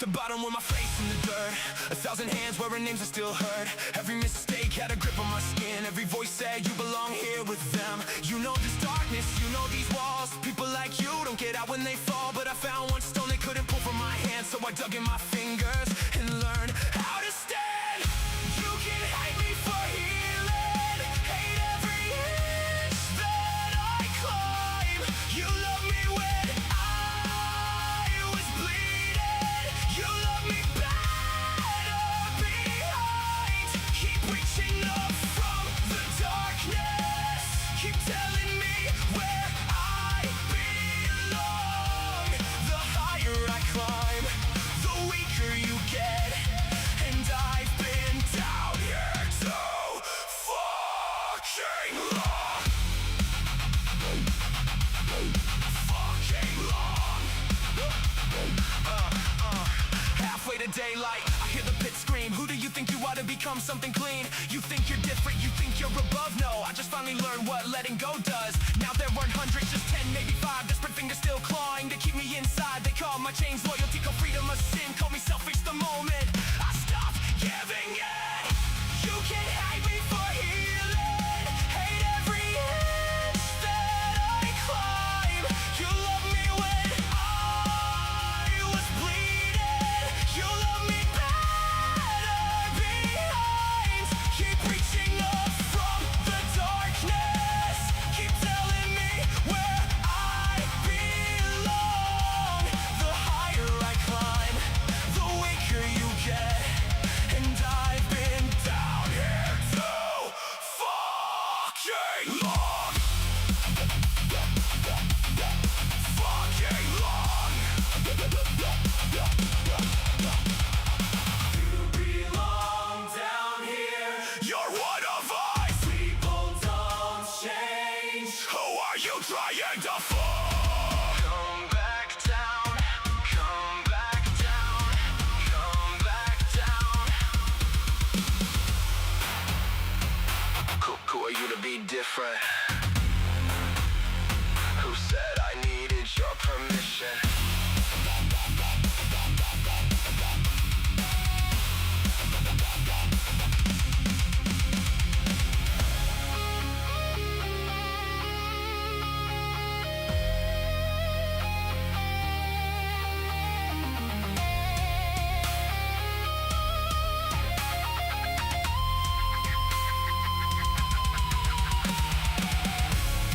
the bottom with my face in the dirt. 1,000 hands wearing names I still heard. Every mistake had a grip on my skin. Every voice said you belong here with them. You know this darkness, you know these walls. People like you don't get out when they fall. But I found one stone they couldn't pull from my hand, so I dug in my fingers and learned how to stand. You can hate me for healing, hate every inch that I climb. You love me when I was bleeding. You love me better behind. Keep reaching up from the darkness. Keep telling me where I belong. The higher I climb, the weaker you get. And I've been down here too fucking long. Fucking long. Halfway to daylight, I hear the pit scream. Who do you think you are to become something clean? You think you're different, you think you're above? No, I just finally learned what letting go does. Now there weren't hundreds, just 10, maybe 5. Desperate fingers still clawing to keep me inside. They call my chains loyalty, call freedom a sin. Call me selfish the moment I stopped giving in. You can hate me for healing, hate every inch that I climb. You love me when I was bleeding. You love me better behind. Keep reaching up from the darkness. Keep telling me where I belong. The higher I climb, the weaker you get. And I've been down here too fucking long. Fucking long. You belong down here. You're one of us. People don't change. Who are you trying to fool? Come back down. Come back down. Come back down. Who are you to be different? Who said I needed your permission?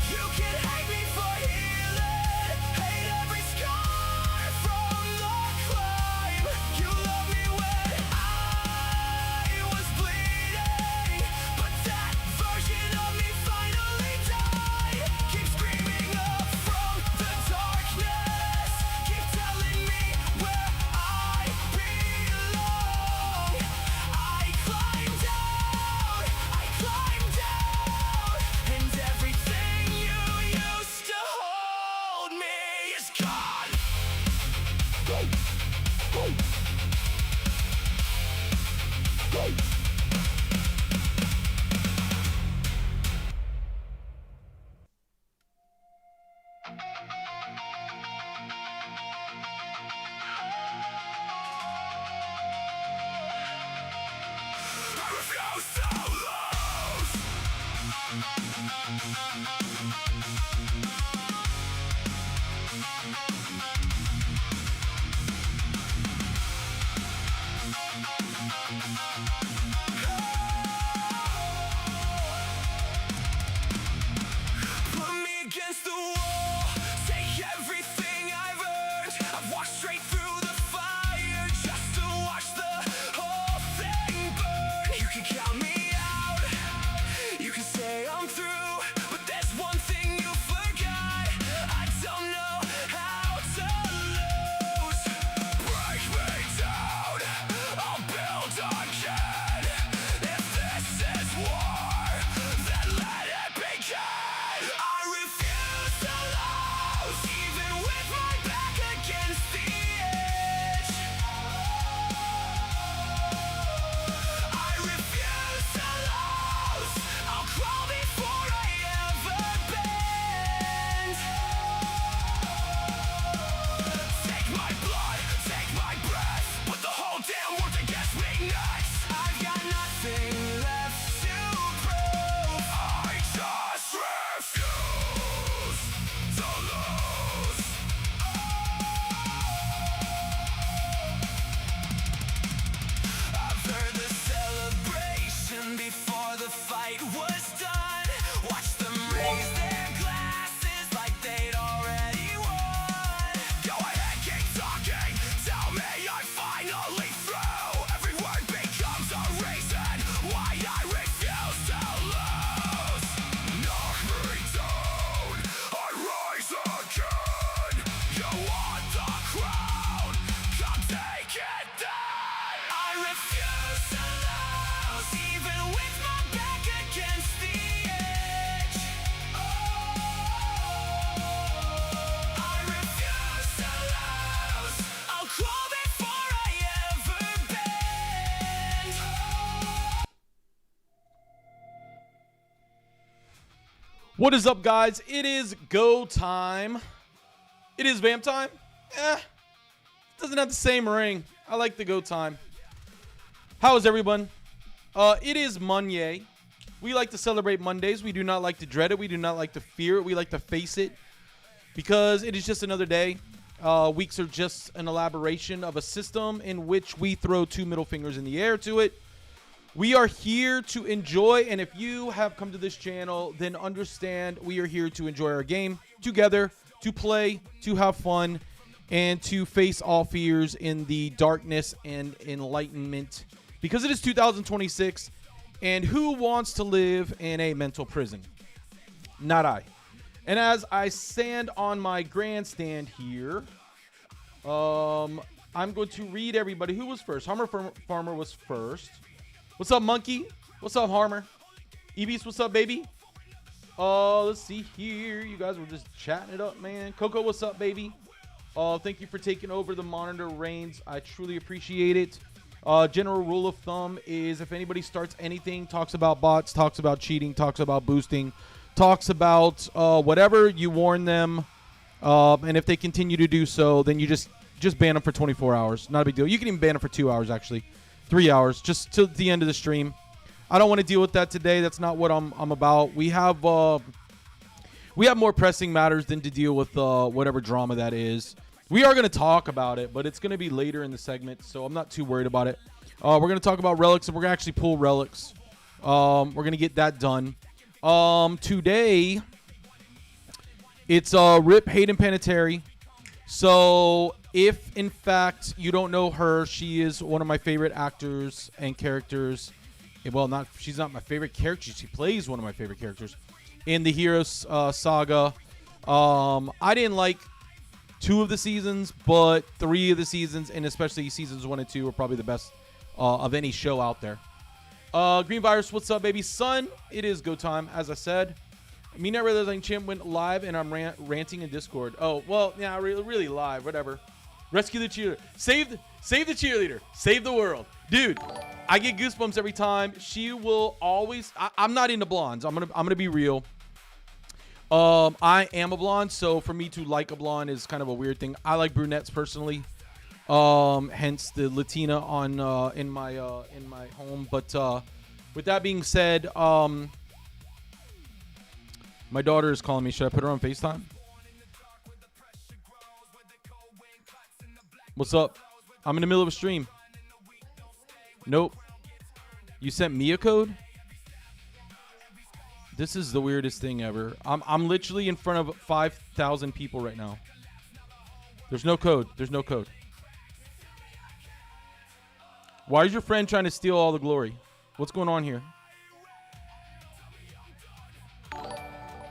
You can hate me for healing, hate every scar from the climb. You love me when I was bleeding, but that version of me finally died. Keep screaming up from the darkness. Keep telling me where I belong. I climbed down, and everything you used to hold me is gone. I refuse to lose. What is up, guys? It is go time. It is vamp time. Doesn't have the same ring. I like the go time. How is everyone? It is Mon-Yay. We like to celebrate Mondays. We do not like to dread it. We do not like to fear it. We like to face it because it is just another day. Weeks are just an elaboration of a system in which we throw 2 middle fingers in the air to it. We are here to enjoy, and if you have come to this channel, then understand we are here to enjoy our game together, to play, to have fun, and to face all fears in the darkness and enlightenment. Because it is 2026, and who wants to live in a mental prison? Not I. And as I stand on my grandstand here, I'm going to read everybody. Who was first? Hummer Farmer was first. What's up, Monkey? What's up, Harmer? Ebis, what's up, baby? Let's see here. You guys were just chatting it up, man. Coco, what's up, baby? Thank you for taking over the monitor reins. I truly appreciate it. General rule of thumb is if anybody starts anything, talks about bots, talks about cheating, talks about boosting, talks about whatever, you warn them. And if they continue to do so, then you just ban them for 24 hours. Not a big deal. You can even ban them for 2 hours, actually. 3 hours, just till the end of the stream. I don't want to deal with that today. That's not what I'm about. We have more pressing matters than to deal with whatever drama that is. We are going to talk about it, but it's going to be later in the segment, so I'm not too worried about it. We're going to talk about relics, and we're going to actually pull relics. We're going to get that done. Today, it's Rip Haiden Panettiere. So if, in fact, you don't know her, she is one of my favorite actors and characters. Well, she's not my favorite character. She plays one of my favorite characters in the Heroes saga. I didn't like 2 of the seasons, but 3 of the seasons, and especially seasons 1 and 2, are probably the best of any show out there. Green Virus, what's up, baby? Son, it is go time, as I said. Me not realizing Chimp went live and I'm ranting in Discord. Oh, well, yeah, really live, whatever. Rescue the cheerleader. Save the cheerleader. Save the world. Dude, I get goosebumps every time. She will always... I'm not into blondes. I'm gonna be real. I am a blonde, so for me to like a blonde is kind of a weird thing. I like brunettes personally. Hence the Latina on in my home. But with that being said, my daughter is calling me. Should I put her on FaceTime? What's up? I'm in the middle of a stream. Nope. You sent me a code? This is the weirdest thing ever. I'm literally in front of 5,000 people right now. There's no code. There's no code. Why is your friend trying to steal all the glory? What's going on here?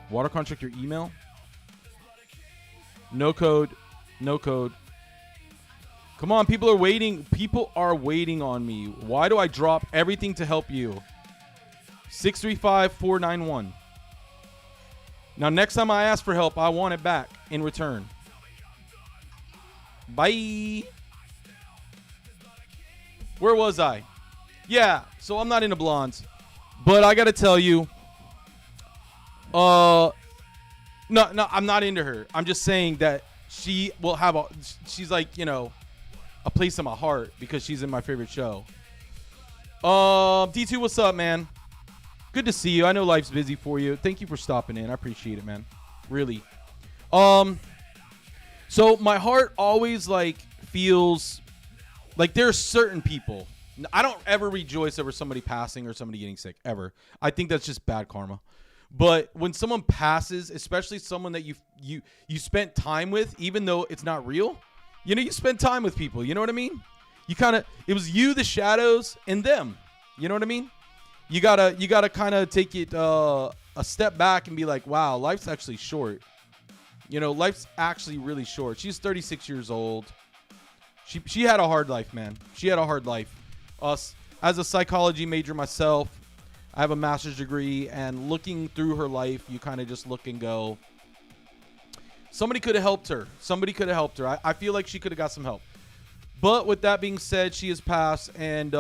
Water contract your email? No code. No code. Come on, people are waiting. People are waiting on me. Why do I drop everything to help you? 635-491. Now, next time I ask for help, I want it back in return. Bye. Where was I? Yeah, so I'm not into blondes. But I got to tell you, no, I'm not into her. I'm just saying that she will have she's like, you know, a place in my heart because she's in my favorite show. D2, what's up, man? Good to see you. I know life's busy for you. Thank you for stopping in. I appreciate it, man. Really. So my heart always like feels like there are certain people. I don't ever rejoice over somebody passing or somebody getting sick ever. I think that's just bad karma. But when someone passes, especially someone that you spent time with, even though it's not real, you know, you spend time with people. You know what I mean? It was you, the shadows, and them. You know what I mean? You gotta kind of take it a step back and be like, wow, life's actually short. You know, life's actually really short. She's 36 years old. She had a hard life, man. She had a hard life. As a psychology major myself, I have a master's degree, and looking through her life, you kind of just look and go, somebody could have helped her. Somebody could have helped her. I feel like she could have got some help. But with that being said, she has passed, and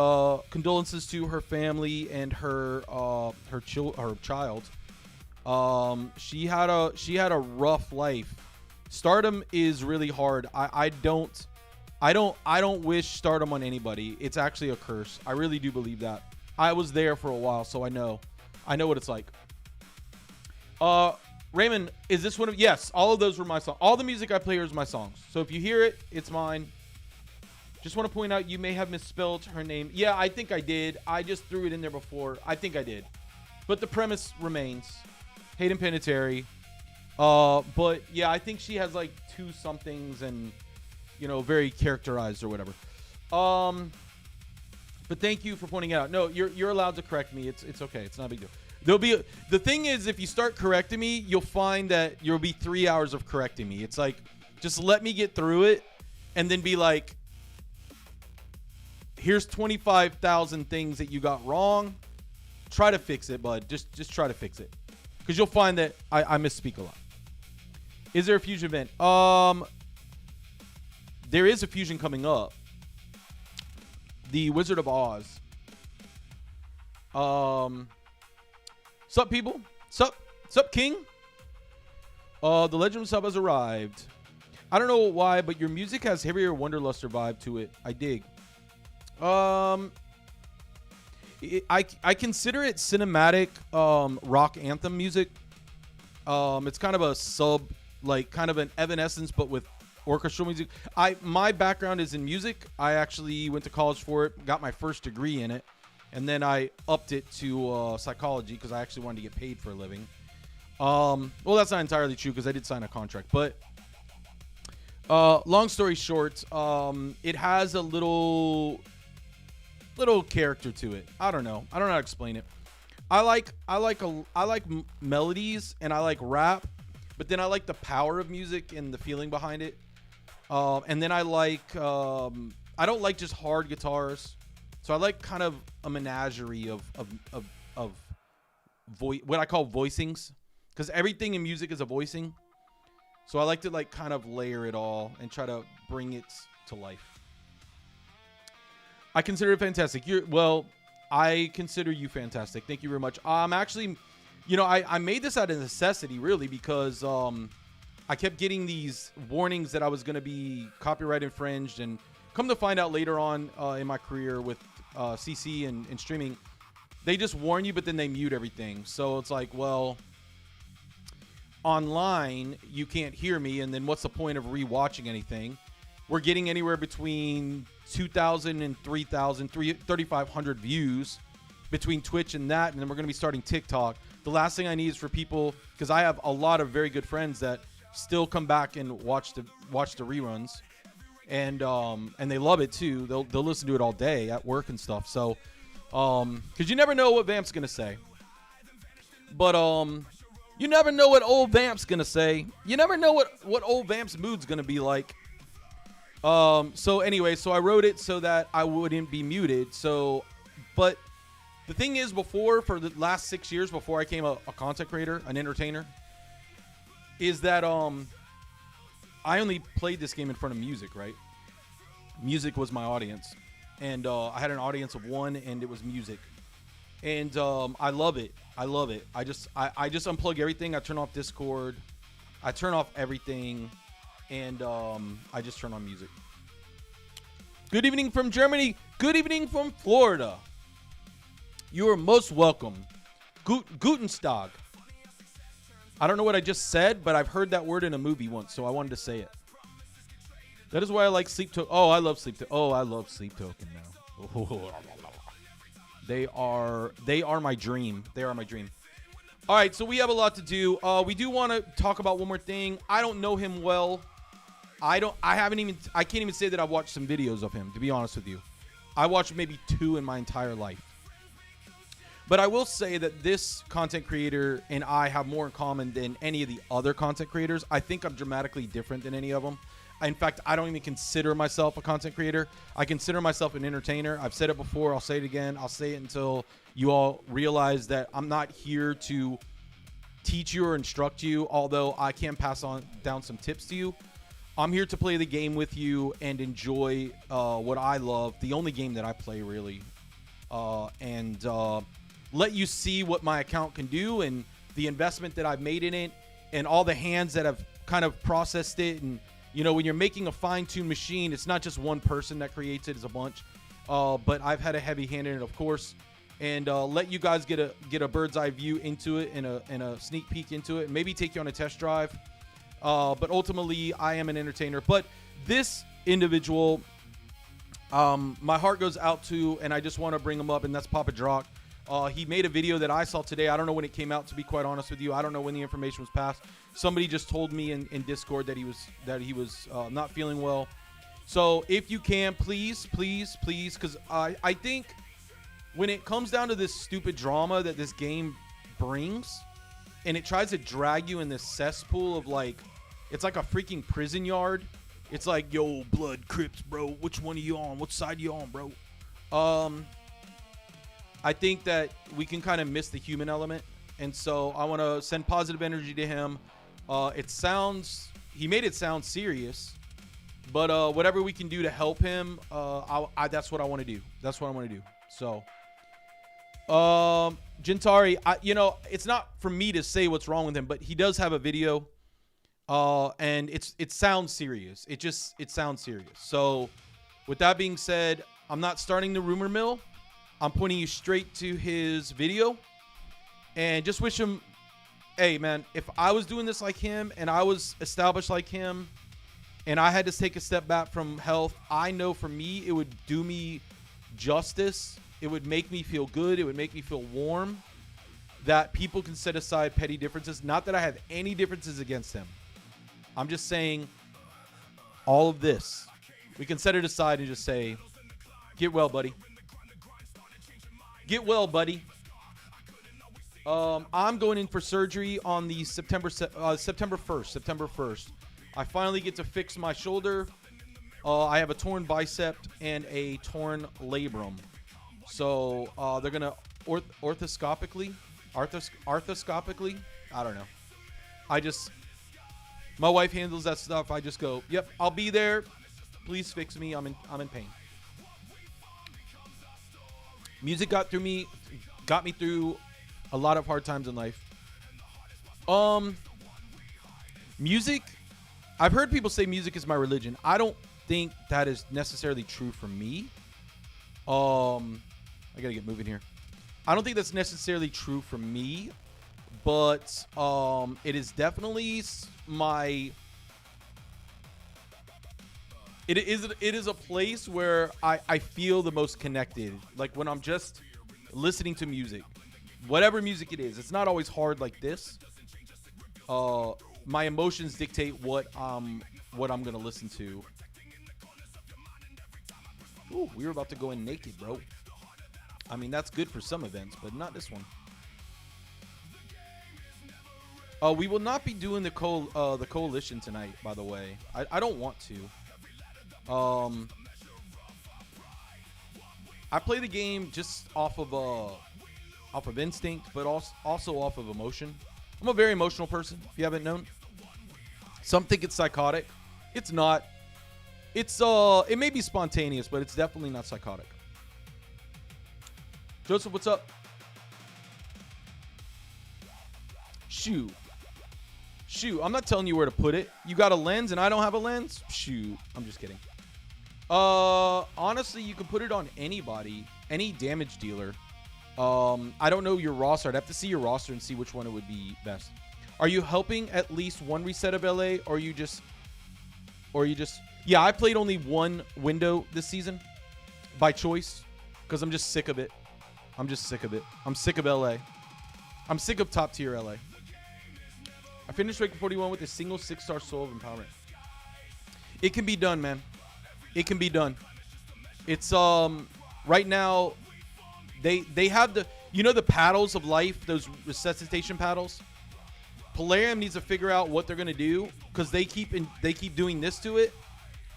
condolences to her family and her child. She had a rough life. Stardom is really hard. I don't wish stardom on anybody. It's actually a curse. I really do believe that. I was there for a while, so I know what it's like. Raymond, is this one of... Yes, all of those were my songs. All the music I play here is my songs. So if you hear it, it's mine. Just want to point out you may have misspelled her name. Yeah, I think I did. I just threw it in there before. I think I did. But the premise remains. Haiden Panettiere. But yeah, I think she has like 2 somethings and, you know, very characterized or whatever. But thank you for pointing it out. No, you're allowed to correct me. It's okay. It's not a big deal. The thing is, if you start correcting me, you'll find that you'll be 3 hours of correcting me. It's like, just let me get through it and then be like, here's 25,000 things that you got wrong. Try to fix it, bud. Just try to fix it. Because you'll find that I misspeak a lot. Is there a fusion event? There is a fusion coming up. The Wizard of Oz. Sup, people? Sup, King? The Legend of Sub has arrived. I don't know why, but your music has heavier Wonderluster vibe to it. I dig. I consider it cinematic rock anthem music. It's kind of a kind of an Evanescence, but with orchestral music. My background is in music. I actually went to college for it, got my first degree in it, and then I upped it to psychology because I actually wanted to get paid for a living. Well, that's not entirely true because I did sign a contract, but long story short, it has a little character to it. I don't know how to explain it. I like melodies and I like rap, but then I like the power of music and the feeling behind it. And then I don't like just hard guitars. So I like kind of a menagerie of what I call voicings, because everything in music is a voicing. So I like to like kind of layer it all and try to bring it to life. I consider it fantastic. I consider you fantastic. Thank you very much. I'm actually, I made this out of necessity, really, because I kept getting these warnings that I was going to be copyright infringed, and come to find out later on in my career with CC and streaming, they just warn you, but then they mute everything. So it's like, well, online you can't hear me, and then what's the point of rewatching anything? We're getting anywhere between 2,000 and 3,000, 3,500 views between Twitch and that, and then we're going to be starting TikTok. The last thing I need is for people, because I have a lot of very good friends that still come back and watch the reruns, and they love it too. They'll listen to it all day at work and stuff. So, because you never know what Vamp's going to say, but you never know what old Vamp's going to say. You never know what old Vamp's mood's going to be like. So anyway, so I wrote it so that I wouldn't be muted. But the thing is, for the last 6 years, before I became a content creator, an entertainer, is that, I only played this game in front of music, right? Music was my audience. And, I had an audience of 1, and it was music. And, I love it. I just unplug everything. I turn off Discord. I turn off everything. And I just turn on music. Good evening from Germany. Good evening from Florida. You are most welcome. Guten Tag. I don't know what I just said, but I've heard that word in a movie once, so I wanted to say it. That is why I like Sleep Token. Oh, I love Sleep Token. Oh, I love Sleep Token now. Oh. They are my dream. They are my dream. All right, so we have a lot to do. We do want to talk about one more thing. I don't know him well. I can't even say that I've watched some videos of him, to be honest with you. I watched maybe 2 in my entire life. But I will say that this content creator and I have more in common than any of the other content creators. I think I'm dramatically different than any of them. In fact, I don't even consider myself a content creator. I consider myself an entertainer. I've said it before. I'll say it again. I'll say it until you all realize that I'm not here to teach you or instruct you, although I can pass down some tips to you. I'm here to play the game with you and enjoy what I love, the only game that I play, really, and let you see what my account can do and the investment that I've made in it, and all the hands that have kind of processed it. And when you're making a fine-tuned machine, it's not just one person that creates it; it's a bunch. But I've had a heavy hand in it, of course, and let you guys get a bird's eye view into it and a sneak peek into it. Maybe take you on a test drive. But ultimately, I am an entertainer. But this individual, my heart goes out to, and I just want to bring him up, and that's Papa Drock. He made a video that I saw today. I don't know when it came out, to be quite honest with you. I don't know when the information was passed. Somebody just told me in Discord that he was not feeling well. So if you can, please, because I think when it comes down to this stupid drama that this game brings, and it tries to drag you in this cesspool of like, it's like a freaking prison yard. It's like, yo, blood, Crips, bro. Which one are you on? What side are you on, bro? I think that we can kind of miss the human element. And so I want to send positive energy to him. He made it sound serious, but whatever we can do to help him, that's what I want to do. That's what I want to do. So, Gentari, it's not for me to say what's wrong with him, but he does have a video, and it sounds serious. It sounds serious. So with that being said, I'm not starting the rumor mill. I'm pointing you straight to his video, and just wish him, hey man, if I was doing this like him and I was established like him and I had to take a step back from health, I know for me it would do me justice. It would make me feel good. It would make me feel warm that people can set aside petty differences. Not that I have any differences against him. I'm just saying all of this, we can set it aside and just say, get well, buddy. Get well, buddy. I'm going in for surgery on the September 1st. I finally get to fix my shoulder. I have a torn bicep and a torn labrum. So they're going to arthroscopically, I don't know. My wife handles that stuff. I just go, yep, I'll be there. Please fix me. I'm in pain. Music got me through a lot of hard times in life. Music, I've heard people say music is my religion. I don't think that is necessarily true for me. I gotta get moving here. I don't think that's necessarily true for me, but it is definitely It is a place where I feel the most connected. Like when I'm just listening to music, whatever music it is. It's not always hard like this. My emotions dictate what I'm gonna listen to. Ooh, we were about to go in naked, bro. I mean, that's good for some events, but not this one. We will not be doing the coalition tonight, by the way. I don't want to. I play the game just off of instinct, but also off of emotion. I'm a very emotional person, if you haven't known. Some think it's psychotic. It's not. It may be spontaneous, but it's definitely not psychotic. Joseph, what's up? Shoot, I'm not telling you where to put it. You got a lens and I don't have a lens? Shoot, I'm just kidding. Honestly, you can put it on anybody, any damage dealer. I don't know your roster. I'd have to see your roster and see which one it would be best. Are you helping at least one reset of LA, or you just? Yeah, I played only one window this season by choice because I'm just sick of it. I'm sick of LA. I'm sick of top tier LA. I finished Rank 41 with a single 6-star Soul of Empowerment. It can be done, man. It can be done. It's right now they have the paddles of life, those resuscitation paddles. Plarium needs to figure out what they're gonna do because they keep doing this to it,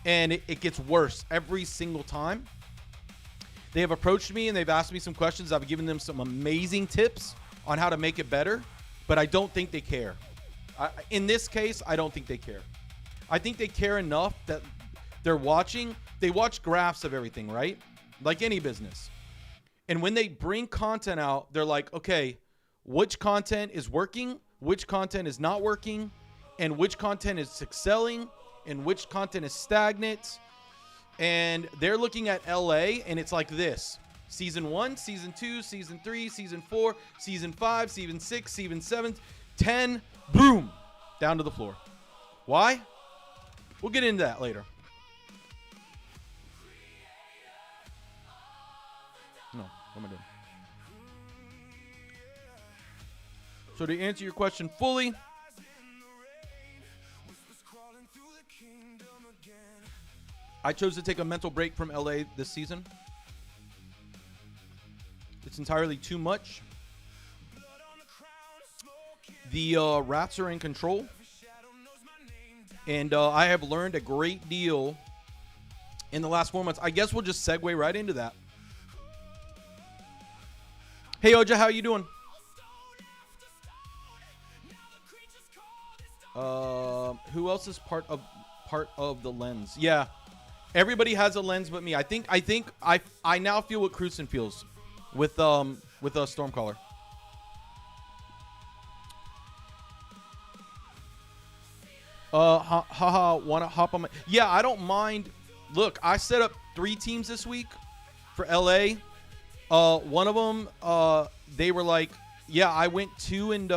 and it gets worse every single time. They have approached me and they've asked me some questions. I've given them some amazing tips on how to make it better, but I don't think they care. In this case, I don't think they care. I think they care enough that they're watching. They watch graphs of everything, right? Like any business. And when they bring content out, they're like, okay, which content is working, which content is not working, and which content is excelling, and which content is stagnant. And they're looking at LA, and it's like this. Season 1, Season 2, Season 3, Season 4, Season 5, Season 6, Season 7, 10, boom, down to the floor. Why? We'll get into that later. No, what am I doing? So to answer your question fully, I chose to take a mental break from LA this season. It's entirely too much. The rats are in control. And I have learned a great deal in the last 4 months. I guess we'll just segue right into that. Hey, Oja, how you doing? Who else is part of the lens? Yeah, everybody has a lens but me. I think I now feel what Cruisen feels with a Stormcaller. Wanna hop on my... Yeah, I don't mind. Look, I set up 3 teams this week for LA. One of them, they were like, yeah, I went 2 and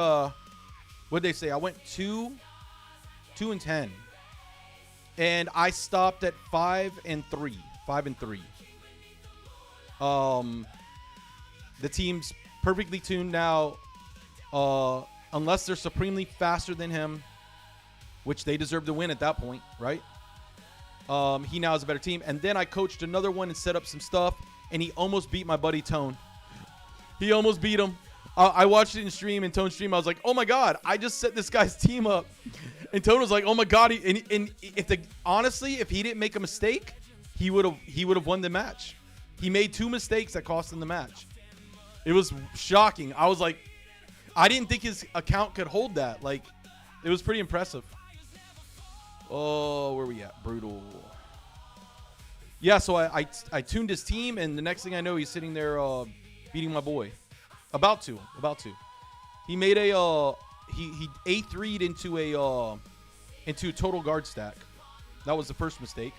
what'd they say? I went 2 and 10, and I stopped at 5 and 3. 5 and 3. The team's perfectly tuned now, unless they're supremely faster than him, which they deserve to win at that point, right? He now has a better team. And then I coached another one and set up some stuff, and he almost beat my buddy Tone. He almost beat him. I watched it in stream, and Tone's stream, I was like, oh my God, I just set this guy's team up. And Tone was like, oh my God. Honestly, if he didn't make a mistake, he would have won the match. He made 2 mistakes that cost him the match. It was shocking. I was like, I didn't think his account could hold that. Like, it was pretty impressive. Oh, where are we at? Brutal. Yeah, so I tuned his team, and the next thing I know, he's sitting there beating my boy. About to. He made a he A3'd into a total guard stack. That was the first mistake.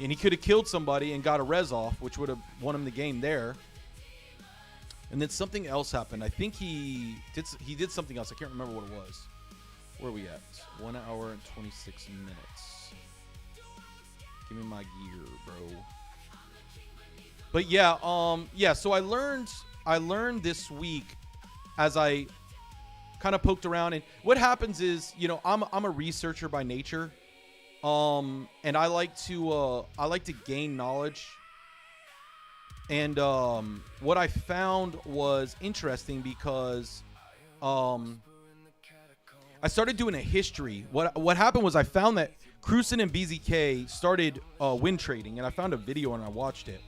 And he could have killed somebody and got a res off, which would have won him the game there. And then something else happened. I think he did something else. I can't remember what it was. Where are we at? 1 hour and 26 minutes. Give me my gear, bro. But yeah, so I learned this week as I kind of poked around, and what happens is, you know, I'm a researcher by nature. And I like to gain knowledge. And what I found was interesting because I started doing a history. What happened was I found that Cruisen and BZK started win trading, and I found a video and I watched it.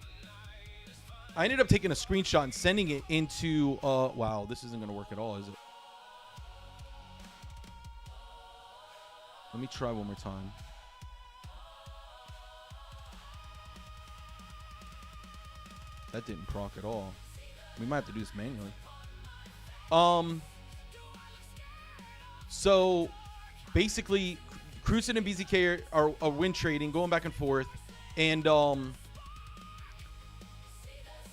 I ended up taking a screenshot and sending it into wow, this isn't going to work at all, is it? Let me try one more time. That didn't proc at all. We might have to do this manually. So basically, Cruisen and BZK are win trading, going back and forth, and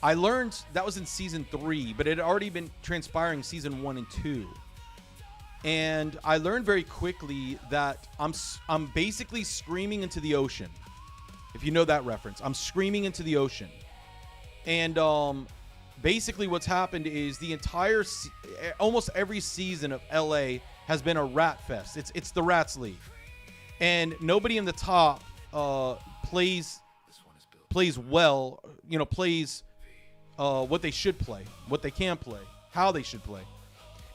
I learned that was in season 3, but it had already been transpiring season 1 and 2. And I learned very quickly that I'm basically screaming into the ocean. If you know that reference, I'm screaming into the ocean. And basically what's happened is the entire almost every season of LA has been a rat fest. It's the Rats League. And nobody in the top plays well, you know, plays what they should play, what they can play, how they should play.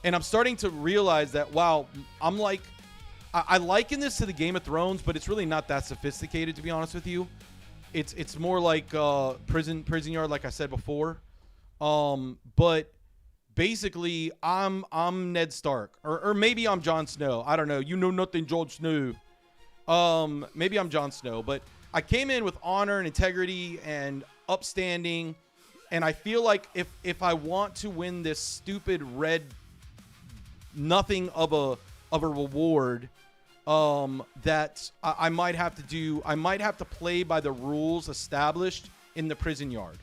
And I'm starting to realize that, wow, I'm like, I liken this to the Game of Thrones, but it's really not that sophisticated, to be honest with you. It's more like prison yard, like I said before. But basically, I'm Ned Stark, or maybe I'm Jon Snow. I don't know. You know nothing, Jon Snow. Maybe I'm Jon Snow, but I came in with honor and integrity and upstanding, and I feel like if I want to win this stupid red nothing of a reward that I might have to do. I might have to play by the rules established in the prison yard.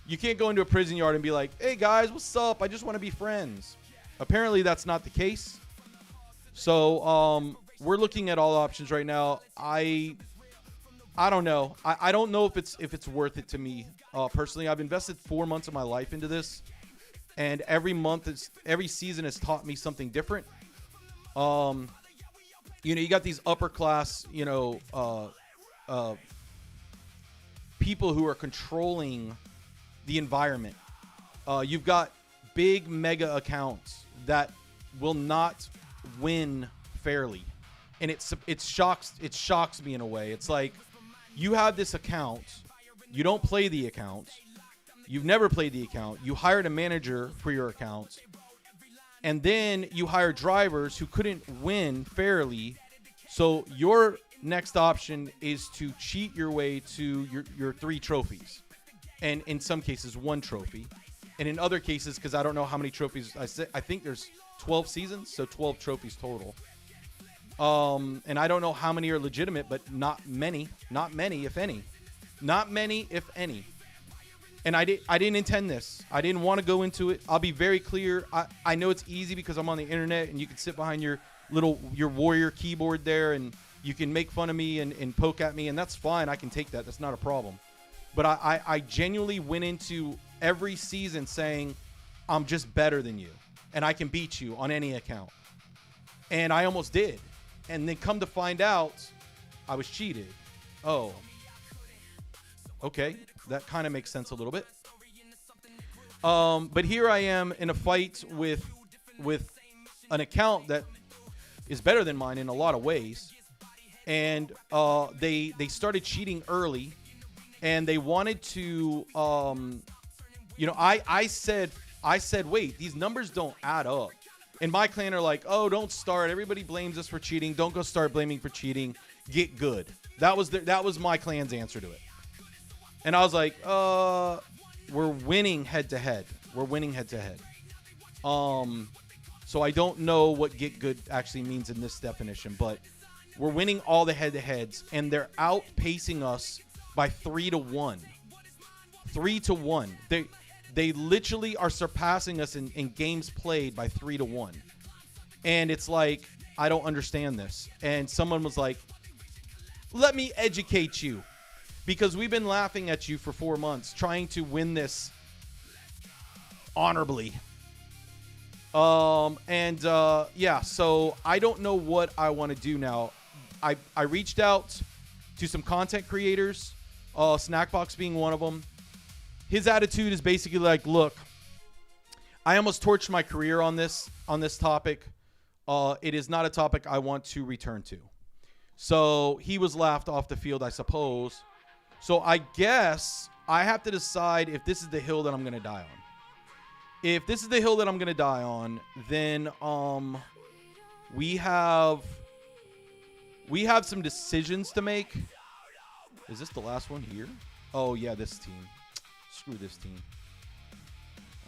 You can't go into a prison yard and be like, hey guys, what's up? I just want to be friends. Apparently that's not the case. So we're looking at all options right now. I don't know. I don't know if it's worth it to me. Personally, I've invested 4 months of my life into this, and every season has taught me something different. You got these upper class, people who are controlling the environment. You've got big mega accounts that will not win fairly, and it shocks me in a way. It's like, you have this account, you don't play the account, you've never played the account, you hired a manager for your account, and then you hire drivers who couldn't win fairly. So your next option is to cheat your way to your 3 trophies, and in some cases 1 trophy, and in other cases, because I don't know how many trophies I think there's 12 seasons, so 12 trophies total. And I don't know how many are legitimate, but not many, if any. And I didn't intend this. I didn't want to go into it. I'll be very clear. I know it's easy because I'm on the internet and you can sit behind your warrior keyboard there and you can make fun of me and poke at me, and that's fine. I can take that. That's not a problem. But I genuinely went into every season saying, I'm just better than you and I can beat you on any account. And I almost did. And then come to find out, I was cheated. Oh. Okay. That kind of makes sense a little bit. But here I am in a fight with an account that is better than mine in a lot of ways. And they started cheating early. And they wanted to, I said, wait, these numbers don't add up. And my clan are like, oh, don't start. Everybody blames us for cheating. Don't go start blaming for cheating. Get good. That was my clan's answer to it. And I was like, we're winning head to head. So I don't know what get good actually means in this definition, but we're winning all the head to heads, and they're outpacing us by 3-1. 3-1. They literally are surpassing us in games played by 3-1. And it's like, I don't understand this. And someone was like, let me educate you, because we've been laughing at you for 4 months trying to win this honorably. So I don't know what I want to do now. I reached out to some content creators, Snackbox being one of them. His attitude is basically like, look, I almost torched my career on this topic. It is not a topic I want to return to. So he was laughed off the field, I suppose. So I guess I have to decide if this is the hill that I'm going to die on. If this is the hill that I'm going to die on, then we have some decisions to make. Is this the last one here? Oh, yeah, this team. Screw this team.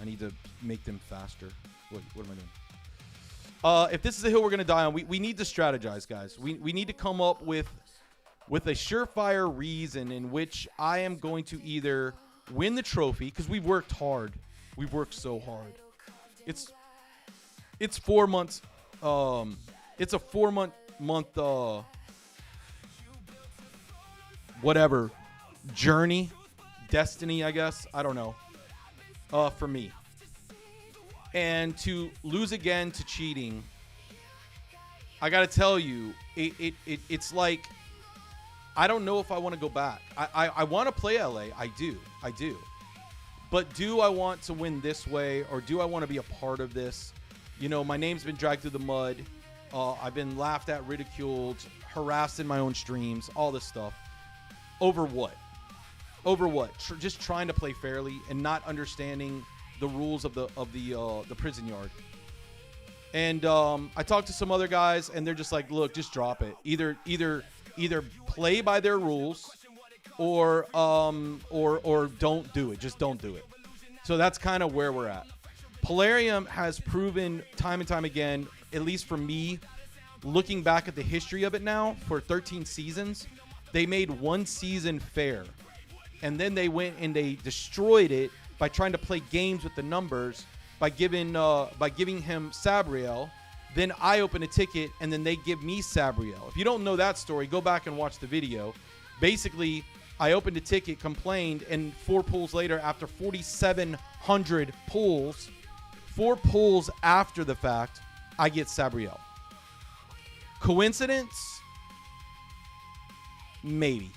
I need to make them faster. What am I doing? If this is the hill we're going to die on, we need to strategize, guys. We need to come up with a surefire reason in which I am going to either win the trophy, because we've worked hard. We've worked so hard. It's 4 months. It's a 4 month whatever journey, destiny, I guess. I don't know. For me. And to lose again to cheating, I gotta tell you, it's like, I don't know if I want to go back. I want to play LA. I do. But do I want to win this way, or do I want to be a part of this? My name's been dragged through the mud. I've been laughed at, ridiculed, harassed in my own streams, all this stuff. Over what? Just trying to play fairly and not understanding the rules of the prison yard. And I talked to some other guys, and they're just like, look, just drop it. Either play by their rules, or don't do it. Just don't do it. So that's kind of where we're at. Plarium has proven time and time again, at least for me, looking back at the history of it now for 13 seasons, they made one season fair. And then they went and they destroyed it by trying to play games with the numbers by giving him Sabriel. Then I open a ticket and then they give me Sabriel. If you don't know that story, go back and watch the video. Basically, I opened a ticket, complained, and 4 pulls later, after 4,700 pulls, 4 pulls after the fact, I get Sabriel. Coincidence? Maybe.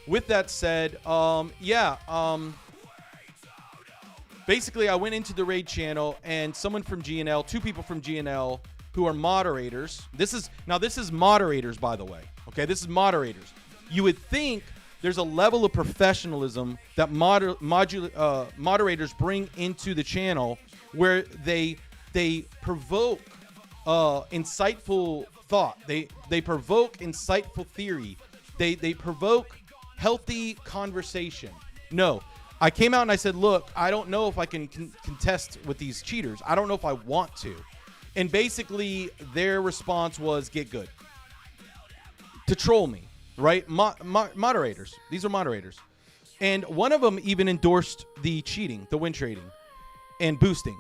With that said, basically I went into the raid channel and someone from GNL, 2 people from GNL who are moderators. This is moderators, by the way. Okay, this is moderators. You would think there's a level of professionalism that moderators bring into the channel where they provoke insightful thought. They provoke insightful theory. They provoke healthy conversation. No, I came out and I said, look, I don't know if I can contest with these cheaters. I don't know if I want to. And basically their response was get good. To troll me, right? Moderators. These are moderators. And one of them even endorsed the cheating, the win trading and boosting.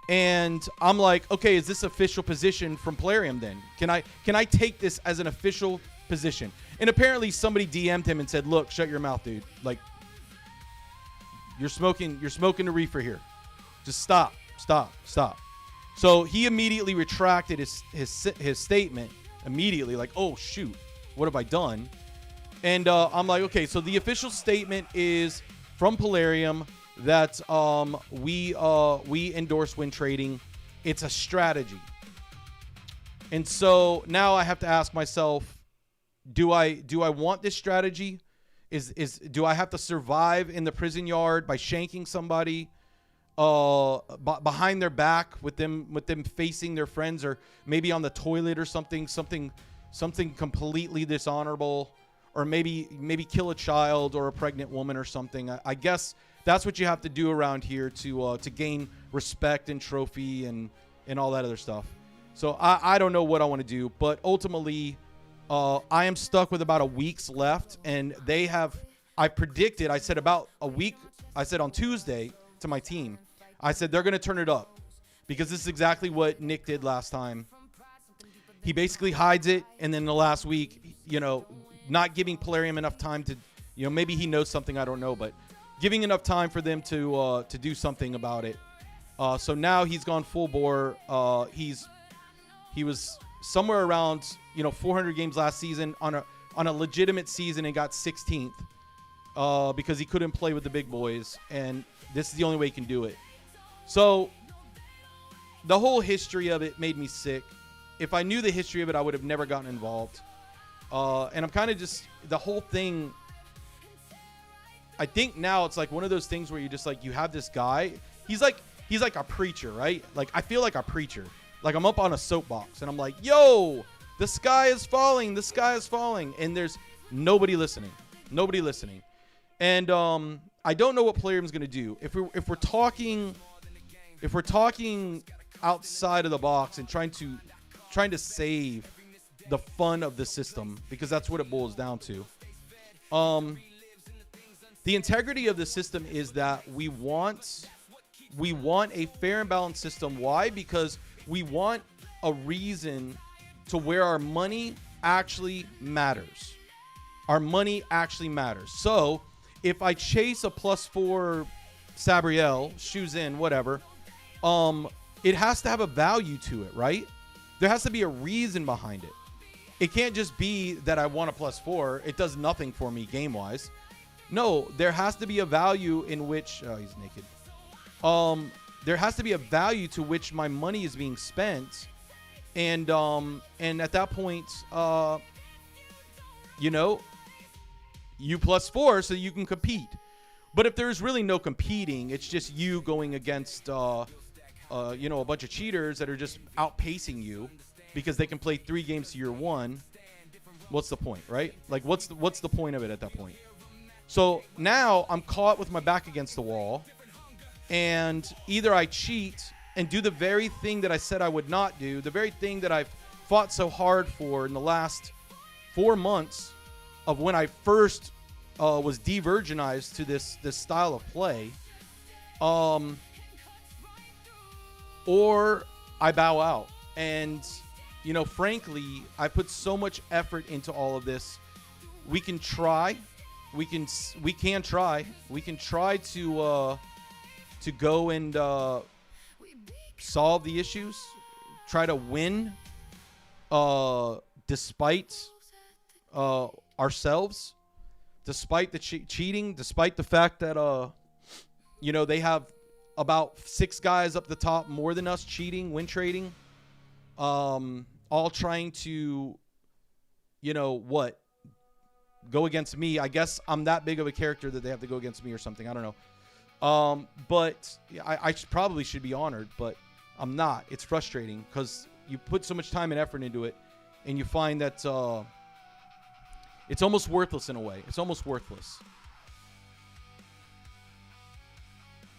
And I'm like, okay, is this official position from Plarium then? Can I take this as an official position? And apparently somebody DM'd him and said, look, shut your mouth, dude. Like, you're smoking the reefer here. Just stop. So he immediately retracted his statement immediately, like, oh shoot, what have I done? And I'm like, okay, so the official statement is from Plarium that we endorse win trading. It's a strategy. And so now I have to ask myself, do I want this strategy? Do I have to survive in the prison yard by shanking somebody behind their back with them facing their friends, or maybe on the toilet or something completely dishonorable, or maybe kill a child or a pregnant woman or something? I guess that's what you have to do around here to gain respect and trophy and all that other stuff. So I don't know what I want to do, but ultimately I am stuck with about a week's left, and I predicted, I said about a week, I said on Tuesday to my team, I said they're going to turn it up, because this is exactly what Nick did last time. He basically hides it, and then the last week, not giving Plarium enough time to, maybe he knows something, I don't know, but giving enough time for them to do something about it. So now he's gone full bore. He was somewhere around 400 games last season on a legitimate season, and got 16th because he couldn't play with the big boys, and this is the only way he can do it. So the whole history of it made me sick. If I knew the history of it, I would have never gotten involved. And I'm kind of just, the whole thing, I think now it's like one of those things where you just like, you have this guy, he's like a preacher, right? Like, I feel like a preacher. Like, I'm up on a soapbox and I'm like, yo, the sky is falling. And there's nobody listening. And I don't know what Plarium's going to do. If we're talking outside of the box and trying to save the fun of the system, because that's what it boils down to. The integrity of the system is that we want a fair and balanced system. Why? Because we want a reason to where our money actually matters. Our money actually matters. So if I chase a +4 Sabriel, shoes in, whatever, it has to have a value to it, right? There has to be a reason behind it. It can't just be that I want a +4. It does nothing for me game-wise. No, there has to be a value in which... Oh, he's naked. There has to be a value to which my money is being spent. And at that point, you +4 so you can compete. But if there's really no competing, it's just you going against, a bunch of cheaters that are just outpacing you because they can play 3 games to your 1. What's the point, right? Like, what's the point of it at that point? So now I'm caught with my back against the wall, And either I cheat and do the very thing that I said I would not do, the very thing that I've fought so hard for in the last 4 months of when I first was de-virginized to this style of play, or I bow out. And, you know, frankly, I put so much effort into all of this. We can try. We can try. We can try to go and solve the issues, try to win despite ourselves, despite the cheating, despite the fact that you know, they have about 6 guys up the top more than us cheating, win trading, all trying to, you know, go against me. I guess I'm that big of a character that they have to go against me or something. I don't know. But I probably should be honored, but I'm not. It's frustrating because you put so much time and effort into it, and you find that it's almost worthless in a way. It's almost worthless.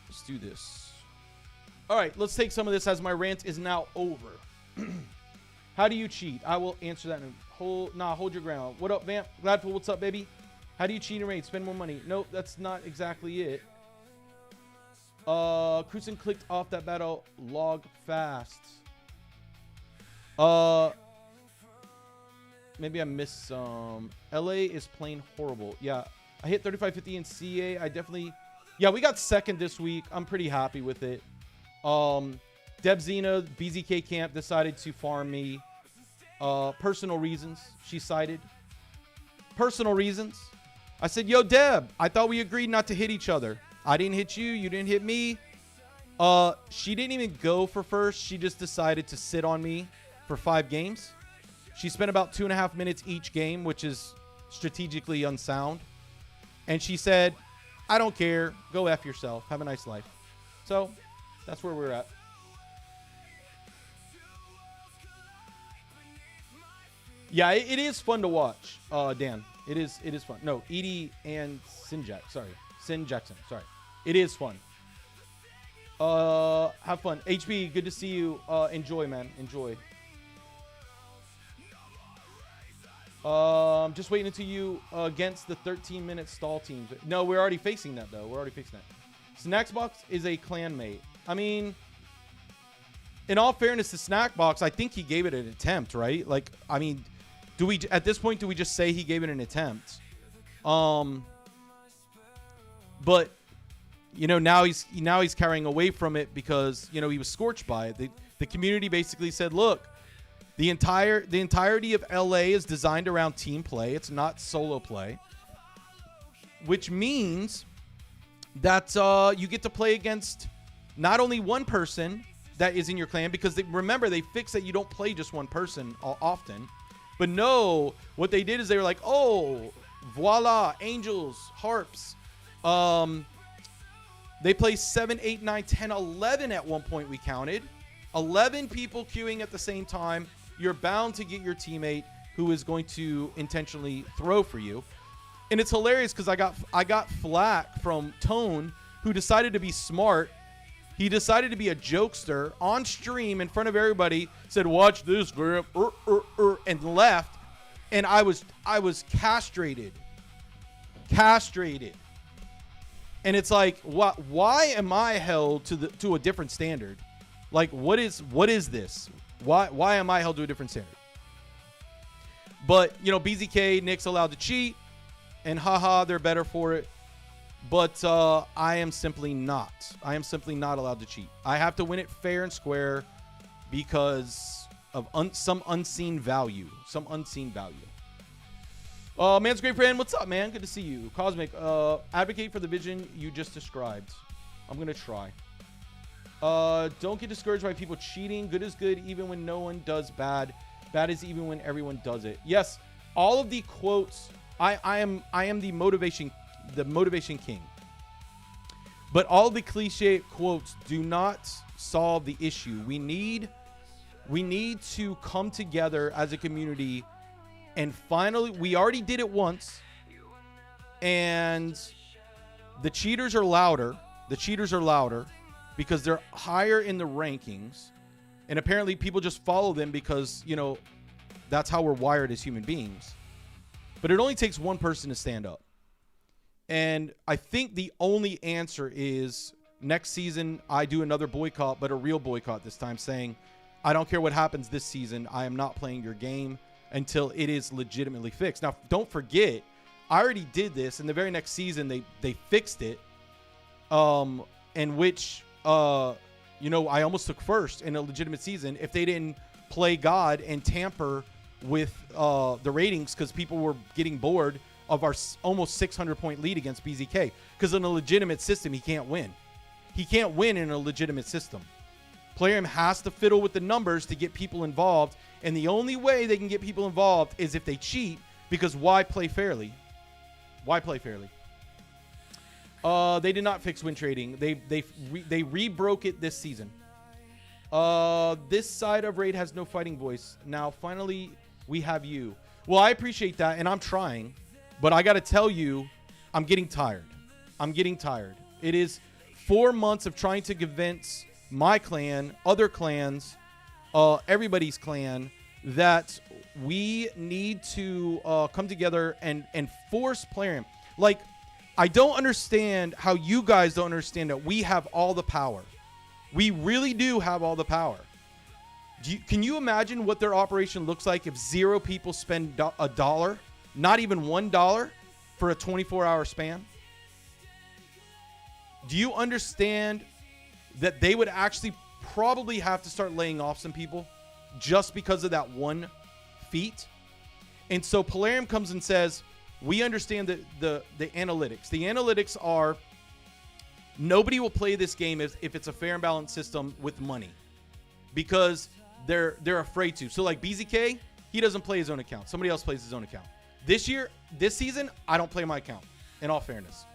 Let's do this. All right, let's take some of this as my rant is now over. How do you cheat? I will answer that in hold your ground. What up, Vamp? Gladful, what's up, baby? How do you cheat and raid? Spend more money. Nope, that's not exactly it. Cruisen clicked off that battle log fast. Maybe I missed some. LA is plain horrible. Yeah, I hit 3550 in CA. I definitely, yeah, we got second this week. I'm pretty happy with it. Debzina, BZK camp decided to farm me. Personal reasons, she cited. Personal reasons. I said, yo, Deb, I thought we agreed not to hit each other. I didn't hit you. You didn't hit me. She didn't even go for first. She just decided to sit on me for 5 games. She spent about 2.5 minutes each game, which is strategically unsound. And she said, I don't care. Go F yourself. Have a nice life. So that's where we're at. Yeah, it is fun to watch, Dan. It is fun. No, Edie and Sinjack. Sorry. Sin Jackson. Sorry. It is fun. Have fun. HB, good to see you. Enjoy, man. Enjoy. Just waiting until you against the 13-minute stall teams. No, we're already facing that, though. We're already facing that. Snacksbox is a clanmate. I mean, in all fairness to Snackbox, I think he gave it an attempt, right? Like, I mean, do we at this point do we just say he gave it an attempt? But you know, now he's carrying away from it because, you know, he was scorched by it. The community basically said, look, the entirety of LA is designed around team play. It's not solo play, which means that you get to play against not only one person that is in your clan, because remember, they fixed that you don't play just one person often. But no, what they did is they were like, oh, voila, angels, harps. They play 7, 8, 9, 10, 11 at one point, we counted. 11 people queuing at the same time. You're bound to get your teammate who is going to intentionally throw for you. And it's hilarious because I got flack from Tone, who decided to be smart. He decided to be a jokester on stream in front of everybody, said, watch this, Vamp, and left. And I was castrated. And it's like, why am I held to a different standard? Like, what is this? Why am I held to a different standard? But, you know, BZK, Nick's allowed to cheat, and haha, they're better for it. But I am simply not. I am simply not allowed to cheat. I have to win it fair and square because of some unseen value. Some unseen value. Man's great friend, what's up, man? Good to see you. Cosmic, advocate for the vision you just described. I'm going to try. Don't get discouraged by people cheating. Good is good even when no one does bad. Bad is even when everyone does it. Yes, all of the quotes, I am the motivation king. But all the cliche quotes do not solve the issue. We need to come together as a community. And finally, we already did it once, and the cheaters are louder. The cheaters are louder because they're higher in the rankings. And apparently people just follow them because, you know, that's how we're wired as human beings. But it only takes one person to stand up. And I think the only answer is next season I do another boycott, but a real boycott this time, saying, I don't care what happens this season. I am not playing your game until it is legitimately fixed. Now, don't forget, I already did this. In the very next season, they fixed it, in which, you know, I almost took first in a legitimate season if they didn't play God and tamper with the ratings because people were getting bored of our almost 600-point lead against BZK. Because in a legitimate system, he can't win. He can't win in a legitimate system. Plarium has to fiddle with the numbers to get people involved, and the only way they can get people involved is if they cheat, because why play fairly? Why play fairly? They did not fix win trading. They re-broke it this season. This side of Raid has no fighting voice. Now, finally, we have you. Well, I appreciate that, and I'm trying, but I got to tell you, I'm getting tired. I'm getting tired. It is 4 months of trying to convince my clan, other clans, everybody's clan, that we need to come together and force Plarium. Like, I don't understand how you guys don't understand that we have all the power. We really do have all the power. Can you imagine what their operation looks like if 0 people spend $1, not even $1, for a 24-hour span? Do you understand that they would actually probably have to start laying off some people just because of that one feat? And so Plarium comes and says, we understand the analytics. The analytics are nobody will play this game if it's a fair and balanced system with money, because they're afraid to. So like BZK, he doesn't play his own account. Somebody else plays his own account. This season, I don't play my account, in all fairness.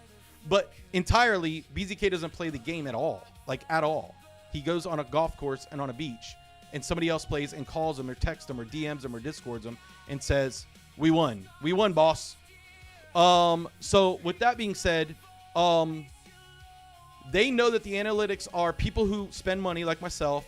But entirely, BZK doesn't play the game at all. Like, at all. He goes on a golf course and on a beach, and somebody else plays and calls him or texts him or DMs him or Discords him and says, we won. We won, boss. So with that being said, they know that the analytics are people who spend money, like myself,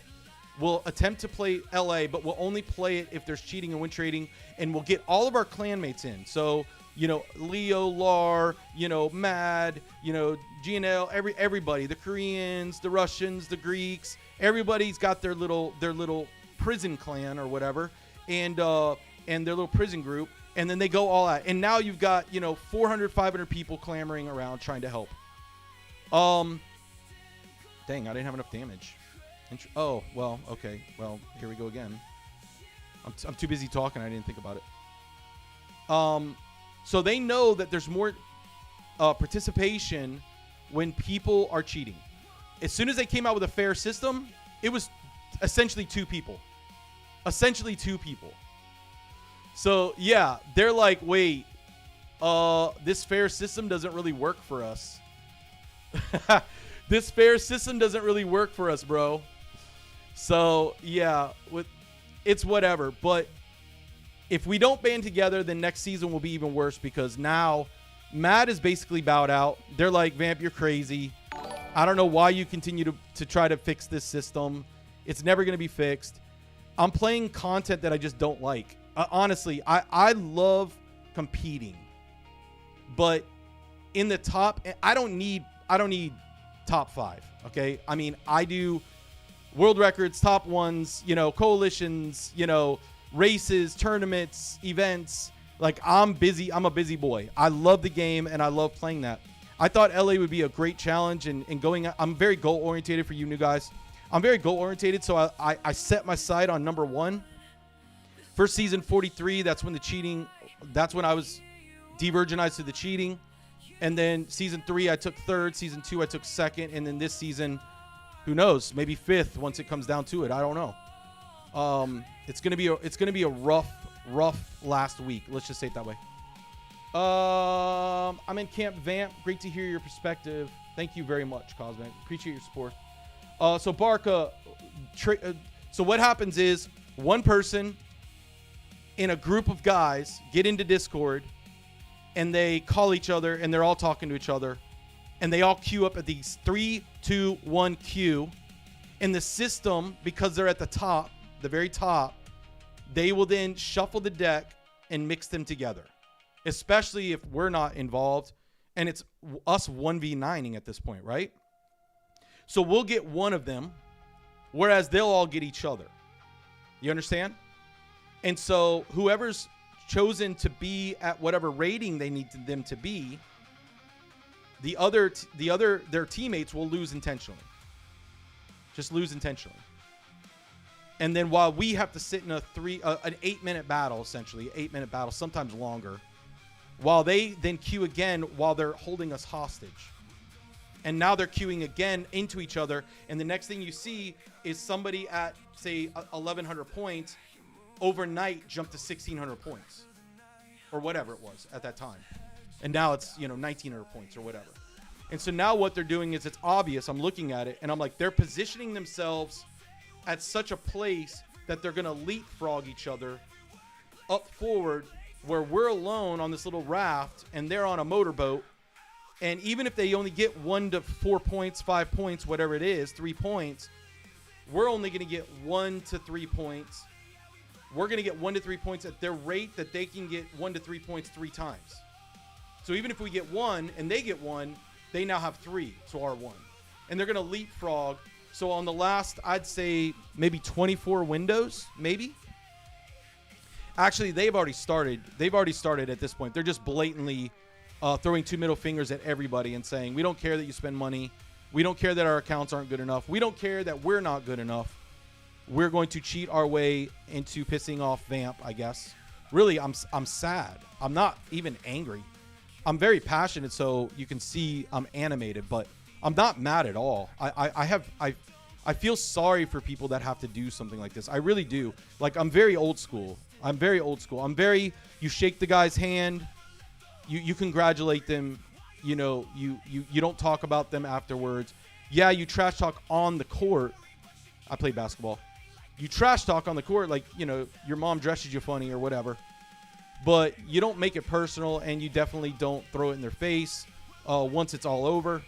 will attempt to play LA, but will only play it if there's cheating and win trading, and we'll get all of our clanmates in. So, you know, Leo, Lar, you know, Mad, you know, GNL, everybody, the Koreans, the Russians, the Greeks, everybody's got their little prison clan or whatever, and their little prison group, and then they go all out. And now you've got, you know, 400, 500 people clamoring around trying to help. Dang, I didn't have enough damage. Oh, well, okay. Well, here we go again. I'm too busy talking. I didn't think about it. So they know that there's more participation when people are cheating. As soon as they came out with a fair system, it was essentially 2 people. Essentially 2 people. So, yeah, they're like, wait, this fair system doesn't really work for us. This fair system doesn't really work for us, bro. So, yeah, it's whatever. But if we don't band together, then next season will be even worse, because now Mad is basically bowed out. They're like, Vamp, you're crazy. I don't know why you continue to try to fix this system. It's never going to be fixed. I'm playing content that I just don't like. Honestly, I love competing. But in the top, I don't need top 5, okay? I mean, I do world records, top ones, you know, coalitions, you know, races, tournaments, events. Like, I'm busy. I'm a busy boy. I love the game, and I love playing that. I thought LA would be a great challenge, and going. I'm very goal-orientated for you new guys. I'm very goal-orientated, so I set my sight on number 1. First season, 43, that's when the cheating, that's when I was de-virginized to the cheating. And then season 3, I took 3rd. Season 2, I took 2nd. And then this season, who knows? Maybe 5th once it comes down to it. I don't know. It's gonna be a rough last week. Let's just say it that way. I'm in Camp Vamp. Great to hear your perspective. Thank you very much, Cosmic. Appreciate your support. So Barca, so what happens is one person in a group of guys get into Discord, and they call each other, and they're all talking to each other, and they all queue up at these 3, 2, 1 queue. And the system, because they're at the top, the very top, they will then shuffle the deck and mix them together, especially if we're not involved and it's us 1v9ing at this point, right? So we'll get one of them, whereas they'll all get each other. You understand? And so whoever's chosen to be at whatever rating they need them to be, their teammates will lose intentionally. Just lose intentionally. And then while we have to sit in an 8-minute battle, essentially, 8-minute battle, sometimes longer, while they then queue again while they're holding us hostage. And now they're queuing again into each other. And the next thing you see is somebody at, say, 1,100 points overnight jumped to 1,600 points. Or whatever it was at that time. And now it's, 1,900 points or whatever. And so now what they're doing is, it's obvious. I'm looking at it and I'm like, they're positioning themselves at such a place that they're going to leapfrog each other up forward, where we're alone on this little raft and they're on a motorboat. And even if they only get 1 to 4 points, 5 points, whatever it is, 3 points, we're only going to get 1 to 3 points. We're going to get 1 to 3 points at their rate that they can get 1 to 3 points 3 times. So even if we get 1 and they get 1, they now have 3 to our 1. And they're going to leapfrog. So on the last, I'd say maybe 24 windows, maybe. Actually, they've already started. They've already started at this point. They're just blatantly throwing 2 middle fingers at everybody and saying, we don't care that you spend money. We don't care that our accounts aren't good enough. We don't care that we're not good enough. We're going to cheat our way into pissing off Vamp, I guess. Really, I'm sad. I'm not even angry. I'm very passionate, so you can see I'm animated, but I'm not mad at all. I feel sorry for people that have to do something like this. I really do. Like, I'm very old school. You shake the guy's hand. You congratulate them. You don't talk about them afterwards. Yeah, you trash talk on the court. I play basketball. You trash talk on the court, like, your mom dresses you funny or whatever. But you don't make it personal, and you definitely don't throw it in their face once it's all over.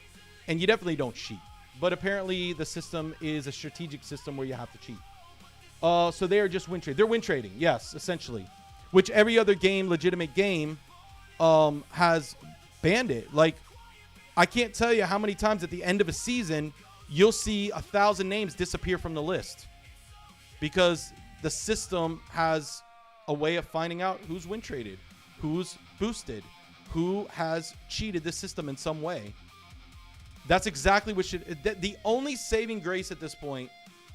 And you definitely don't cheat. But apparently the system is a strategic system where you have to cheat. So they are just win trading. They're win trading, yes, essentially. Which every other game, legitimate game, has banned it. Like, I can't tell you how many times at the end of a season you'll see 1,000 names disappear from the list. Because the system has a way of finding out who's win traded, who's boosted, who has cheated the system in some way. That's exactly what should... The only saving grace at this point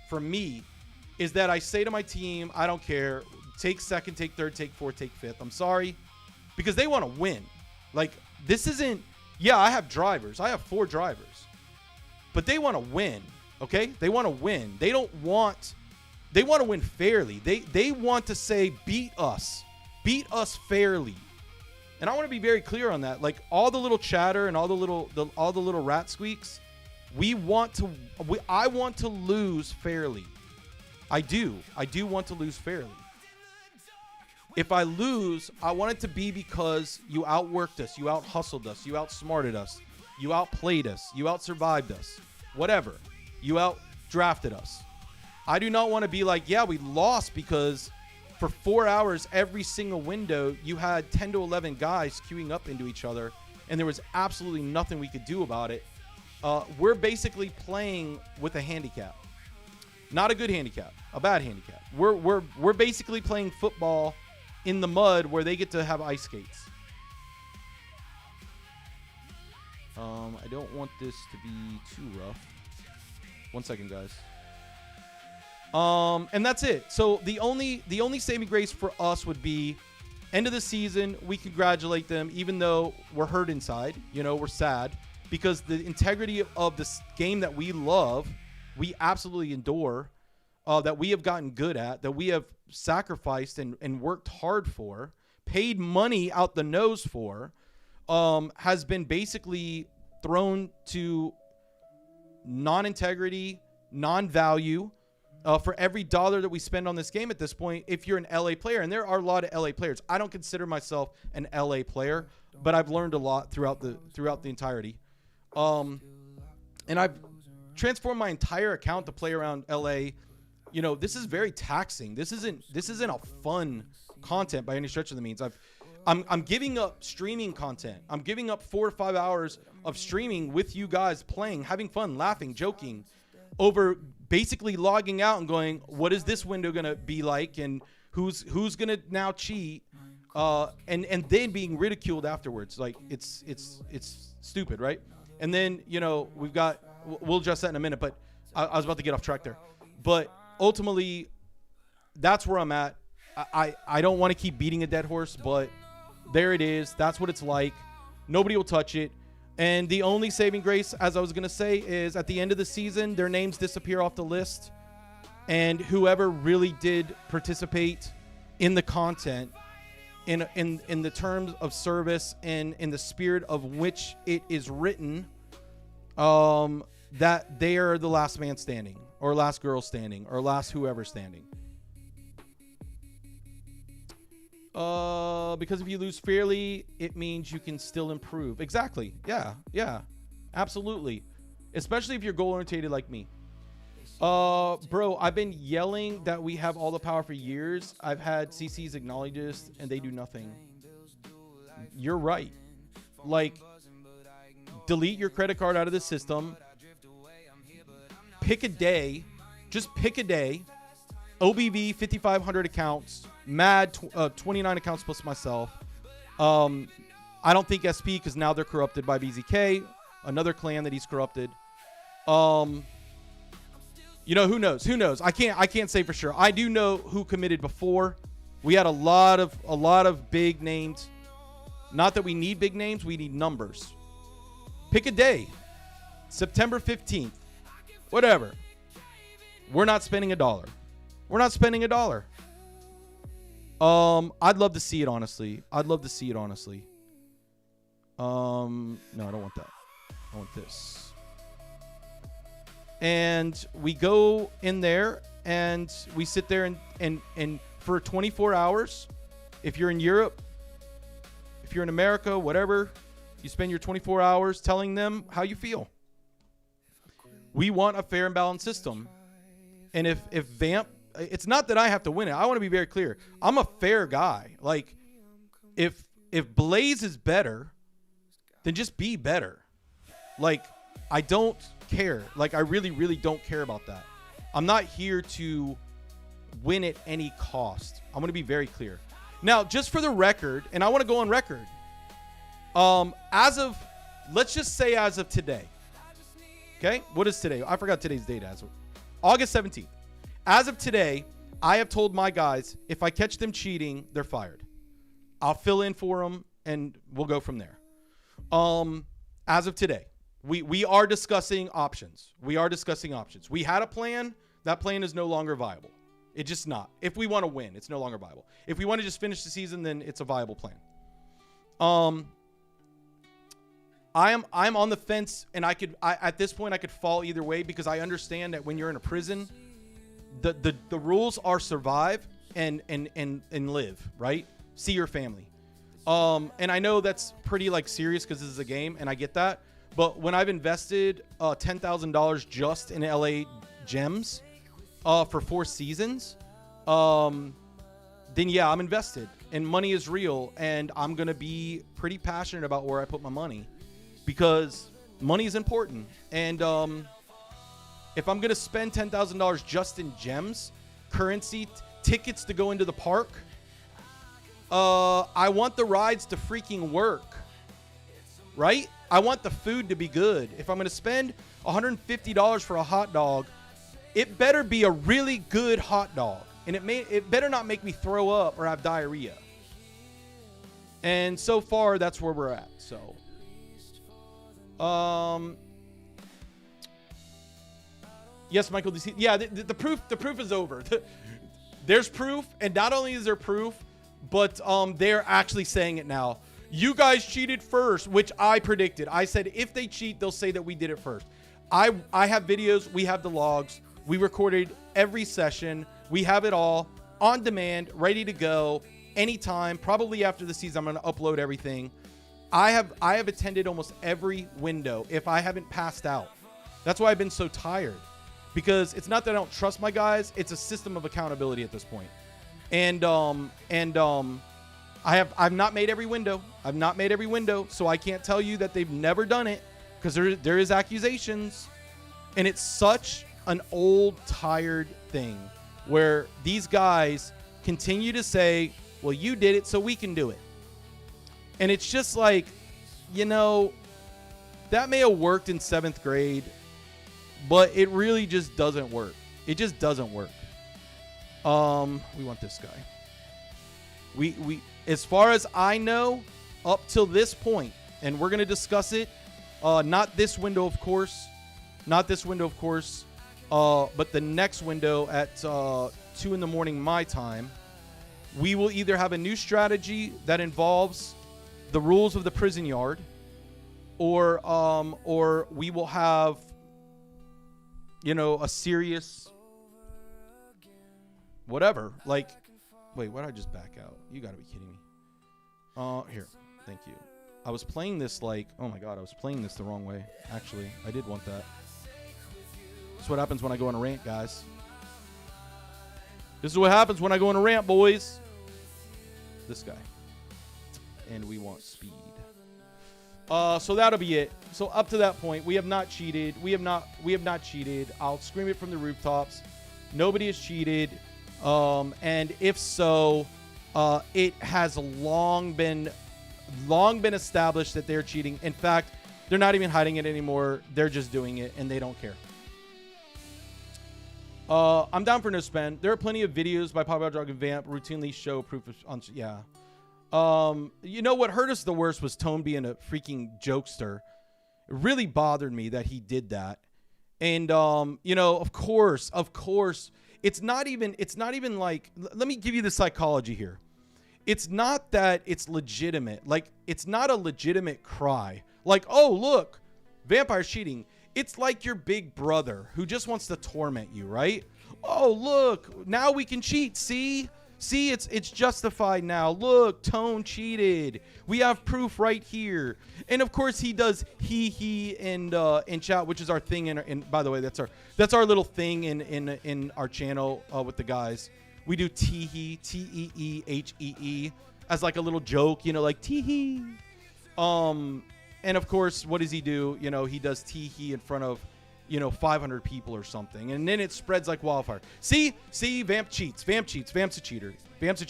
for me is that I say to my team, I don't care. Take second, take third, take fourth, take fifth. I'm sorry. Because they want to win. Like, this isn't... Yeah, I have drivers. I have 4 drivers. But they want to win, okay? They want to win. They don't want... They want to win fairly. They want to say, beat us. Beat us fairly. And I want to be very clear on that. Like, all the little chatter and all the little rat squeaks, I want to lose fairly. I do want to lose fairly. If I lose, I want it to be because you outworked us, you out-hustled us, you outsmarted us, you outplayed us, you out-survived us, whatever. You out-drafted us. I do not want to be like, yeah, we lost because for 4 hours, every single window, you had 10 to 11 guys queuing up into each other, and there was absolutely nothing we could do about it. We're basically playing with a handicap. Not a good handicap, a bad handicap. We're basically playing football in the mud where they get to have ice skates. I don't want this to be too rough. 1 second, guys. And that's it. So the only saving grace for us would be end of the season. We congratulate them, even though we're hurt inside. We're sad because the integrity of this game that we love, we absolutely adore, that we have gotten good at, that we have sacrificed and worked hard for, paid money out the nose for, has been basically thrown to non-integrity, non-value. For every dollar that we spend on this game at this point, if you're an LA player, and there are a lot of LA players. I don't consider myself an LA player, but I've learned a lot throughout the entirety. And I've transformed my entire account to play around LA. You know, this is very taxing. This isn't a fun content by any stretch of the means. I'm giving up streaming content. I'm giving up 4 or 5 hours of streaming with you guys, playing, having fun, laughing, joking, over basically logging out and going, what is this window gonna be like, and who's gonna now cheat, and then being ridiculed afterwards. Like it's stupid, right? And then, you know, we'll address that in a minute, but I was about to get off track there. But ultimately, that's where I'm at. I don't want to keep beating a dead horse, but there it is. That's what it's like. Nobody will touch it. And the only saving grace, as I was going to say, is at the end of the season, their names disappear off the list. And whoever really did participate in the content, in the terms of service and in the spirit of which it is written, that they are the last man standing, or last girl standing, or last whoever standing. Because if you lose fairly, it means you can still improve. Exactly. Yeah, absolutely. Especially if you're goal oriented like me. Bro, I've been yelling that we have all the power for years. I've had CCs acknowledge this and they do nothing. You're right. Like, delete your credit card out of the system. Pick a day. Just pick a day. OBV 5,500 accounts. Mad 29 accounts plus myself. I don't think SP, because now they're corrupted by BZK, another clan that he's corrupted. You know, who knows? I can't say for sure. I do know who committed before. We had a lot of big names. Not that we need big names, we need numbers. Pick a day. September 15th. Whatever. We're not spending $1. We're not spending $1. I'd love to see it, honestly. No, I don't want that. I want this. And we go in there and we sit there and for 24 hours, if you're in Europe, if you're in America, whatever, you spend your 24 hours telling them how you feel. We want a fair and balanced system. And if Vamp, it's not that I have to win it. I want to be very clear. I'm a fair guy. Like, if Blaze is better, then just be better. Like, I don't care. Like, I really, really don't care about that. I'm not here to win at any cost. I'm going to be very clear. Now, just for the record, and I want to go on record. Let's just say as of today. Okay? What is today? I forgot today's date as of August 17th. As of today, I have told my guys, if I catch them cheating, they're fired. I'll fill in for them, and we'll go from there. As of today, we are discussing options. We had a plan. That plan is no longer viable. It's just not. If we want to win, it's no longer viable. If we want to just finish the season, then it's a viable plan. I'm on the fence, and at this point I could fall either way, because I understand that when you're in a prison, the rules are survive and live, right? See your family. And I know that's pretty like serious because this is a game, and I get that. But when I've invested $10,000 just in LA gems for 4 seasons, then yeah, I'm invested, and money is real, and I'm gonna be pretty passionate about where I put my money, because money is important. And if I'm gonna spend $10,000 just in gems, currency, tickets to go into the park, I want the rides to freaking work, right? I want the food to be good. If I'm gonna spend $150 for a hot dog, it better be a really good hot dog, and it better not make me throw up or have diarrhea. And so far, that's where we're at. So, yes, Michael. Yeah, the proof is over. There's proof, and not only is there proof, but they're actually saying it now. You guys cheated first, which I predicted. I said if they cheat, they'll say that we did it first. I have videos. We have the logs. We recorded every session. We have it all on demand, ready to go anytime. Probably after the season, I'm going to upload everything. I have attended almost every window if I haven't passed out. That's why I've been so tired, because it's not that I don't trust my guys. It's a system of accountability at this point. And I've not made every window. I've not made every window, so I can't tell you that they've never done it, because there is accusations, and it's such an old, tired thing where these guys continue to say, well, you did it, so we can do it. And it's just like, you know, that may have worked in 7th grade, but it really just doesn't work. It just doesn't work. We want this guy. We as far as I know, up till this point, and we're going to discuss it, not this window, of course, but the next window at 2 in the morning my time, we will either have a new strategy that involves the rules of the prison yard, or we will have, you know, a serious whatever. Like, wait, why did I just back out? You gotta be kidding me. Here, thank you. I was playing this like, oh my god, I was playing this the wrong way. Actually, I did want that. That's what happens when I go on a rant, guys. This is what happens when I go on a rant, boys. This guy. And we want speed. So that'll be it. So up to that point, we have not cheated. We have not cheated. I'll scream it from the rooftops. Nobody has cheated. And if so, it has long been established that they're cheating. In fact, they're not even hiding it anymore. They're just doing it, and they don't care. I'm down for no spend. There are plenty of videos by Pop Out Drug and Vamp routinely show proof of, yeah. You know what hurt us the worst was Tone being a freaking jokester. It really bothered me that he did that. And, you know, of course, it's not even like, let me give you the psychology here. It's not that it's legitimate. Like, it's not a legitimate cry. Like, oh, look, vampire's cheating. It's like your big brother who just wants to torment you, right? Oh, look, now we can cheat. See, it's justified now. Look, Tone cheated. We have proof right here. And of course he does he in chat, which is our thing. And by the way, that's our little thing in our channel with the guys. We do tee-hee, T-E-E-H-E-E, as like a little joke, you know, like tee-hee. And of course, what does he do? You know, he does tee-hee in front of, you know, 500 people or something. And then it spreads like wildfire. See, Vamp cheats. Vamp's a cheater. 100% Vamp's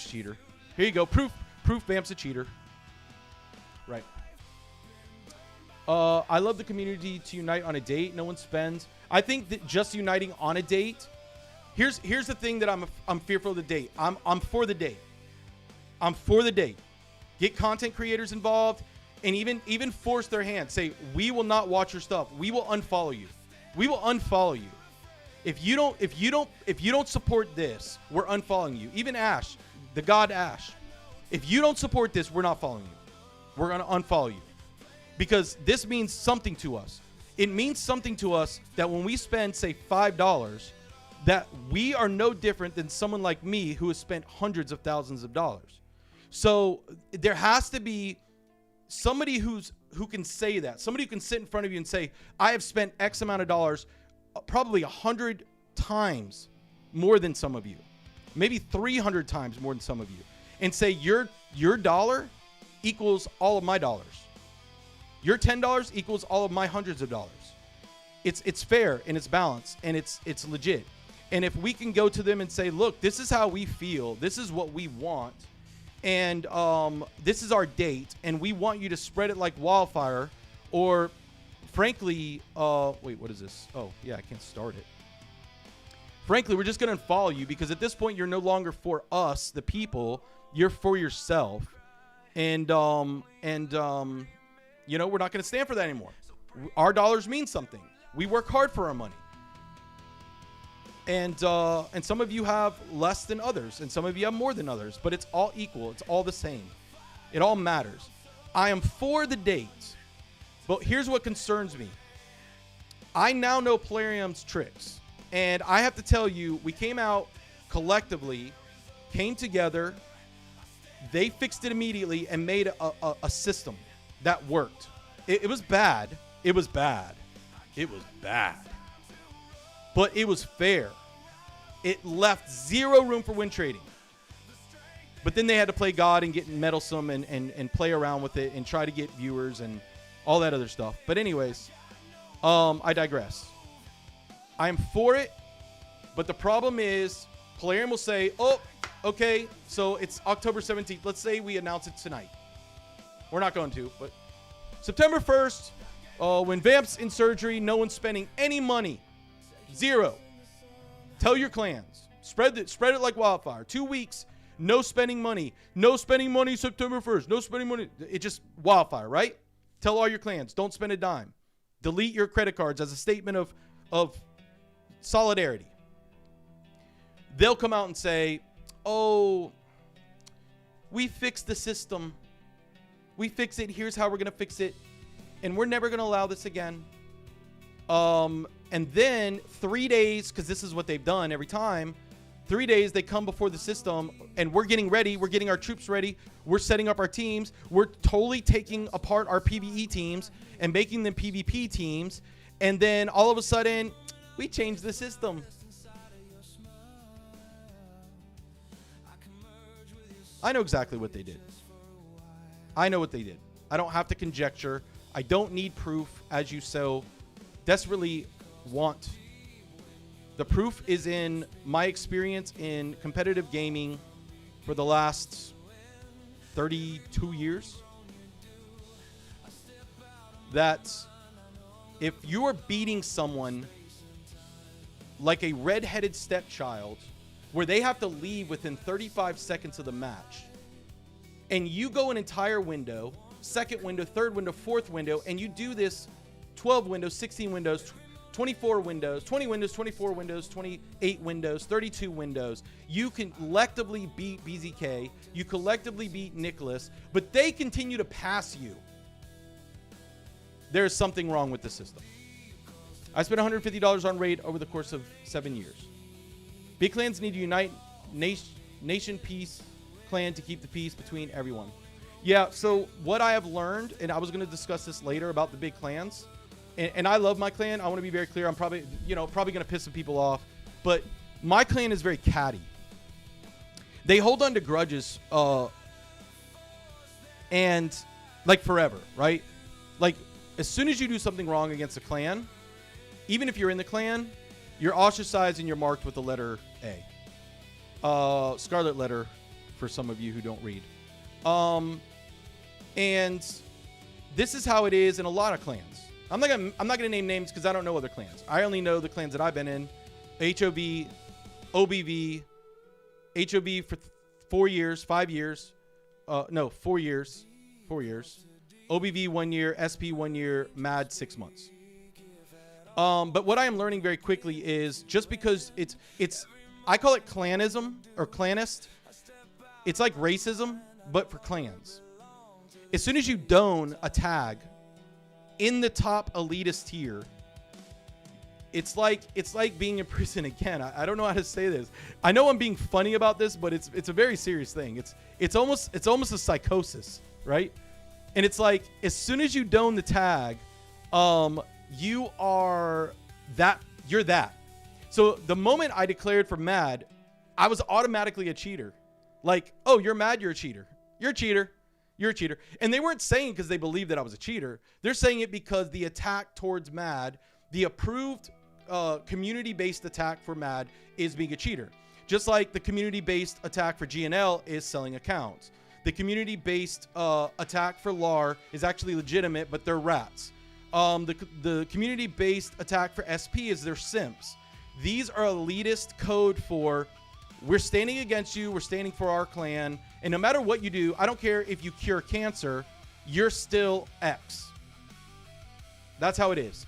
a cheater. Here you go. Proof Vamp's a cheater. Right. I love the community to unite on a date. No one spends. I think that just uniting on a date. Here's the thing that I'm fearful of the date. I'm for the date. I'm for the date. Get content creators involved, and even force their hand. Say, we will not watch your stuff. We will unfollow you. We will unfollow you. If you don't support this, we're unfollowing you. Even Ash, the god Ash. If you don't support this, we're not following you. We're gonna unfollow you. Because this means something to us. It means something to us that when we spend, say, $5, that we are no different than someone like me who has spent hundreds of thousands of dollars. So there has to be somebody who can say that. Somebody who can sit in front of you and say, I have spent X amount of dollars, probably 100 times more than some of you, maybe 300 times more than some of you, and say your dollar equals all of my dollars. Your $10 equals all of my hundreds of dollars. It's fair and it's balanced and it's legit. And if we can go to them and say, look, this is how we feel, this is what we want, and this is our date, and we want you to spread it like wildfire, or frankly, wait, what is this? Oh, yeah, I can't start it. Frankly, we're just going to unfollow you, because at this point, you're no longer for us, the people. You're for yourself. And you know, we're not going to stand for that anymore. Our dollars mean something. We work hard for our money. And some of you have less than others, and some of you have more than others, but it's all equal. It's all the same. It all matters. I am for the date, but here's what concerns me. I now know Plarium's tricks, and I have to tell you, we came out collectively, came together, They fixed it immediately and made a system that worked. It was bad. It was bad. It was bad. But it was fair. It left zero room for win trading. But then they had to play God and get meddlesome and play around with it and try to get viewers and all that other stuff. But anyways, I digress. I'm for it, but the problem is Plarium will say, oh, okay, so it's October 17th. Let's say we announce it tonight. We're not going to, but September 1st, when Vamp's in surgery, no one's spending any money. Zero. Tell your clans. Spread it like wildfire. 2 weeks. No spending money. No spending money September 1st. No spending money. It just wildfire, right? Tell all your clans. Don't spend a dime. Delete your credit cards as a statement of solidarity. They'll come out and say, oh, we fixed the system. We fix it. Here's how we're going to fix it. And we're never going to allow this again. And then 3 days, because this is what they've done every time, 3 days they come before the system and we're getting ready. We're getting our troops ready. We're setting up our teams. We're totally taking apart our PvE teams and making them PvP teams. And then all of a sudden, we changed the system. I know exactly what they did. I know what they did. I don't have to conjecture. I don't need proof, as you so desperately want. The proof is in my experience in competitive gaming for the last 32 years. That if you are beating someone like a red-headed stepchild, where they have to leave within 35 seconds of the match, and you go an entire window, second window, third window, fourth window, and you do this 12 windows, 16 windows, 24 windows, 20 windows, 24 windows, 28 windows, 32 windows. You can collectively beat BZK. You collectively beat Nicholas, but they continue to pass you. There's something wrong with the system. I spent $150 on raid over the course of 7 years. Big clans need to unite nation peace clan to keep the peace between everyone. Yeah, so what I have learned, and I was going to discuss this later about the big clans, and I love my clan. I want to be very clear. I'm probably going to piss some people off, but my clan is very catty. They hold on to grudges, and like forever, right? Like as soon as you do something wrong against a clan, even if you're in the clan, you're ostracized and you're marked with the letter A. Scarlet letter for some of you who don't read. And this is how it is in a lot of clans. I'm not gonna name names because I don't know other clans. I only know the clans that I've been in. HOV, OBV, HOV for 4 years, 5 years. No, 4 years. 4 years. OBV 1 year, SP 1 year, MAD 6 months. But what I am learning very quickly is just because it's I call it clanism or clanist. It's like racism, but for clans. As soon as you don a tag in the top elitist tier, it's like being in prison again. I don't know how to say this. I know I'm being funny about this, but it's a very serious thing. It's almost a psychosis, right? And it's like as soon as you don the tag, you are that. You're that. So the moment I declared for MAD, I was automatically a cheater. Like, oh, you're mad, you're a cheater. You're a cheater. You're a cheater. And they weren't saying because they believed that I was a cheater. They're saying it because the attack towards MAD, the approved community-based attack for MAD is being a cheater. Just like the community-based attack for GNL is selling accounts. The community-based attack for LAR is actually legitimate, but they're rats. The community-based attack for SP is they're simps. These are elitist code for we're standing against you, we're standing for our clan, and no matter what you do, I don't care if you cure cancer, you're still X. That's how it is.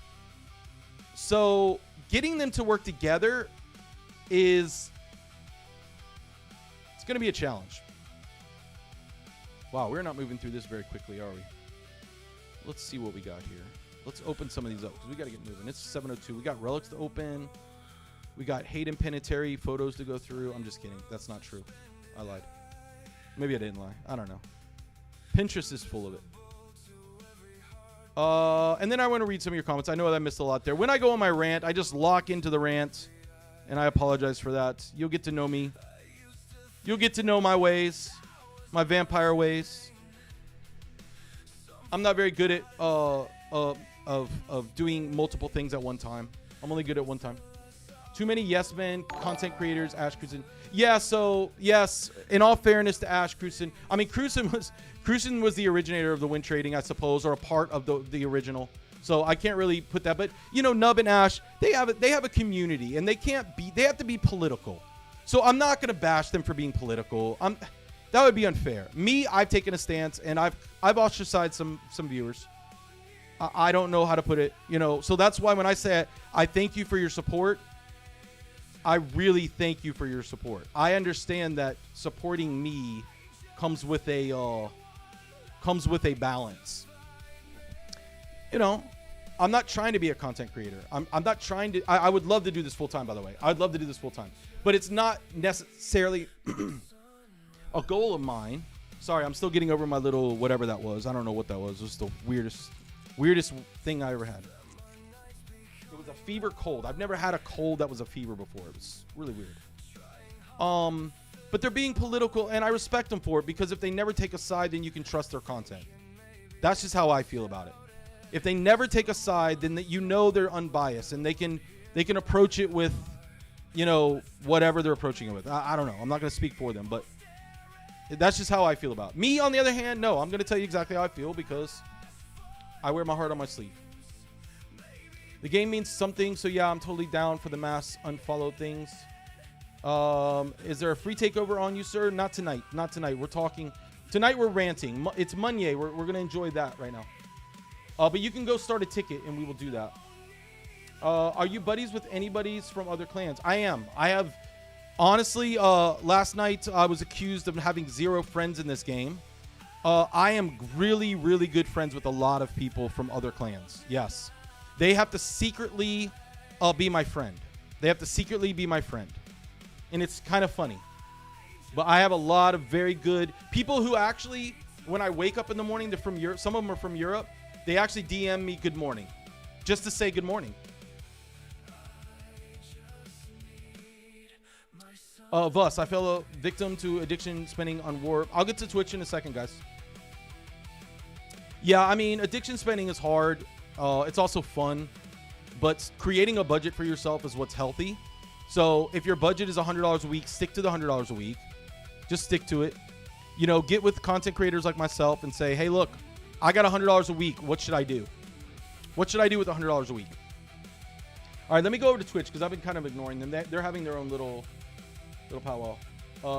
So getting them to work together it's going to be a challenge. Wow, we're not moving through this very quickly, are we? Let's see what we got here. Let's open some of these up because we got to get moving. It's 7:02. We got relics to open. We got Haiden Penitentiary photos to go through. I'm just kidding. That's not true. I lied. Maybe I didn't lie. I don't know. Pinterest is full of it. And then I want to read some of your comments. I know I missed a lot there. When I go on my rant, I just lock into the rant, and I apologize for that. You'll get to know me. You'll get to know my ways, my vampire ways. I'm not very good at of doing multiple things at one time. I'm only good at one time. Too many yes men, content creators, Ash Cruisen. Yeah, so yes, in all fairness to Ash Cruisen, I mean Cruisen was the originator of the win trading, I suppose, or a part of the original. So I can't really put that, but you know, Nub and Ash, they have a community, and they have to be political. So I'm not gonna bash them for being political. That would be unfair. Me, I've taken a stance, and I've ostracized some viewers. I don't know how to put it, you know. So that's why when I say I thank you for your support, I really thank you for your support. I understand that supporting me comes with a balance. You know, I'm not trying to be a content creator. I'm not trying to. I would love to do this full time, by the way. I'd love to do this full time, but it's not necessarily a goal of mine. Sorry, I'm still getting over my little whatever that was. I don't know what that was. It was the weirdest thing I ever had. It was a fever cold. I've never had a cold that was a fever before. It was really weird. But they're being political, and I respect them for it, because if they never take a side, then you can trust their content. That's just how I feel about it. If they never take a side, then you know they're unbiased, and they can approach it with, you know, whatever they're approaching it with. I don't know. I'm not going to speak for them, but that's just how I feel about it. Me, on the other hand, no. I'm going to tell you exactly how I feel, because I wear my heart on my sleeve. The game means something, so yeah, I'm totally down for the mass unfollowed things. Is there a free takeover on you, sir? Not tonight. Not tonight. We're talking. Tonight we're ranting. It's Mon-Yay. We're going to enjoy that right now. But you can go start a ticket, and we will do that. Are you buddies with anybody's from other clans? I am. I have. Honestly, last night I was accused of having 0 friends in this game. I am really, really good friends with a lot of people from other clans. Yes. They have to secretly be my friend. They have to secretly be my friend. And it's kind of funny. But I have a lot of very good people who actually, when I wake up in the morning, they're from Europe. Some of them are from Europe. They actually DM me good morning, just to say good morning. Vus, I fell a victim to addiction spending on war. I'll get to Twitch in a second, guys. Yeah, I mean, addiction spending is hard. It's also fun, but creating a budget for yourself is what's healthy. So if your budget is $100 a week, stick to the $100 a week. Just stick to it. You know, get with content creators like myself and say, hey, look, I got $100 a week. What should I do? What should I do with $100 a week? All right, let me go over to Twitch, because I've been kind of ignoring them. They're having their own little powwow.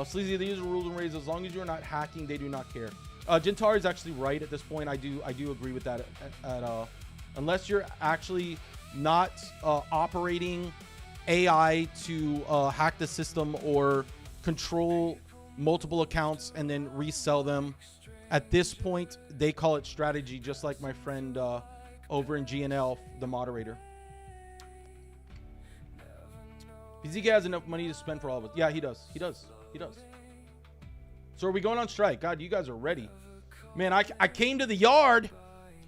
Sleazy, these are rules and regs. As long as you're not hacking, they do not care. Gentari is actually right at this point. I do agree with that. Unless you're actually not operating AI to hack the system or control multiple accounts and then resell them, at this point they call it strategy, just like my friend over in GNL, the moderator. BZK has enough money to spend for all of us. Yeah, he does. So are we going on strike? God, you guys are ready. Man, I came to the yard,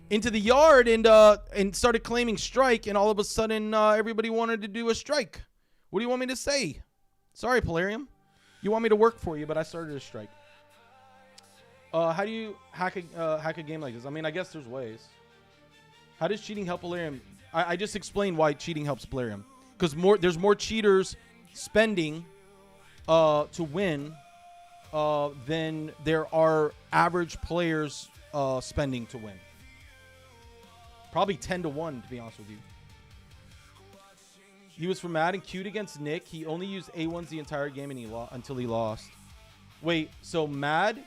and started claiming strike, and all of a sudden everybody wanted to do a strike. What do you want me to say? Sorry, Plarium. You want me to work for you, but I started a strike. How do you hack a game like this? I mean, I guess there's ways. How does cheating help Plarium? I just explained why cheating helps Plarium. Because there's more cheaters spending to win than there are average players spending to win. Probably 10 to 1, to be honest with you. He was from Mad and queued against Nick. He only used A1s the entire game and until he lost. Wait, so Mad?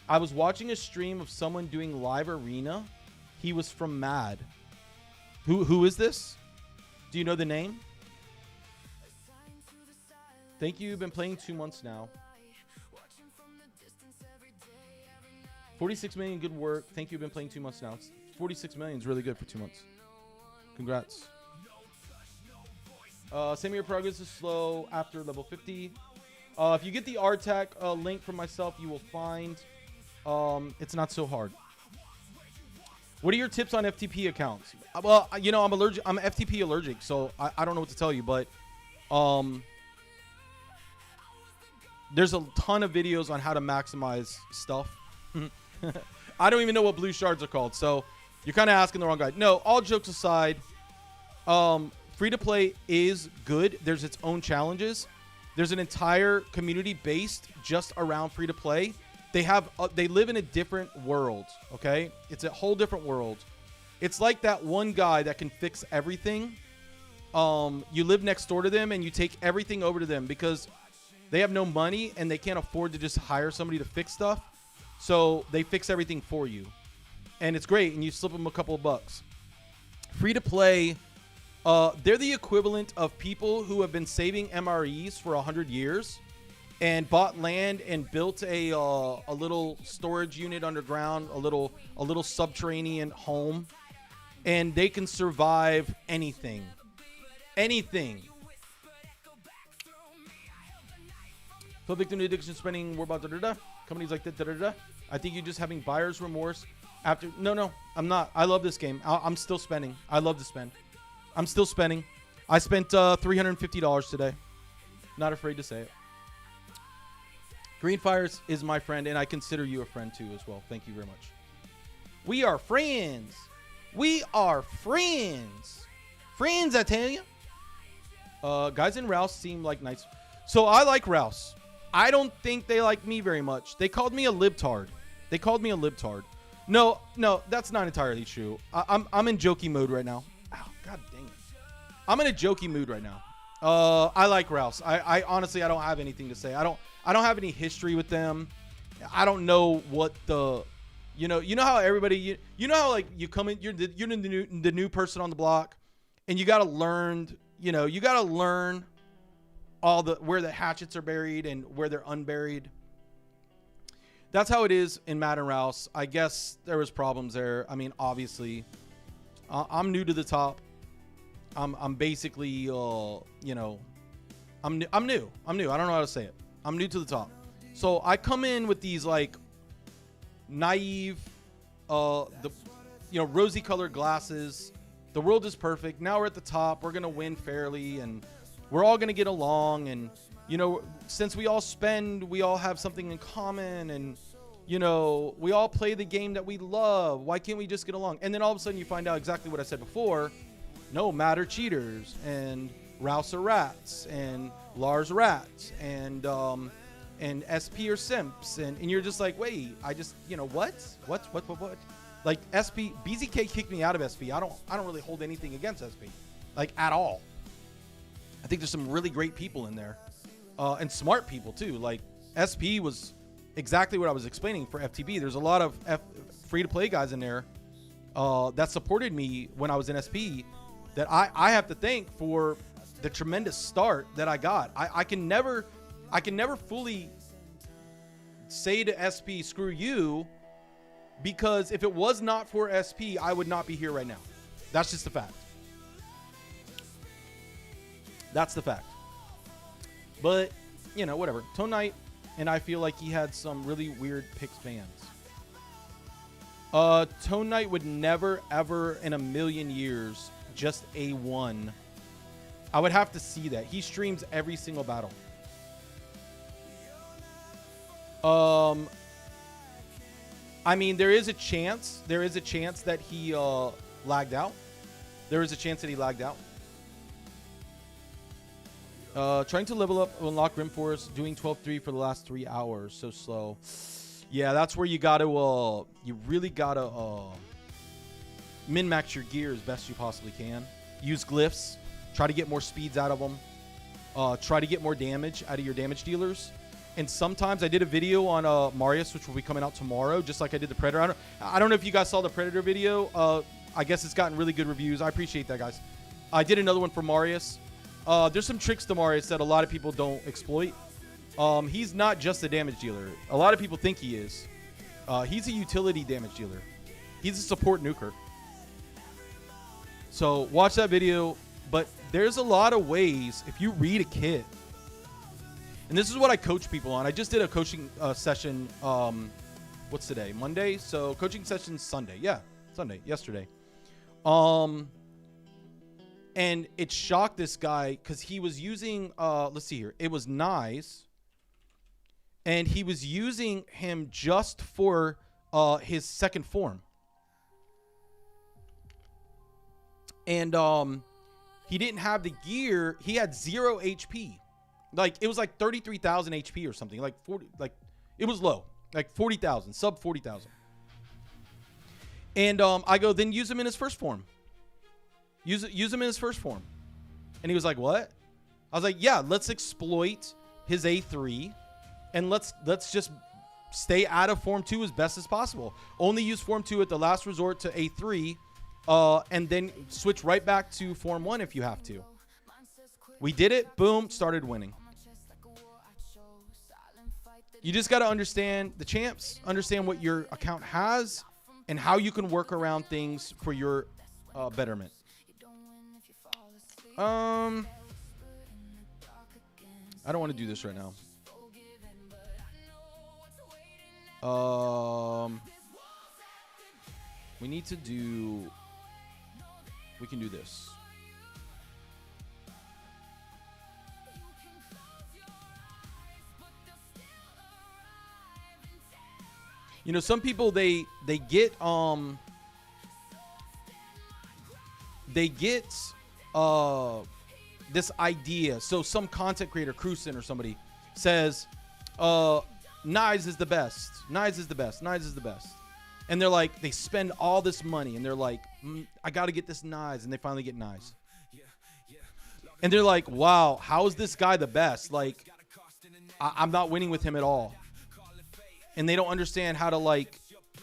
I was watching a stream of someone doing live arena. He was from Mad. Who is this? Do you know the name? Thank you. You've been playing 2 months now. 46 million, good work. Thank you. You've been playing 2 months now. 46 million is really good for 2 months. Congrats. Same year progress is slow after level 50. If you get the RTAC link from myself, you will find it's not so hard. What are your tips on FTP accounts? Well, you know, I'm allergic. I'm FTP allergic, so I don't know what to tell you. But there's a ton of videos on how to maximize stuff. I don't even know what blue shards are called, so you're kind of asking the wrong guy. No, all jokes aside, free to play is good. There's its own challenges. There's an entire community based just around free to play. They live in a different world, okay? It's a whole different world. It's like that one guy that can fix everything. You live next door to them and you take everything over to them because they have no money and they can't afford to just hire somebody to fix stuff. So they fix everything for you. And it's great, and you slip them a couple of bucks. Free to play, they're the equivalent of people who have been saving MREs for 100 years and bought land and built a little storage unit underground, a little subterranean home, and they can survive anything. Anything. Feel victim to addiction, spending more about da-da-da. Companies like that, I think you're just having buyer's remorse after. No, I'm not. I love this game. I'm still spending. I love to spend. I'm still spending. I spent $350 today. Not afraid to say it. Green Fires is my friend, and I consider you a friend too as well. Thank you very much. We are friends. We are friends. Friends, I tell you. Guys in Rouse seem like nice. So I like Rouse. I don't think they like me very much. They called me a libtard. No, that's not entirely true. I'm in jokey mode right now. Ow, god dang it. I'm in a jokey mood right now. I like Rouse. I honestly, I don't have anything to say. I don't have any history with them. I don't know what the, you know how everybody, you know how like you come in, you're the new person on the block, and you got to learn, all the where the hatchets are buried and where they're unburied. That's how it is in Madden Rouse. I guess there was problems there. I mean, obviously, I'm new to the top. I'm basically, I'm new. I don't know how to say it. I'm new to the top. So I come in with these like naive, rosy colored glasses. The world is perfect. Now we're at the top. We're going to win fairly, and we're all going to get along. And, since we all spend, we all have something in common, and, we all play the game that we love. Why can't we just get along? And then all of a sudden you find out exactly what I said before. No, Matt are cheaters, and Rouse are rats, and Lars rats, and SP are simps. And you're just like, wait, I just, what? Like SP, BZK kicked me out of SP. I don't really hold anything against SP, like at all. I think there's some really great people in there, and smart people too. Like SP was exactly what I was explaining for FTB. There's a lot of free-to-play guys in there that supported me when I was in SP that I have to thank for the tremendous start that I got. I can never fully say to SP, screw you, because if it was not for SP, I would not be here right now. That's just a fact. That's the fact. But, whatever. Tone Knight, and I feel like he had some really weird picks fans. Tone Knight would never, ever in a million years just A1. I would have to see that. He streams every single battle. I mean, there is a chance that he lagged out. Trying to level up, unlock Rim Force, doing 12-3 for the last 3 hours. So slow. Yeah, that's where you gotta, you really gotta min-max your gear as best you possibly can. Use glyphs. Try to get more speeds out of them. Try to get more damage out of your damage dealers. And sometimes I did a video on Marius, which will be coming out tomorrow, just like I did the Predator. I don't know if you guys saw the Predator video. I guess it's gotten really good reviews. I appreciate that, guys. I did another one for Marius. There's some tricks to Marius that a lot of people don't exploit. He's not just a damage dealer. A lot of people think he is. He's a utility damage dealer. He's a support nuker. So watch that video. But there's a lot of ways, if you read a kit, And this is what I coach people on. I just did a coaching session. What's today? Monday. So coaching session Sunday. Yeah, Sunday. Yesterday. And it shocked this guy because he was using. Let's see here. It was Nyes, and he was using him just for his second form. And he didn't have the gear. He had 0 HP. Like, it was like 33,000 HP or something. Like 40, like it was low. Like 40,000, sub 40,000. And I go, then use him in his first form. Use him in his first form. And he was like, what? I was like, yeah, let's exploit his A3 and let's just stay out of form 2 as best as possible. Only use form 2 at the last resort to A3, and then switch right back to form 1 if you have to. We did it. Boom. Started winning. You just got to understand the champs, understand what your account has, and how you can work around things for your betterment. I don't want to do this right now. We need to do... We can do this. You know, some people they get this idea. So some content creator, Cruisen or somebody, says Nyes is the best. Nyes is the best. Nyes is the best. And they're like, they spend all this money and they're like, I got to get this Nyes, and they finally get Nyes. And they're like, wow, how is this guy the best? Like, I'm not winning with him at all. And they don't understand how to, like,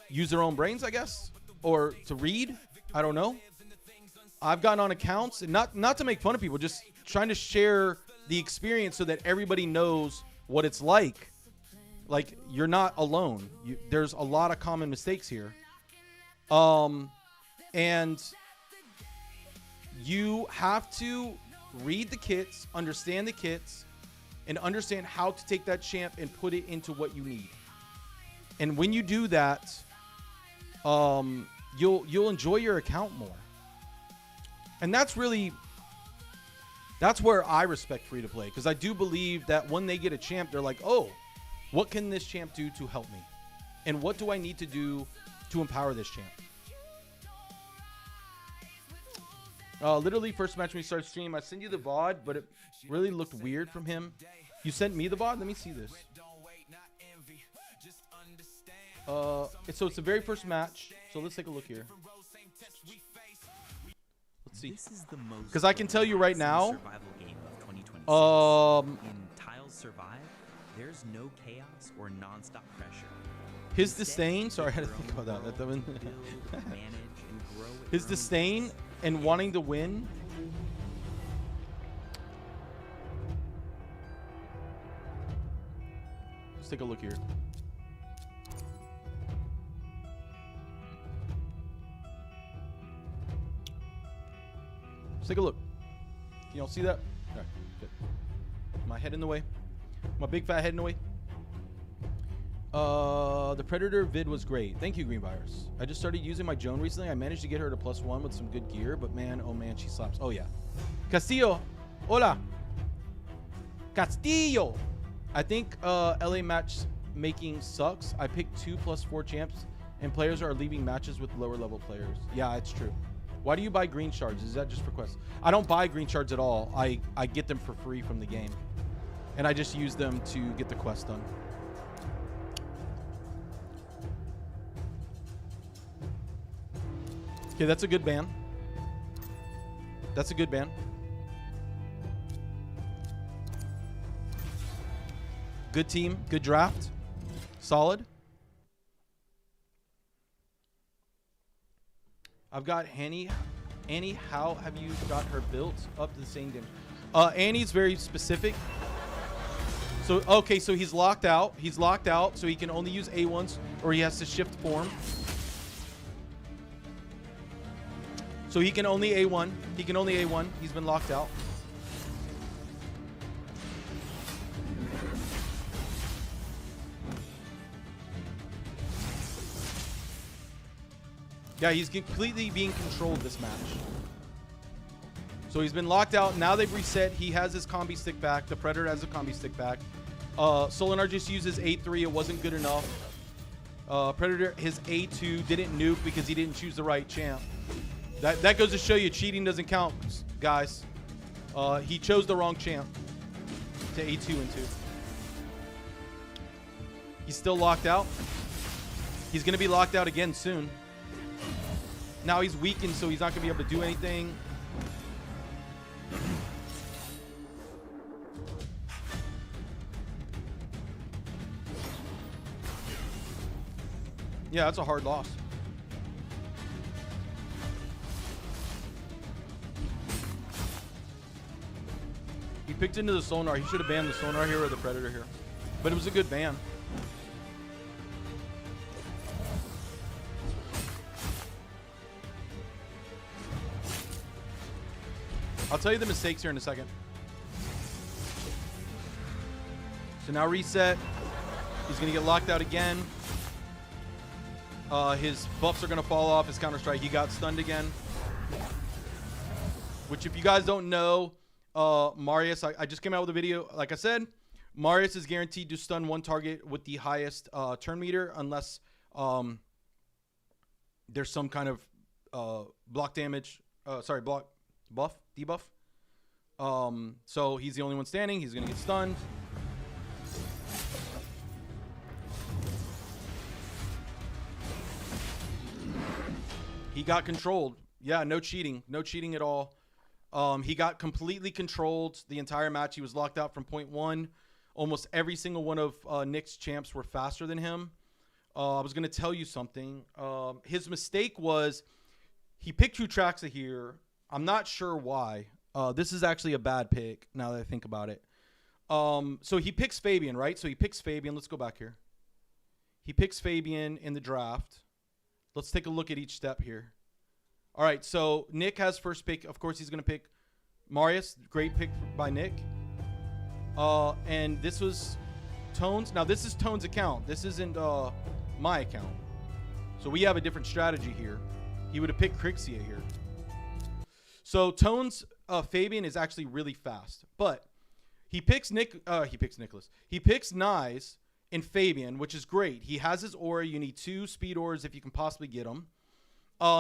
use their own brains, I guess, or to read. I don't know. I've gotten on accounts, and not to make fun of people, just trying to share the experience so that everybody knows what it's like. Like, you're not alone. There's a lot of common mistakes here. And you have to read the kits, understand the kits, and understand how to take that champ and put it into what you need. And when you do that, you'll enjoy your account more. And that's where I respect free to play, because I do believe that when they get a champ, they're like, oh, what can this champ do to help me? And what do I need to do to empower this champ? Literally, first match when we started stream, I sent you the VOD, but it really looked weird from him. You sent me the VOD? Let me see this. So it's the very first match. So let's take a look here. Let's see. Because I can tell you right now. In Tiles Survive, there's no chaos or non-stop pressure. His disdain. Sorry, I had to think about that. His disdain and wanting to win. Let's take a look here. Let's take a look. Can y'all see that? All right, good. My head in the way. My big fat head in the way. The Predator vid was great. Thank you, Green Virus. I just started using my Joan recently. I managed to get her to +1 with some good gear, but man, oh man, she slaps. Oh yeah. Castillo. Hola. Castillo. I think LA matchmaking sucks. I picked 2+4 champs, and players are leaving matches with lower level players. Yeah, it's true. Why do you buy green shards? Is that just for quests? I don't buy green shards at all. I get them for free from the game. And I just use them to get the quest done. Okay, that's a good ban. That's a good ban. Good team, good draft. Solid. I've got Annie. Annie, how have you got her built up to the same damage? Annie's very specific. So, okay, so he's locked out. He's locked out, so he can only use A1s, or he has to shift form. So he can only A1. He can only A1. He's been locked out. Yeah, he's completely being controlled this match. So he's been locked out. Now they've reset. He has his combi stick back. The Predator has a combi stick back. Solinar just uses A3. It wasn't good enough. Predator, his A2 didn't nuke because he didn't choose the right champ. That goes to show you cheating doesn't count, guys. He chose the wrong champ to A2 and 2. He's still locked out. He's going to be locked out again soon. Now he's weakened, so he's not going to be able to do anything. Yeah, that's a hard loss. He picked into the Sonar. He should have banned the Sonar here or the Predator here. But it was a good ban. I'll tell you the mistakes here in a second. So now reset. He's going to get locked out again. His buffs are going to fall off. His counter strike. He got stunned again. Which, if you guys don't know, Marius, I just came out with a video. Like I said, Marius is guaranteed to stun one target with the highest turn meter unless there's some kind of block damage. Buff, debuff. So he's the only one standing. He's going to get stunned. He got controlled. Yeah, no cheating. No cheating at all. He got completely controlled the entire match. He was locked out from point one. Almost every single one of Nick's champs were faster than him. I was going to tell you something. His mistake was he picked Hutraxa here. I'm not sure why. This is actually a bad pick now that I think about it. So he picks Fabian, right? So he picks Fabian. Let's go back here. He picks Fabian in the draft. Let's take a look at each step here. All right, so Nick has first pick. Of course, he's going to pick Marius. Great pick by Nick. And this was Tone's. Now, this is Tone's account. This isn't my account. So we have a different strategy here. He would have picked Crixia here. So Tone's Fabian is actually really fast. But he picks Nicholas. He picks Nyes in Fabian, which is great. He has his aura. You need 2 speed auras if you can possibly get them.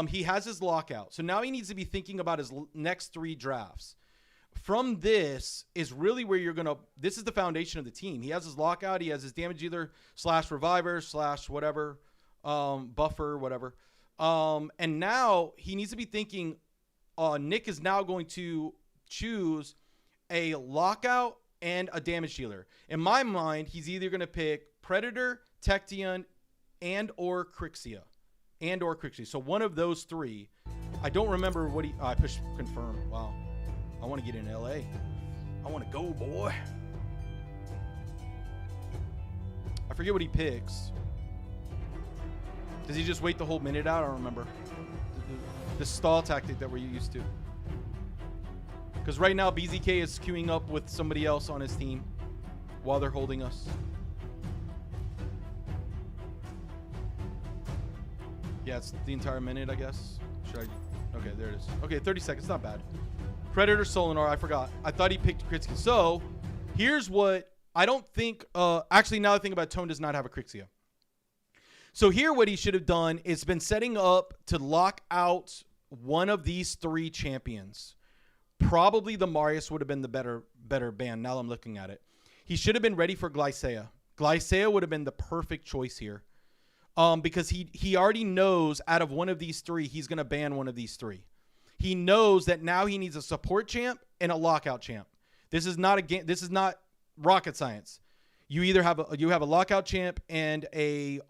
He has his lockout. So now he needs to be thinking about his next 3 drafts. From this is really where you're going to... This is the foundation of the team. He has his lockout. He has his damage dealer / reviver / whatever. Buffer, whatever. And now he needs to be thinking... Nick is now going to choose a lockout and a damage dealer. In my mind, he's either going to pick Predator, Tection, and or Crixia. So one of those 3. I don't remember what he... I pushed confirm. Wow. I want to get in LA. I want to go, boy. I forget what he picks. Does he just wait the whole minute out? I don't remember. The stall tactic that we're used to. Because right now, BZK is queuing up with somebody else on his team while they're holding us. Yeah, it's the entire minute, I guess. Should I? Okay, there it is. Okay, 30 seconds. Not bad. Predator Solinar. I forgot. I thought he picked Kritsky. So, here's what I don't think... actually, now that I think about it, Tone does not have a Crixia. So here what he should have done is been setting up to lock out one of these 3 champions. Probably the Marius would have been the better ban. Now I'm looking at it. He should have been ready for Glycea. Glycea would have been the perfect choice here. Because he already knows out of one of these 3, he's going to ban one of these 3. He knows that now he needs a support champ and a lockout champ. This is not a game. This is not rocket science. You either have a lockout champ and a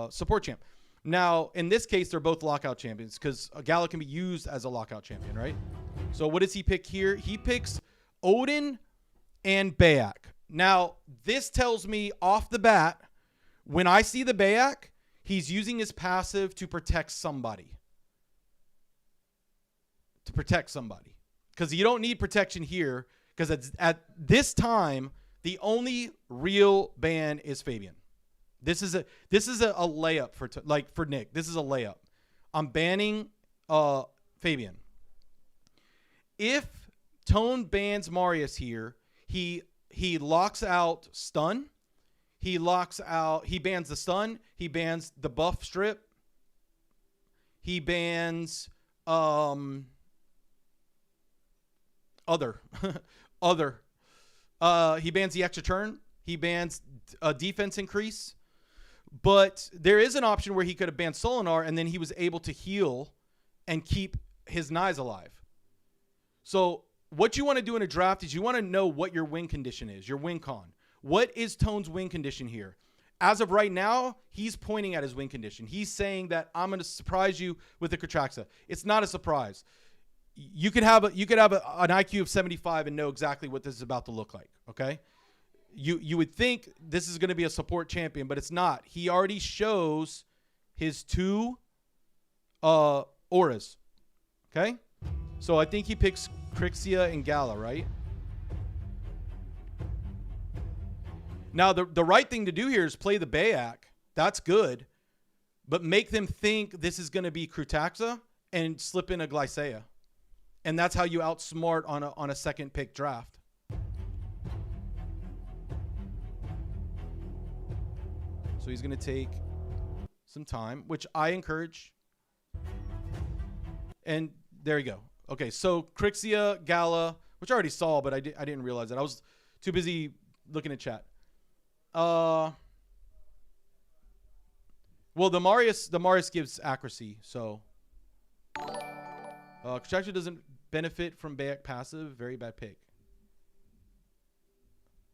support champ. Now, in this case, they're both lockout champions because Gala can be used as a lockout champion, right? So what does he pick here? He picks Odin and Bayak. Now, this tells me off the bat, when I see the Bayak, he's using his passive to protect somebody. Because you don't need protection here because at this time, the only real ban is Fabian. This is a layup for Nick. This is a layup. I'm banning Fabian. If Tone bans Marius here, he locks out stun. He bans the stun. He bans the buff strip. He bans other. He bans the extra turn. He bans a defense increase. But there is an option where he could have banned Solinar and then he was able to heal and keep his Knives alive. So what you want to do in a draft is you want to know what your win condition is, your win con. What is Tone's win condition here? As of right now, he's pointing at his win condition. He's saying that I'm going to surprise you with the Katraxa. It's not a surprise. You could have an IQ of 75 and know exactly what this is about to look like, okay? You would think this is going to be a support champion, but it's not. He already shows his 2 auras, okay? So I think he picks Crixia and Gala, right? Now, the right thing to do here is play the Bayak. That's good. But make them think this is going to be Krutaxa and slip in a Glycea. And that's how you outsmart on a second pick draft. So he's going to take some time, which I encourage. And there you go. Okay, so Crixia, Gala, which I already saw, but I didn't realize that. I was too busy looking at chat. Well, the Marius gives accuracy, so Katraxa doesn't benefit from Bayak passive. Very bad pick.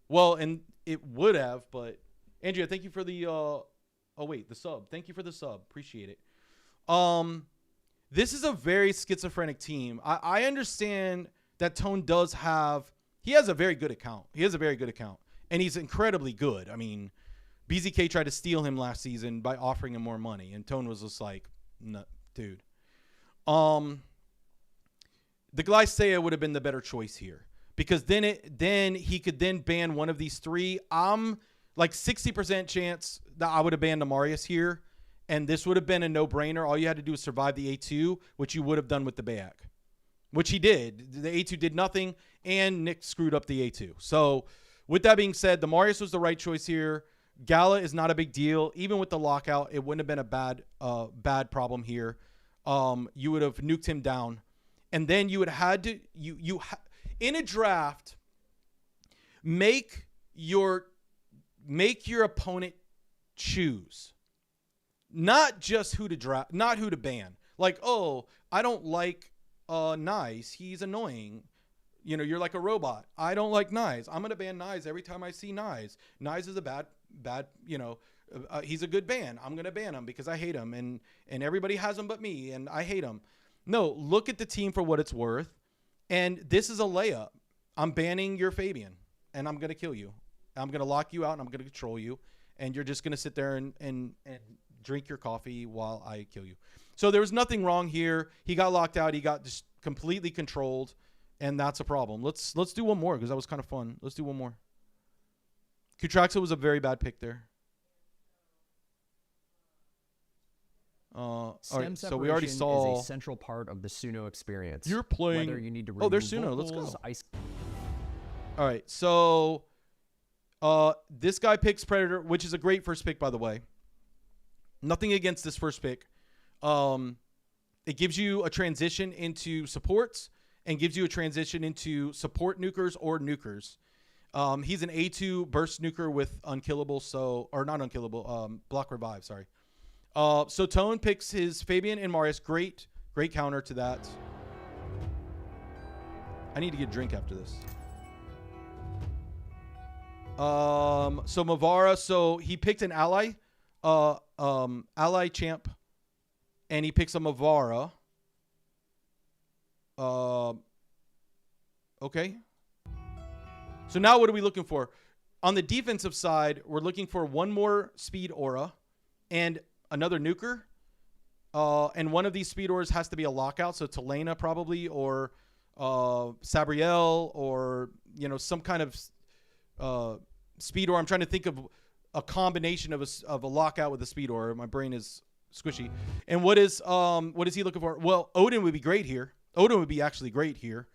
Well, and it would have, but Andrea, thank you for the the sub. Thank you for the sub. Appreciate it. This is a very schizophrenic team. I understand that Tone he has a very good account. And he's incredibly good. I mean, BZK tried to steal him last season by offering him more money, and Tone was just like, no, dude. The Glycea would have been the better choice here because then he could then ban one of these 3. I'm like 60% chance that I would have banned Amarius here, and this would have been a no-brainer. All you had to do is survive the A2, which you would have done with the Bayak, which he did. The A2 did nothing, and Nick screwed up the A2. So with that being said, the Marius was the right choice here. Gala is not a big deal. Even with the lockout, it wouldn't have been a bad problem here. You would have nuked him down. And then you would have had to, in a draft, make your opponent choose. Not just who to draft, not who to ban. Like, oh, I don't like Nice. He's annoying. You know, you're like a robot. I don't like Nyes. I'm going to ban Nyes every time I see Nyes. Nyes is a bad, he's a good ban. I'm going to ban him because I hate him. And everybody has him but me, and I hate him. No, look at the team for what it's worth. And this is a layup. I'm banning your Fabian, and I'm going to kill you. I'm going to lock you out, and I'm going to control you. And you're just going to sit there and drink your coffee while I kill you. So there was nothing wrong here. He got locked out. He got just completely controlled. And that's a problem. Let's do one more because that was kind of fun. Let's do one more. Katraxa was a very bad pick there. All right, so we already saw is a central part of the Suno experience. You're playing. Whether you need to there's Suno. Let's vocals, go. ice. All right, so this guy picks Predator, which is a great first pick, by the way. Nothing against this first pick. It gives you a transition into supports and gives you a transition into support nukers or nukers. He's an A2 burst nuker with unkillable, or not unkillable, block revive, sorry. So Tone picks his Fabian and Marius. Great counter to that. I need to get a drink after this. So Mavara, so he picked an ally, ally champ, and he picks a Mavara. Okay. So now what are we looking for? On the defensive side, we're looking for one more speed aura and another nuker. And one of these speed auras has to be a lockout. So Telena probably, or Sabriel, or, some kind of speed aura. I'm trying to think of a combination of a lockout with a speed aura. My brain is squishy. And what is he looking for? Well, Odin would be great here. Odin would be actually great here.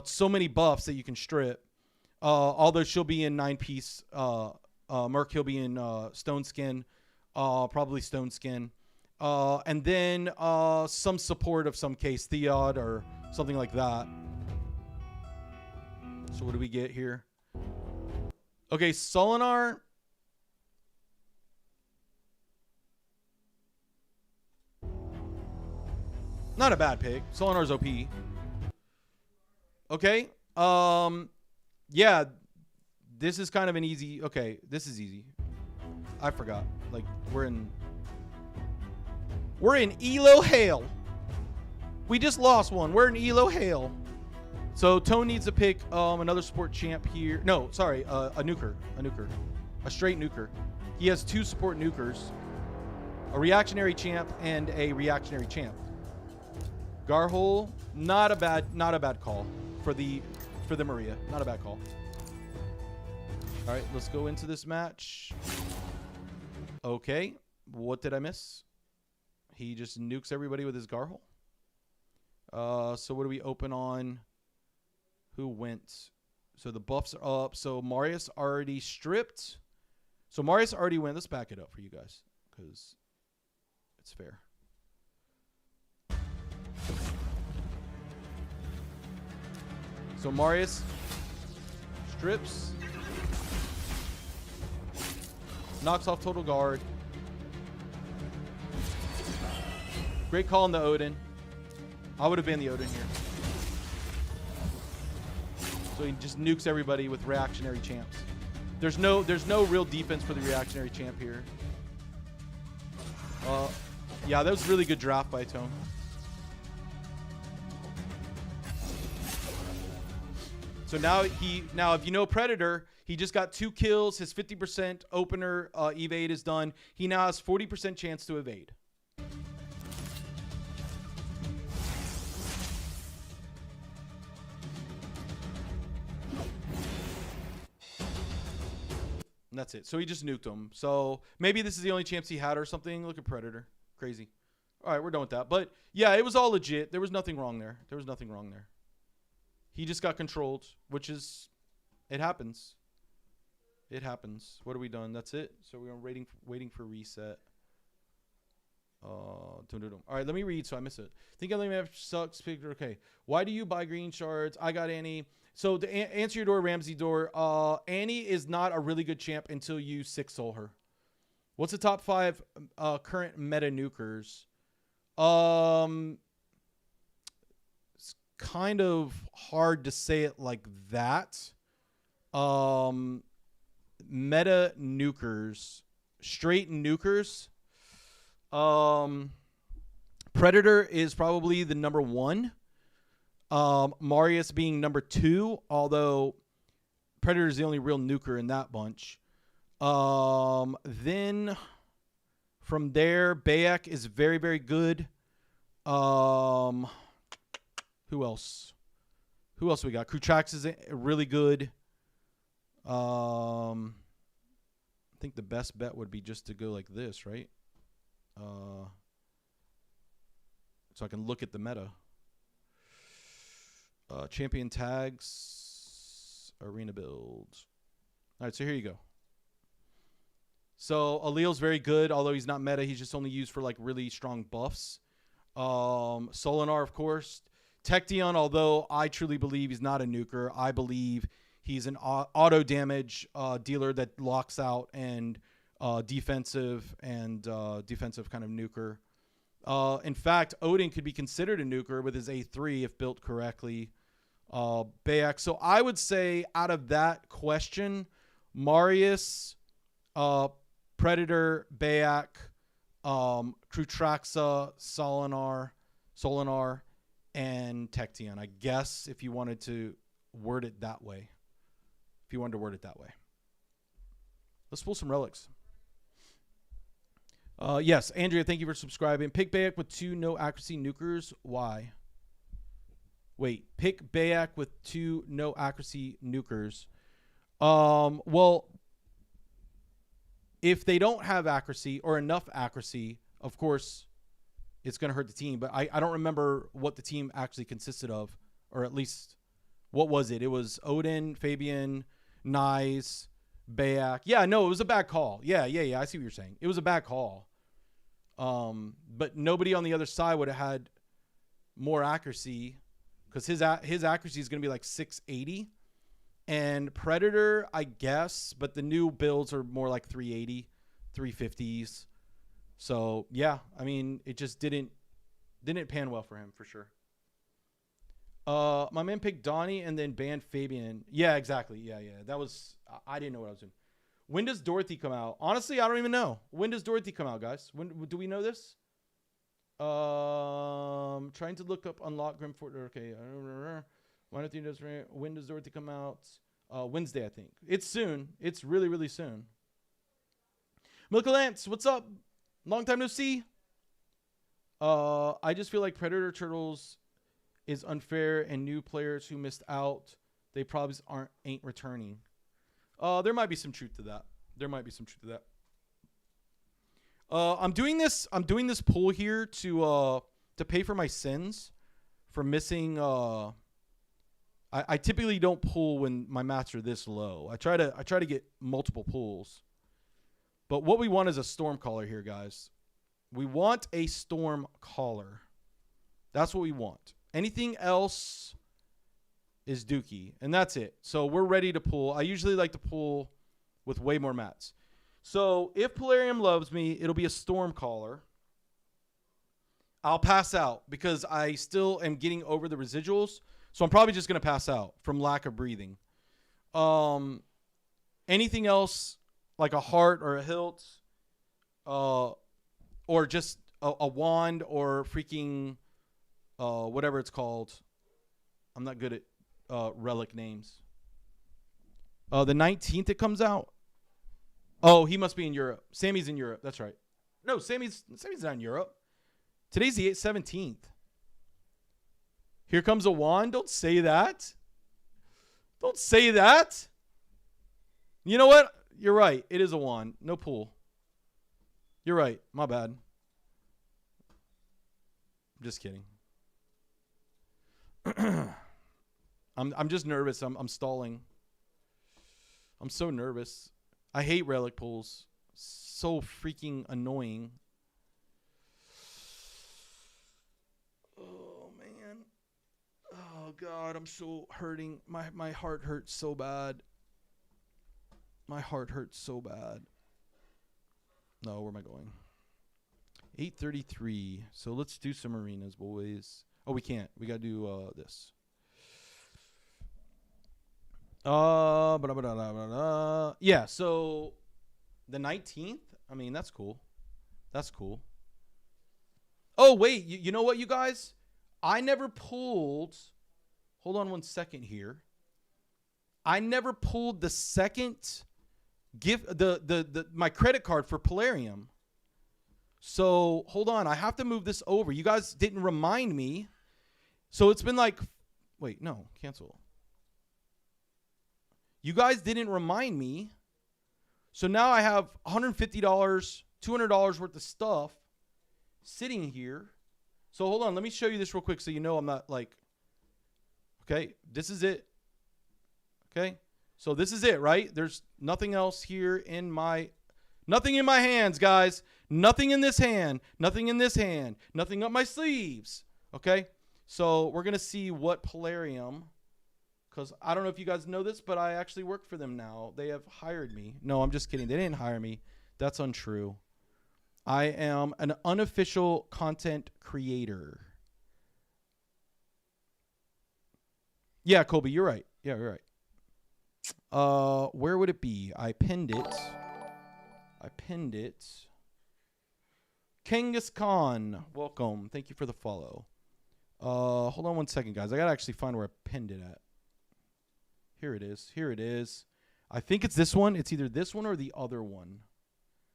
So many buffs that you can strip. Although she'll be in 9-piece Merc, he'll be in Stone Skin, probably Stone Skin. And then some support of some case, Theod or something like that. So what do we get here? Okay, Solinar. Not a bad pick. Solinar's OP. Okay. Yeah. This is kind of an easy. Okay, this is easy. I forgot. Like we're in Elo Hale. We just lost one. We're in Elo Hale. So Tone needs to pick another support champ here. No, sorry, a nuker. A straight nuker. He has 2 support nukers. A reactionary champ and a reactionary champ. Garhole, not a bad call for the Maria. Not a bad call. All right, let's go into this match. Okay, what did I miss? He just nukes everybody with his Garhole. So what do we open on? Who went? So the buffs are up. So Marius already stripped. So Marius already went. Let's back it up for you guys because it's fair. So Marius strips. Knocks off total guard. Great call on the Odin. I would have been the Odin here. So he just nukes everybody with reactionary champs. There's no real defense for the reactionary champ here. Yeah, that was really good draft by Tone. So now if you know Predator, he just got 2 kills. His 50% opener evade is done. He now has 40% chance to evade. And that's it. So he just nuked him. So maybe this is the only chance he had or something. Look at Predator. Crazy. All right, we're done with that. But yeah, it was all legit. There was nothing wrong there. He just got controlled, which is, it happens. It happens. What are we done? That's it. So we're waiting for reset. All right, let me read so I miss it. Think I have sucks. Okay. Why do you buy green shards? I got Annie. So to answer your door, Ramsey door, Annie is not a really good champ until you 6-soul her. What's the top 5 current meta nukers? It's kind of hard to say it like that. Meta nukers, straight nukers. Predator is probably the number 1. Marius being number 2, although Predator is the only real nuker in that bunch. Then from there, Bayak is very, very good. Who else? Who else we got? Krutrax is really good. I think the best bet would be just to go like this, right? So I can look at the meta. Champion tags, arena builds. All right, so here you go. So Aleel's very good, although he's not meta. He's just only used for like really strong buffs. Solinar, of course. Tecteon, although I truly believe he's not a nuker. I believe he's an auto damage dealer that locks out and defensive kind of nuker. In fact, Odin could be considered a nuker with his A3 if built correctly. Bayak. So I would say out of that question, Marius, Predator, Bayak, Krutraxa, Solinar, and Tecteon. I guess if you wanted to word it that way. Let's pull some relics. Yes, Andrea, thank you for subscribing. Pick Bayak with 2 no accuracy nukers. Why? Wait, pick Bayak with 2 no accuracy nukers. Well, if they don't have accuracy or enough accuracy, of course, it's going to hurt the team. But I don't remember what the team actually consisted of, or at least what was it? It was Odin, Fabian, Nyes, Bayak. Yeah, no, it was a bad call. Yeah. I see what you're saying. It was a bad call. But nobody on the other side would have had more accuracy, because his accuracy is going to be like 680. And Predator, I guess, but the new builds are more like 380, 350s. So, yeah, I mean, it just didn't pan well for him, for sure. My man picked Donnie and then banned Fabian. Yeah, exactly. Yeah. That was, I didn't know what I was doing. When does Dorothy come out? Honestly, I don't even know. When does Dorothy come out, guys? When do we know this? Trying to look up Unlock Grimford. Okay. When does Dorothy come out? Wednesday, I think. It's soon. It's really, really soon. Milka Lance, what's up? Long time no see. I just feel like Predator Turtles is unfair, and new players who missed out, they probably ain't returning. There might be some truth to that. I'm doing this pool here to pay for my sins for missing. I typically don't pull when my mats are this low. I try to get multiple pulls. But what we want is a storm caller here, guys. We want a storm caller. That's what we want. Anything else is dookie, and that's it. So we're ready to pull. I usually like to pull with way more mats. So if Plarium loves me, it'll be a storm caller. I'll pass out because I still am getting over the residuals. So I'm probably just going to pass out from lack of breathing. Anything else like a heart or a hilt, or just a wand or freaking whatever it's called. I'm not good at relic names. The 19th it comes out. Oh, he must be in Europe. Sammy's in Europe. That's right. No, Sammy's not in Europe. Today's the 17th. Here comes a wand. Don't say that. Don't say that. You know what? You're right. It is a wand. No pool. You're right. My bad. I'm just kidding. I'm just nervous. I'm stalling. I'm so nervous. I hate relic pulls. So freaking annoying. Oh man. Oh god, I'm so hurting. My heart hurts so bad. My heart hurts so bad. No, where am I going? 8:33. So let's do some arenas, boys. Oh, we can't. We got to do this. Yeah, so the 19th? I mean, that's cool. That's cool. Oh, wait. You know what, you guys? I never pulled. Hold on one second here. I never pulled the second gift, my credit card for Plarium. So hold on. I have to move this over. You guys didn't remind me. So it's been like, wait, no, cancel. You guys didn't remind me. So now I have $150, $200 worth of stuff sitting here. So hold on. Let me show you this real quick so you know I'm not like, okay, this is it. Okay. So this is it, right? There's nothing else here in my, nothing in my hands, guys. Nothing in this hand. Nothing in this hand. Nothing up my sleeves. Okay. So we're going to see what Plarium, because I don't know if you guys know this, but I actually work for them now. They have hired me. No, I'm just kidding. They didn't hire me. That's untrue. I am an unofficial content creator. Yeah, Colby, you're right. Yeah, you're right. Where would it be? I pinned it. Genghis Khan, welcome. Thank you for the follow. Hold on one second, guys. I gotta actually find where I pinned it at. Here it is. Here it is. I think it's this one. It's either this one or the other one.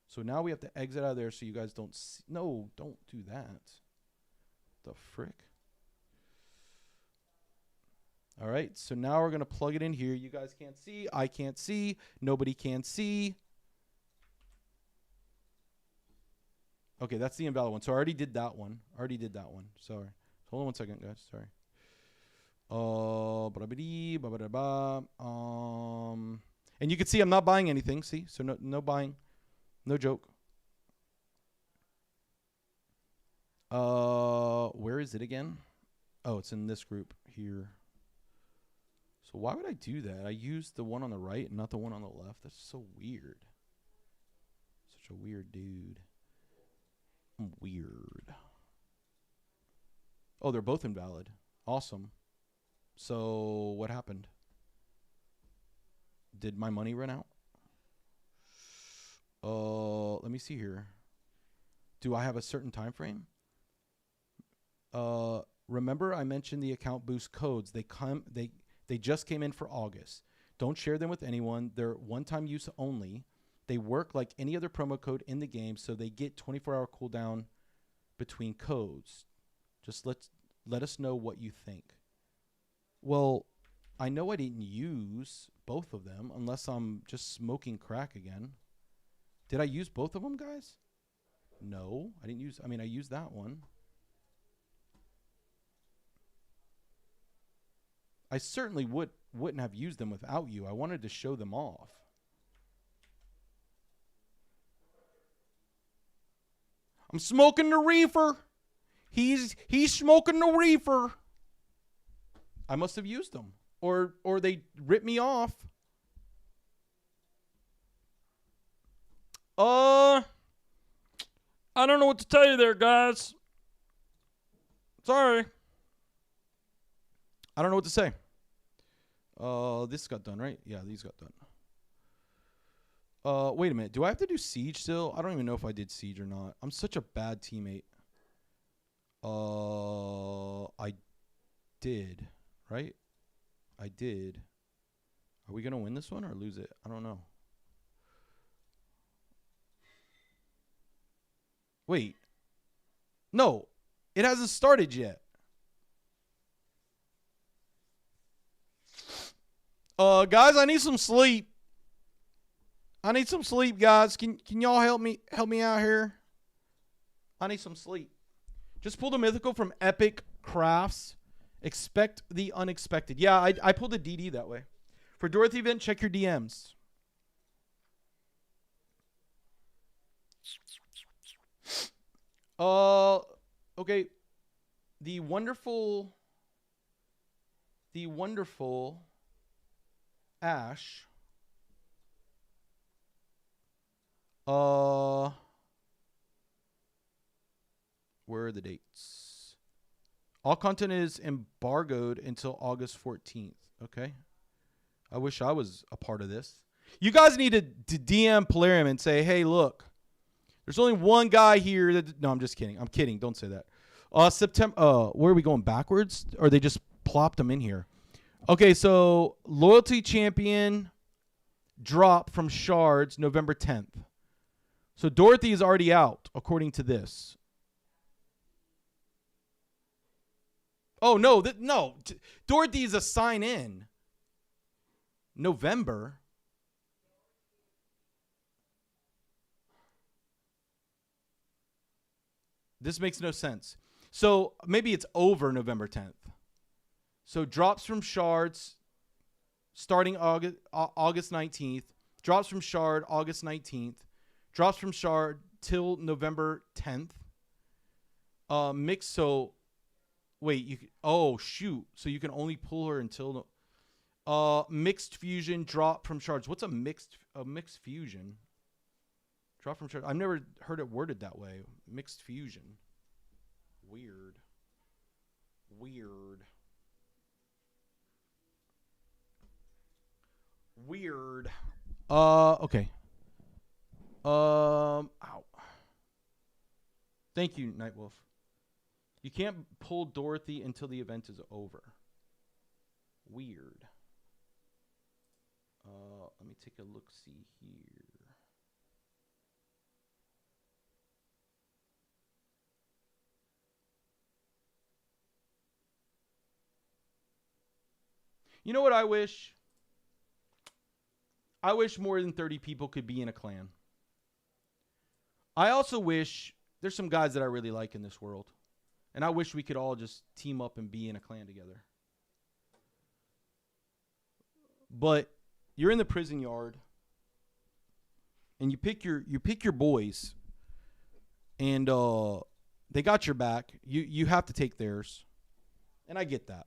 So now we have to exit out of there so you guys don't see. No, don't do that. The frick? All right. So now we're going to plug it in here. You guys can't see. I can't see. Nobody can see. Okay, that's the invalid one. So I already did that one. Sorry. Hold on 1 second, guys. Sorry. And you can see I'm not buying anything. See? So no buying. No joke. Where is it again? Oh, it's in this group here. So why would I do that? I used the one on the right and not the one on the left. That's so weird. Such a weird dude. I'm weird. Oh, they're both invalid. Awesome. So what happened? Did my money run out? Let me see here. Do I have a certain time frame? Remember I mentioned the account boost codes. They just came in for August. Don't share them with anyone. They're one-time use only. They work like any other promo code in the game, so they get 24-hour cooldown between codes. Just let us know what you think. Well, I know I didn't use both of them unless I'm just smoking crack again. Did I use both of them, guys? No, I didn't use. I mean, I used that one. I certainly wouldn't have used them without you. I wanted to show them off. I'm smoking the reefer. He's smoking the reefer. I must have used them, or they ripped me off. I don't know what to tell you there, guys. Sorry. I don't know what to say. This got done, right? Yeah, these got done. Wait a minute. Do I have to do Siege still? I don't even know if I did Siege or not. I'm such a bad teammate. I did, right? I did. Are we going to win this one or lose it? I don't know. Wait. No. It hasn't started yet. Guys, I need some sleep. I need some sleep, guys. Can y'all help me out here? I need some sleep. Just pulled a mythical from Epic Crafts. Expect the unexpected. Yeah, I pulled a DD that way. For Dorothy event, check your DMs. Okay. The wonderful Ash. Where are the dates? All content is embargoed until August 14th. Okay. I wish I was a part of this. You guys need to DM Plarium and say, hey, look, there's only one guy here that. No, I'm just kidding. I'm kidding. Don't say that. September. Where are we going backwards? Or they just plopped them in here? Okay, so Loyalty Champion drop from Shards November 10th. So Dorothy is already out, according to this. Oh, no. No. Dorothy is a sign-in. November. This makes no sense. So maybe it's over November 10th. So drops from Shards starting August 19th. Drops from Shard August 19th. Drops from Shard till November 10th. Mixed, so wait, oh shoot. So you can only pull her until mixed fusion drop from Shards. What's a mixed fusion? Drop from Shards. I've never heard it worded that way. Mixed fusion. Weird. Okay. Ow. Thank you, Nightwolf. You can't pull Dorothy until the event is over. Weird. Let me take a look-see here. You know what I wish? I wish more than 30 people could be in a clan. I also wish there's some guys that I really like in this world. And I wish we could all just team up and be in a clan together. But you're in the prison yard and you pick your boys, and they got your back. You have to take theirs. And I get that.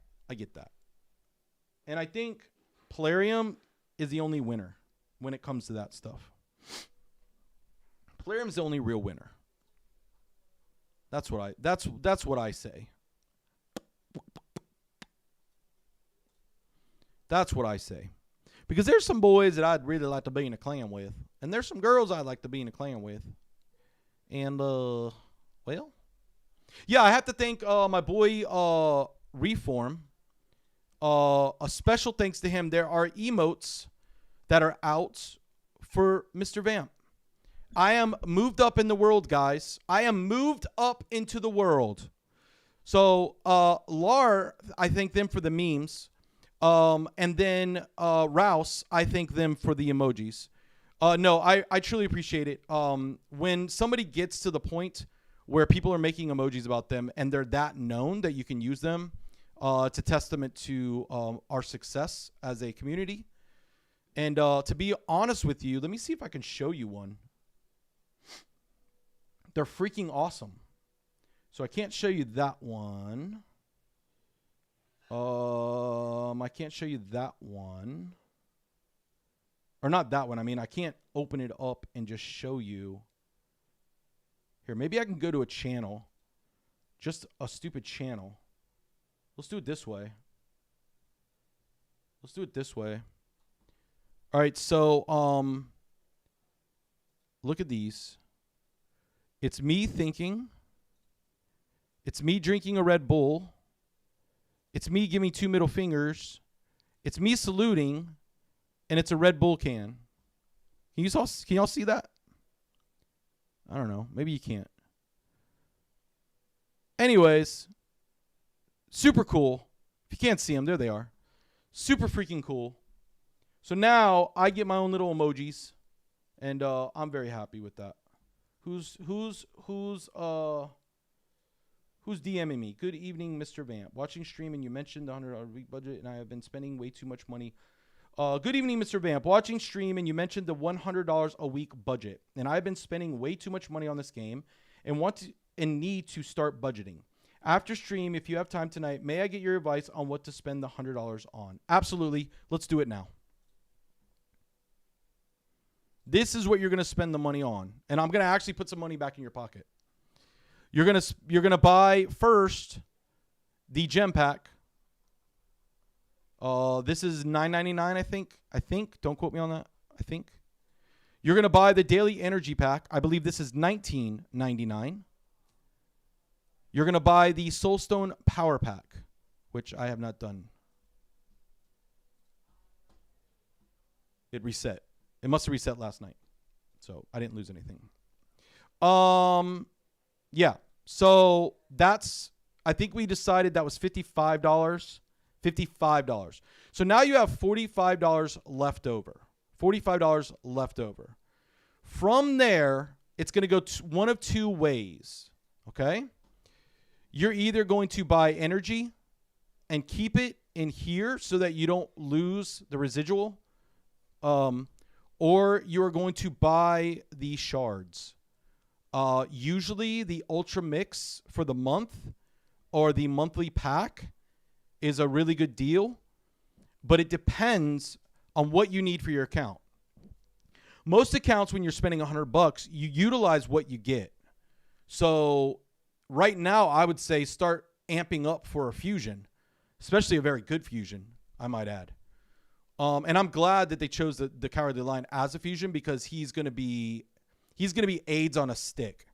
And I think Plarium is the only winner when it comes to that stuff. Plarium's the only real winner. That's what I say. That's what I say. Because there's some boys that I'd really like to be in a clan with. And there's some girls I'd like to be in a clan with. And, well. Yeah, I have to thank my boy Reform. A special thanks to him. There are emotes that are out for Mr. Vamp. I am moved up in the world, guys. I am moved up into the world. So, Lar, I thank them for the memes. And then Rouse, I thank them for the emojis. No, I truly appreciate it. When somebody gets to the point where people are making emojis about them and they're that known that you can use them, it's a testament to our success as a community. And to be honest with you, let me see if I can show you one. They're freaking awesome. So I can't show you that one. I can't show you that one. Or not that one. I mean, I can't open it up and just show you. Here, maybe I can go to a channel. Just a stupid channel. Let's do it this way. All right, so look at these. It's me thinking. It's me drinking a Red Bull. It's me giving 2 middle fingers. It's me saluting. And it's a Red Bull can. Can y'all see that? I don't know. Maybe you can't. Anyways, super cool. If you can't see them, there they are. Super freaking cool. So now I get my own little emojis, and I'm very happy with that. Who's DMing me? Good evening, Mr. Vamp. Watching stream and you mentioned the $100 a week budget, and I have been spending way too much money. Good evening, Mr. Vamp. Watching stream and you mentioned the $100 a week budget, and I've been spending way too much money on this game, and need to start budgeting. After stream, if you have time tonight, may I get your advice on what to spend the $100 on? Absolutely. Let's do it now. This is what you're going to spend the money on. And I'm going to actually put some money back in your pocket. You're going to buy first the gem pack. This is $9.99, I think. Don't quote me on that. I think. You're going to buy the daily energy pack. I believe this is $19.99. You're going to buy the Soulstone power pack, which I have not done. It reset. It must have reset last night. So I didn't lose anything. Yeah. So I think we decided that was $55. $55. So now you have $45 left over. $45 left over. From there, it's going to go one of two ways. Okay? You're either going to buy energy and keep it in here so that you don't lose the residual. Or you're going to buy the shards. Usually the Ultra Mix for the month or the monthly pack is a really good deal, but it depends on what you need for your account. Most accounts, when you're spending $100, you utilize what you get. So right now, I would say start amping up for a fusion, especially a very good fusion, I might add. And I'm glad that they chose the Cowardly Lion as a fusion because he's gonna be AIDS on a stick.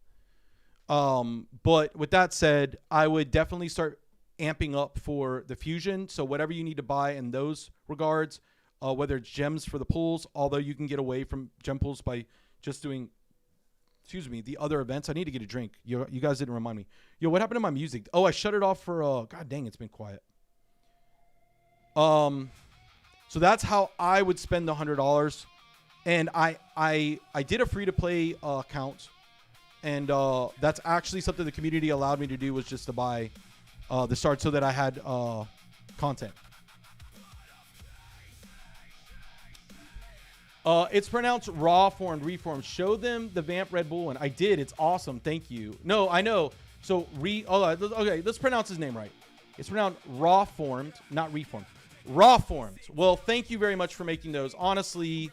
But with that said, I would definitely start amping up for the fusion. So whatever you need to buy in those regards, whether it's gems for the pools, although you can get away from gem pools by just doing, the other events. I need to get a drink. You guys didn't remind me. Yo, what happened to my music? Oh, I shut it off for, God dang, it's been quiet. So that's how I would spend the $100. And I did a free-to-play account. and that's actually something the community allowed me to do, was just to buy the start so that I had content. It's pronounced raw formed, reformed. Show them the Vamp Red Bull one. I did. It's awesome. Thank you. No, I know. So okay, let's pronounce his name right. It's pronounced raw formed, not reformed. Raw formed. Well, thank you very much for making those. Honestly,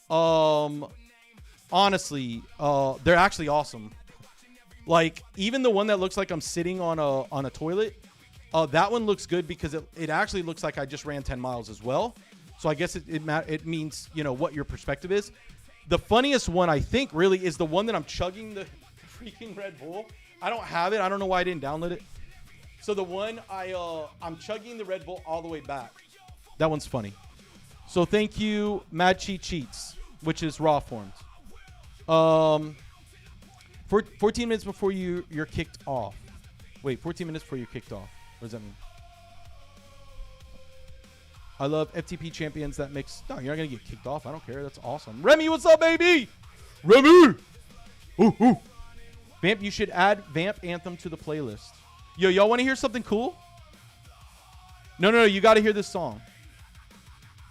they're actually awesome. Like, even the one that looks like I'm sitting on a toilet, that one looks good because it actually looks like I just ran 10 miles as well. So I guess it means, you know, what your perspective is. The funniest one, I think, really is the one that I'm chugging the freaking Red Bull. I don't have it. I don't know why I didn't download it. So the one I'm chugging the Red Bull all the way back. That one's funny. So thank you, Mad Cheat Cheats, which is raw formed. 14 minutes before you're kicked off. Wait, 14 minutes before you're kicked off. What does that mean? I love FTP champions that mix. No, you're not going to get kicked off. I don't care. That's awesome. Remy, what's up, baby? Remy! Ooh, ooh. Vamp, you should add Vamp Anthem to the playlist. Yo, y'all want to hear something cool? No. You got to hear this song.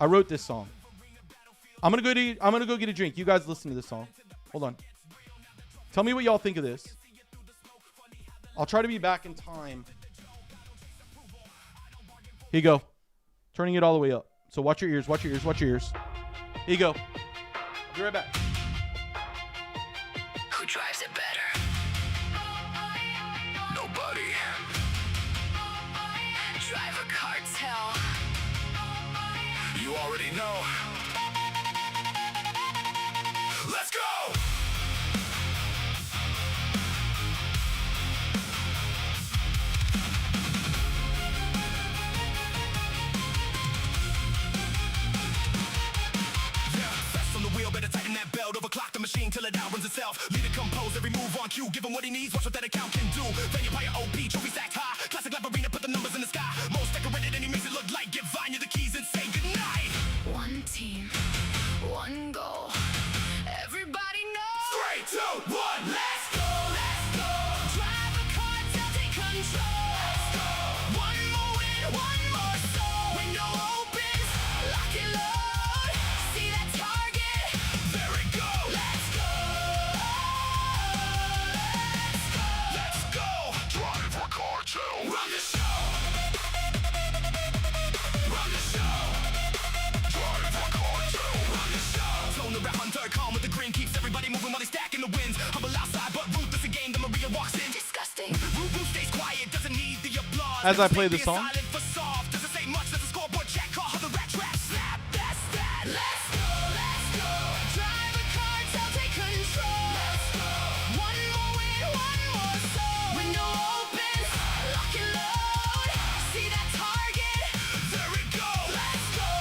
I wrote this song. I'm gonna go get a drink. You guys listen to this song. Hold on. Tell me what y'all think of this. I'll try to be back in time. Here you go. Turning it all the way up. So watch your ears, watch your ears, watch your ears. Here you go. I'll be right back. Who drives it better? Nobody. Driver cartel. You already know. Let's go! Better tighten that belt, overclock the machine till it outruns itself. Lead it compose, every move on cue, give him what he needs, watch what that account can do. Venue by your OP, trophy stacked high, classic lap arena, put the numbers in the sky. Most decorated and he makes it look like, give Vanya the keys and say goodnight. One team, one goal, everybody knows. 3, 2, 1, let's go! Let's go! Drive a cartel, take control. Let's go! One more win, one more soul. Window opens, lock and load. See that target? There it go! Let's go! Let's go! Let's go! Drive a cartel. Run the show! Run the show! Drive a cartel. Run the show! Tone the rap hunter, calm with the grin, keeps everybody moving while they stacking the wins. Humble outside, but ruthless in game. The Maria walks in. Disgusting. Roo stays quiet, doesn't need the applause. As I play the song. Doesn't say much, that's a scoreboard check. Call her the rat trap. Snap, that's that. Let's go, let's go. Drive a cartel, take control. Let's go. One more win, one more soul. Window opens, lock and load. See that target? There it go. Let's go.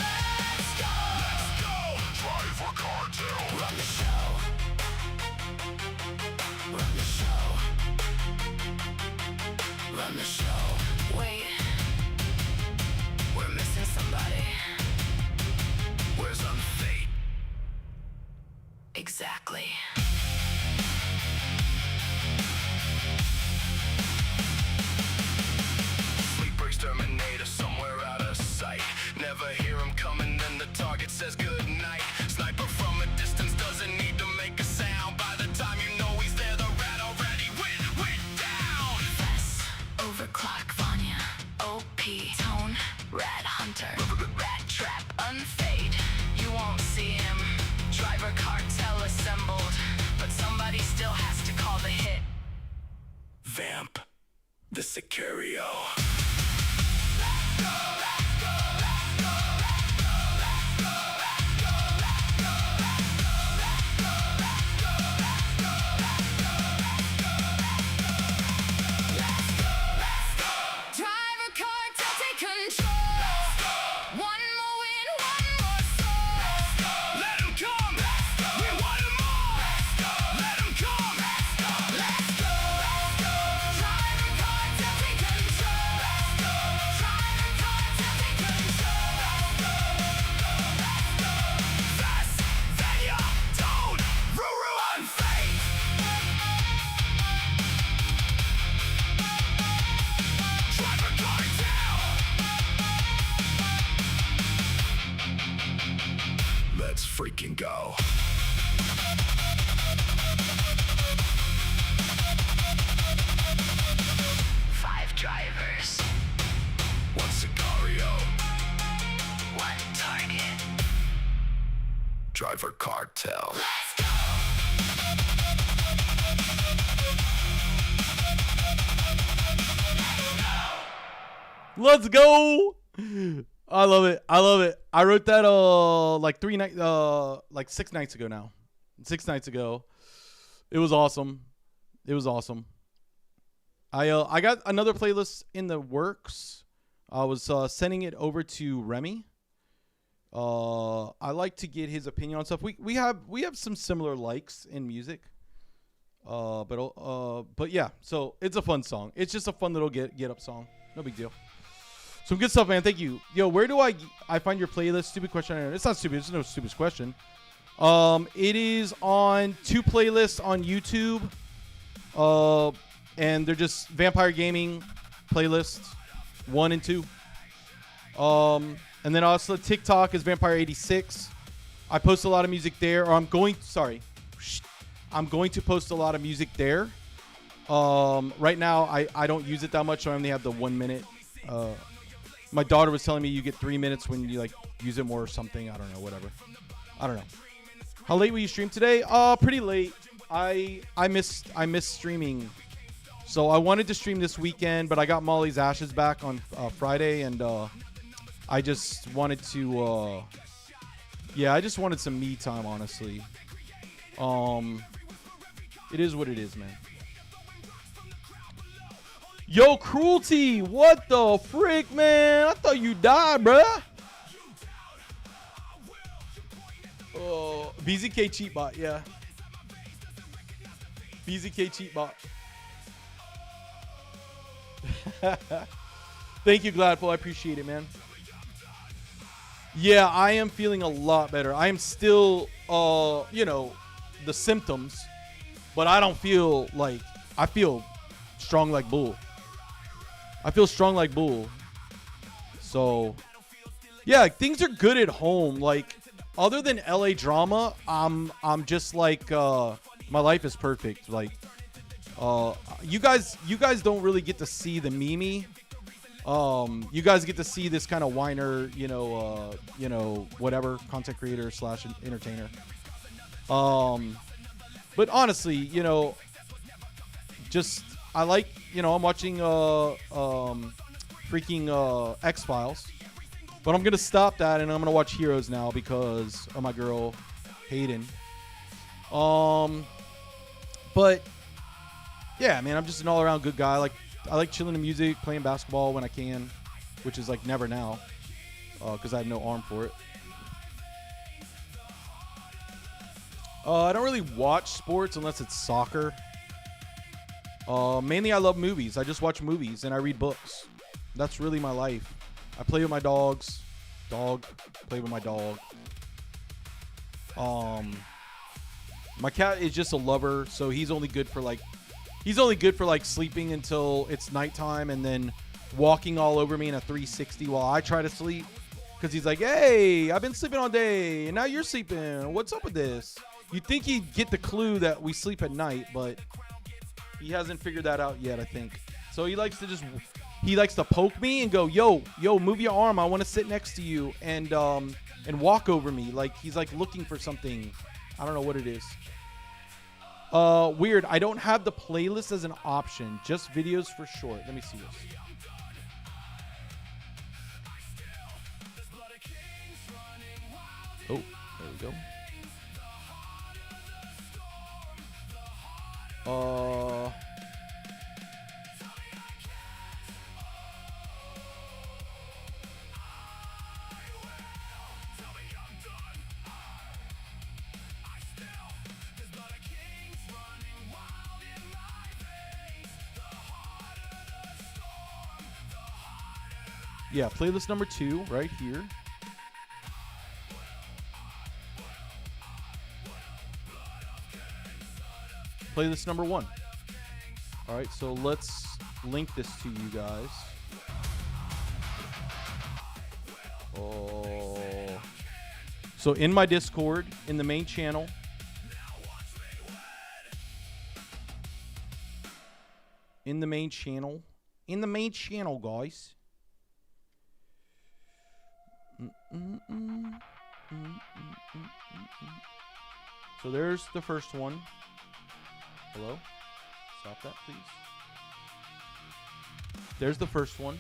Let's go. Let's go. Drive a cartel. Run the show. Run the show. Run the show. Wait. We're missing somebody. Where's Unfate? Exactly. Sleeper's Terminator somewhere out of sight. Never hear him coming, then the target says good night. Sniper from a distance doesn't need to make a sound. By the time you know he's there, the rat already went down. Fess, overclock, Vanya, OP, tone, rat hunter, rat trap, unfade. You won't see him. Driver cartel assembled, but somebody still has to call the hit. Vamp, the Sicario. Let's go, let's go, let's go, let's go, let's go, let's go, let's go, let's go, let's go, let's go, let's go, let's go, let's go. Driver cartel, take control. Let's go. One more win, one more soul. Let's go. Let him come. Let's go. We want him all. Let's go. Let him come. Let's go. Let's go. Let's go. Driver cartel, take control. freaking go. 5 drivers. 1 Sicario. 1 target. Driver cartel. Let's go. I love it. I love it. I wrote that like 6 nights ago now. 6 nights ago. It was awesome. It was awesome. I got another playlist in the works. I was sending it over to Remy. I like to get his opinion on stuff. We have some similar likes in music. But yeah, so it's a fun song. It's just a fun little get up song. No big deal. Some good stuff, man. Thank you. Yo, where do I find your playlist? Stupid question. It's not stupid. It's no stupid question. It is on 2 playlists on YouTube. And they're just Vampire Gaming playlists, 1 and 2. And then also TikTok is Vampire86. I post a lot of music there. Or I'm going to post a lot of music there. Right now, I don't use it that much. So I only have the 1 minute. My daughter was telling me you get 3 minutes when you like use it more or something. I don't know, whatever. I don't know. How late will you stream today? Pretty late. I missed streaming. So I wanted to stream this weekend, but I got Molly's Ashes back on Friday, and I just wanted to I just wanted some me time, honestly. It is what it is, man. Yo, Cruelty, what the frick, man? I thought you died, bruh. BZK cheat bot, yeah. BZK cheat bot. Thank you, Gladful. I appreciate it, man. Yeah, I am feeling a lot better. I am still, the symptoms, but I don't feel like, I feel strong like bull. I feel strong like bull. So, yeah, things are good at home. Like, other than LA drama, I'm just like, my life is perfect. Like, you guys don't really get to see the Mimi. You guys get to see this kind of whiner, whatever, content creator / entertainer. But honestly, just I like, I'm watching freaking X-Files. But I'm going to stop that and I'm going to watch Heroes now because of my girl Haiden. But yeah, man, I'm just an all-around good guy. I like chilling to music, playing basketball when I can, which is like never now because I have no arm for it. I don't really watch sports unless it's soccer. Mainly I love movies. I just watch movies and I read books. That's really my life. I play with my dogs. Play with my dog. My cat is just a lover, so he's only good for like sleeping until it's nighttime and then walking all over me in a 360 while I try to sleep. Because he's like, hey, I've been sleeping all day and now you're sleeping. What's up with this? You'd think he'd get the clue that we sleep at night, but he hasn't figured that out yet, I think. So he likes to poke me and go, yo, move your arm. I want to sit next to you and walk over me. Like he's like looking for something. I don't know what it is. Weird. I don't have the playlist as an option. Just videos for short. Let me see this. Oh, there we go. Yeah, playlist number 2 right here. Playlist number 1. All right, so let's link this to you guys. So in my Discord, in the main channel, in the main channel, guys. So there's the first one. Hello? Stop that, please. There's the first one.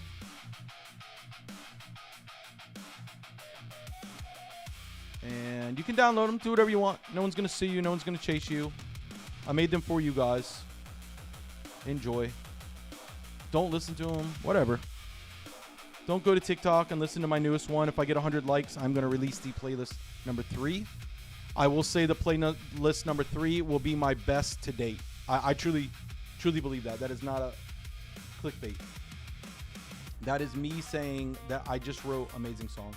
And you can download them, do whatever you want. No one's going to see you. No one's going to chase you. I made them for you guys. Enjoy. Don't listen to them. Whatever. Don't go to TikTok and listen to my newest one. If I get 100 likes, I'm going to release the playlist number 3. I will say the playlist number 3 will be my best to date. I truly believe that. That is not a clickbait. That is me saying that I just wrote amazing songs.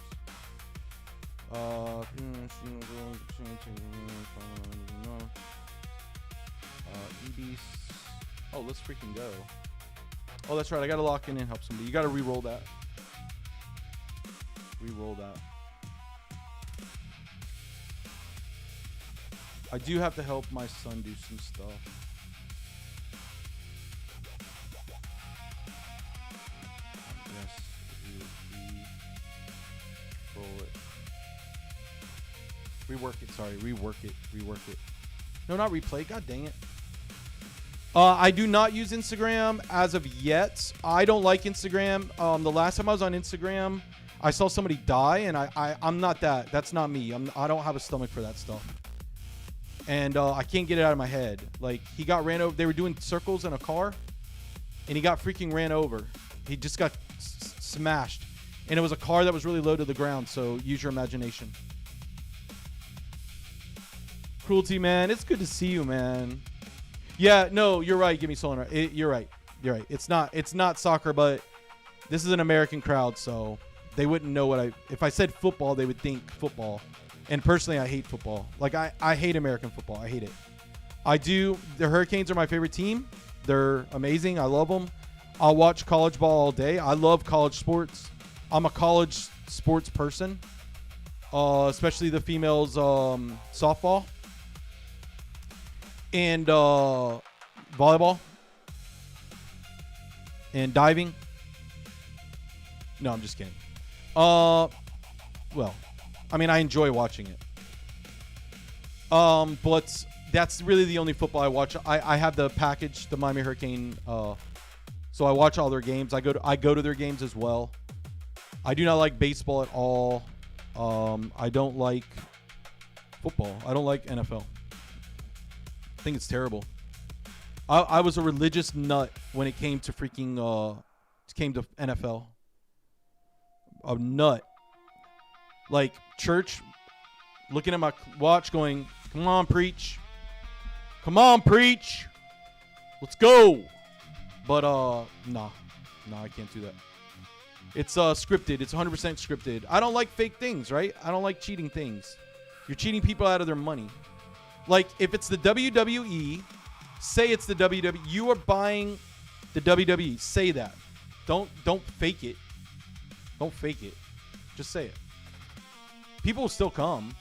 EBs. Oh, let's freaking go. Oh, that's right. I gotta lock in and help somebody. You gotta re-roll that. Re-roll that. I do have to help my son do some stuff. Yes, roll it. Rework it. Sorry, rework it. Rework it. No, not replay. God dang it. I do not use Instagram as of yet. I don't like Instagram. The last time I was on Instagram, I saw somebody die, and I'm not that. That's not me. I don't have a stomach for that stuff. And I can't get it out of my head. Like, he got ran over. They were doing circles in a car, and he got freaking ran over. He just got smashed. And it was a car that was really low to the ground, so use your imagination. Cruelty, man. It's good to see you, man. Yeah, no, you're right. Give me Solar. You're right. You're right. It's not soccer, but this is an American crowd, so they wouldn't know what if I said football, they would think football. And personally, I hate football. Like, I hate American football. I hate it. I do. The Hurricanes are my favorite team. They're amazing. I love them. I'll watch college ball all day. I love college sports. I'm a college sports person, especially the females softball. And volleyball and diving. No, I'm just kidding. Well, I mean, I enjoy watching it. But that's really the only football I watch. I have the package, the Miami Hurricane. So I watch all their games. I go to their games as well. I do not like baseball at all. I don't like football. I don't like NFL. I think it's terrible. I was a religious nut when it came to freaking came to NFL. A nut. Like, church, looking at my watch going, come on, preach. Come on, preach. Let's go. But nah, I can't do that. It's scripted. It's 100% scripted. I don't like fake things, right? I don't like cheating things. You're cheating people out of their money. Like, if it's the WWE, say it's the WWE. You are buying the WWE. Say that. Don't fake it. Don't fake it. Just say it. People will still come,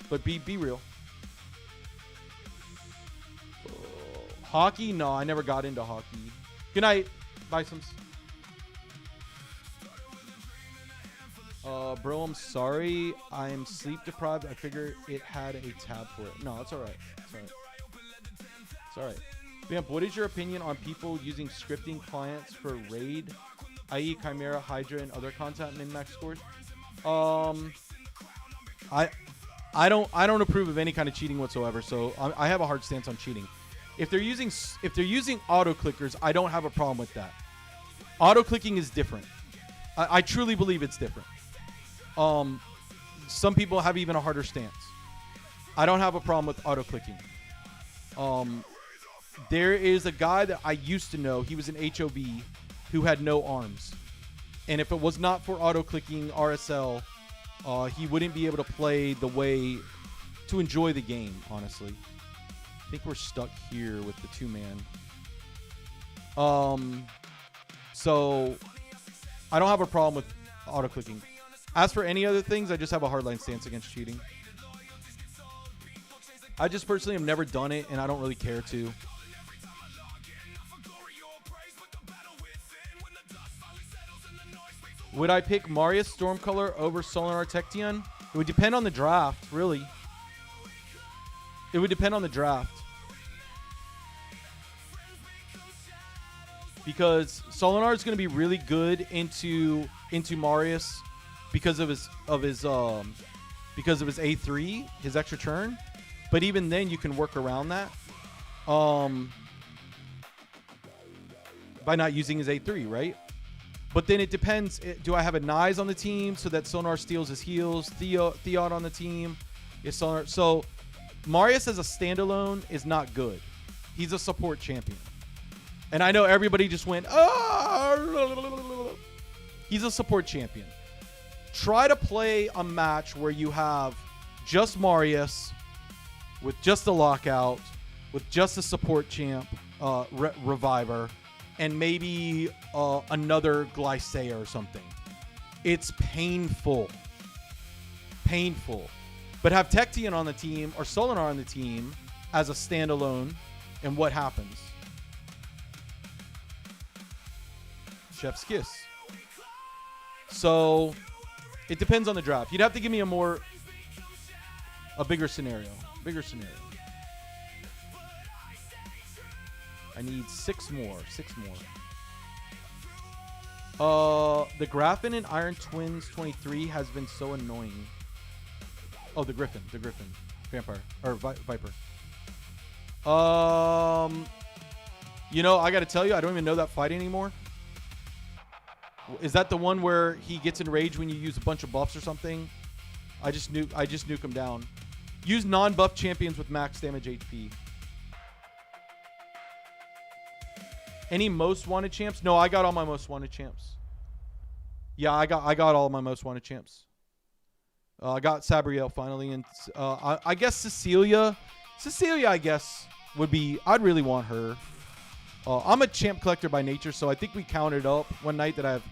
but be real. Hockey? No, I never got into hockey. Good night, Bisons. Bro, I'm sorry. I'm sleep deprived. I figure it had a tab for it. No, it's all right. It's all right. It's all right. Vamp, what is your opinion on people using scripting clients for raid, i.e. Chimera, Hydra, and other content min-max scores? I don't approve of any kind of cheating whatsoever. So I have a hard stance on cheating. If they're using auto clickers, I don't have a problem with that. Auto clicking is different. I truly believe it's different. Some people have even a harder stance. I don't have a problem with auto clicking. There is a guy that I used to know. He was an HOV who had no arms, and if it was not for auto clicking RSL, he wouldn't be able to play the way to enjoy the game. Honestly, I think we're stuck here with the 2-man. So I don't have a problem with auto clicking. As for any other things, I just have a hardline stance against cheating. I just personally have never done it, and I don't really care to. Would I pick Marius Stormcolor over Solinar Tection? It would depend on the draft, really. It would depend on the draft. Because Solinar is going to be really good into Marius because of his A3, his extra turn. But even then, you can work around that by not using his A3, right? But then it depends. Do I have a Nyze on the team so that Sonar steals his heals? Theod on the team. Is Sonar, so Marius as a standalone is not good. He's a support champion. And I know everybody just went, oh! He's a support champion. Try to play a match where you have just Marius with just a lockout, with just a support champ, reviver, and maybe another Glycea or something. It's painful. Painful. But have Tection on the team or Solinar on the team as a standalone, and what happens? Chef's kiss. So it depends on the draft. You'd have to give me a bigger scenario. Bigger scenario. I need 6 more. 6 more. The Graffin and Iron Twins 23 has been so annoying. Oh, the Griffin. Vampire. Or Viper. You know, I got to tell you, I don't even know that fight anymore. Is that the one where he gets enraged when you use a bunch of buffs or something? I just nuke him down. Use non-buff champions with max damage HP. Any most wanted champs? No, I got all my most wanted champs. Yeah, I got all my most wanted champs. I got Sabriel finally, and I guess Cecilia, I guess would be. I'd really want her. I'm a champ collector by nature, so I think we counted up one night that I have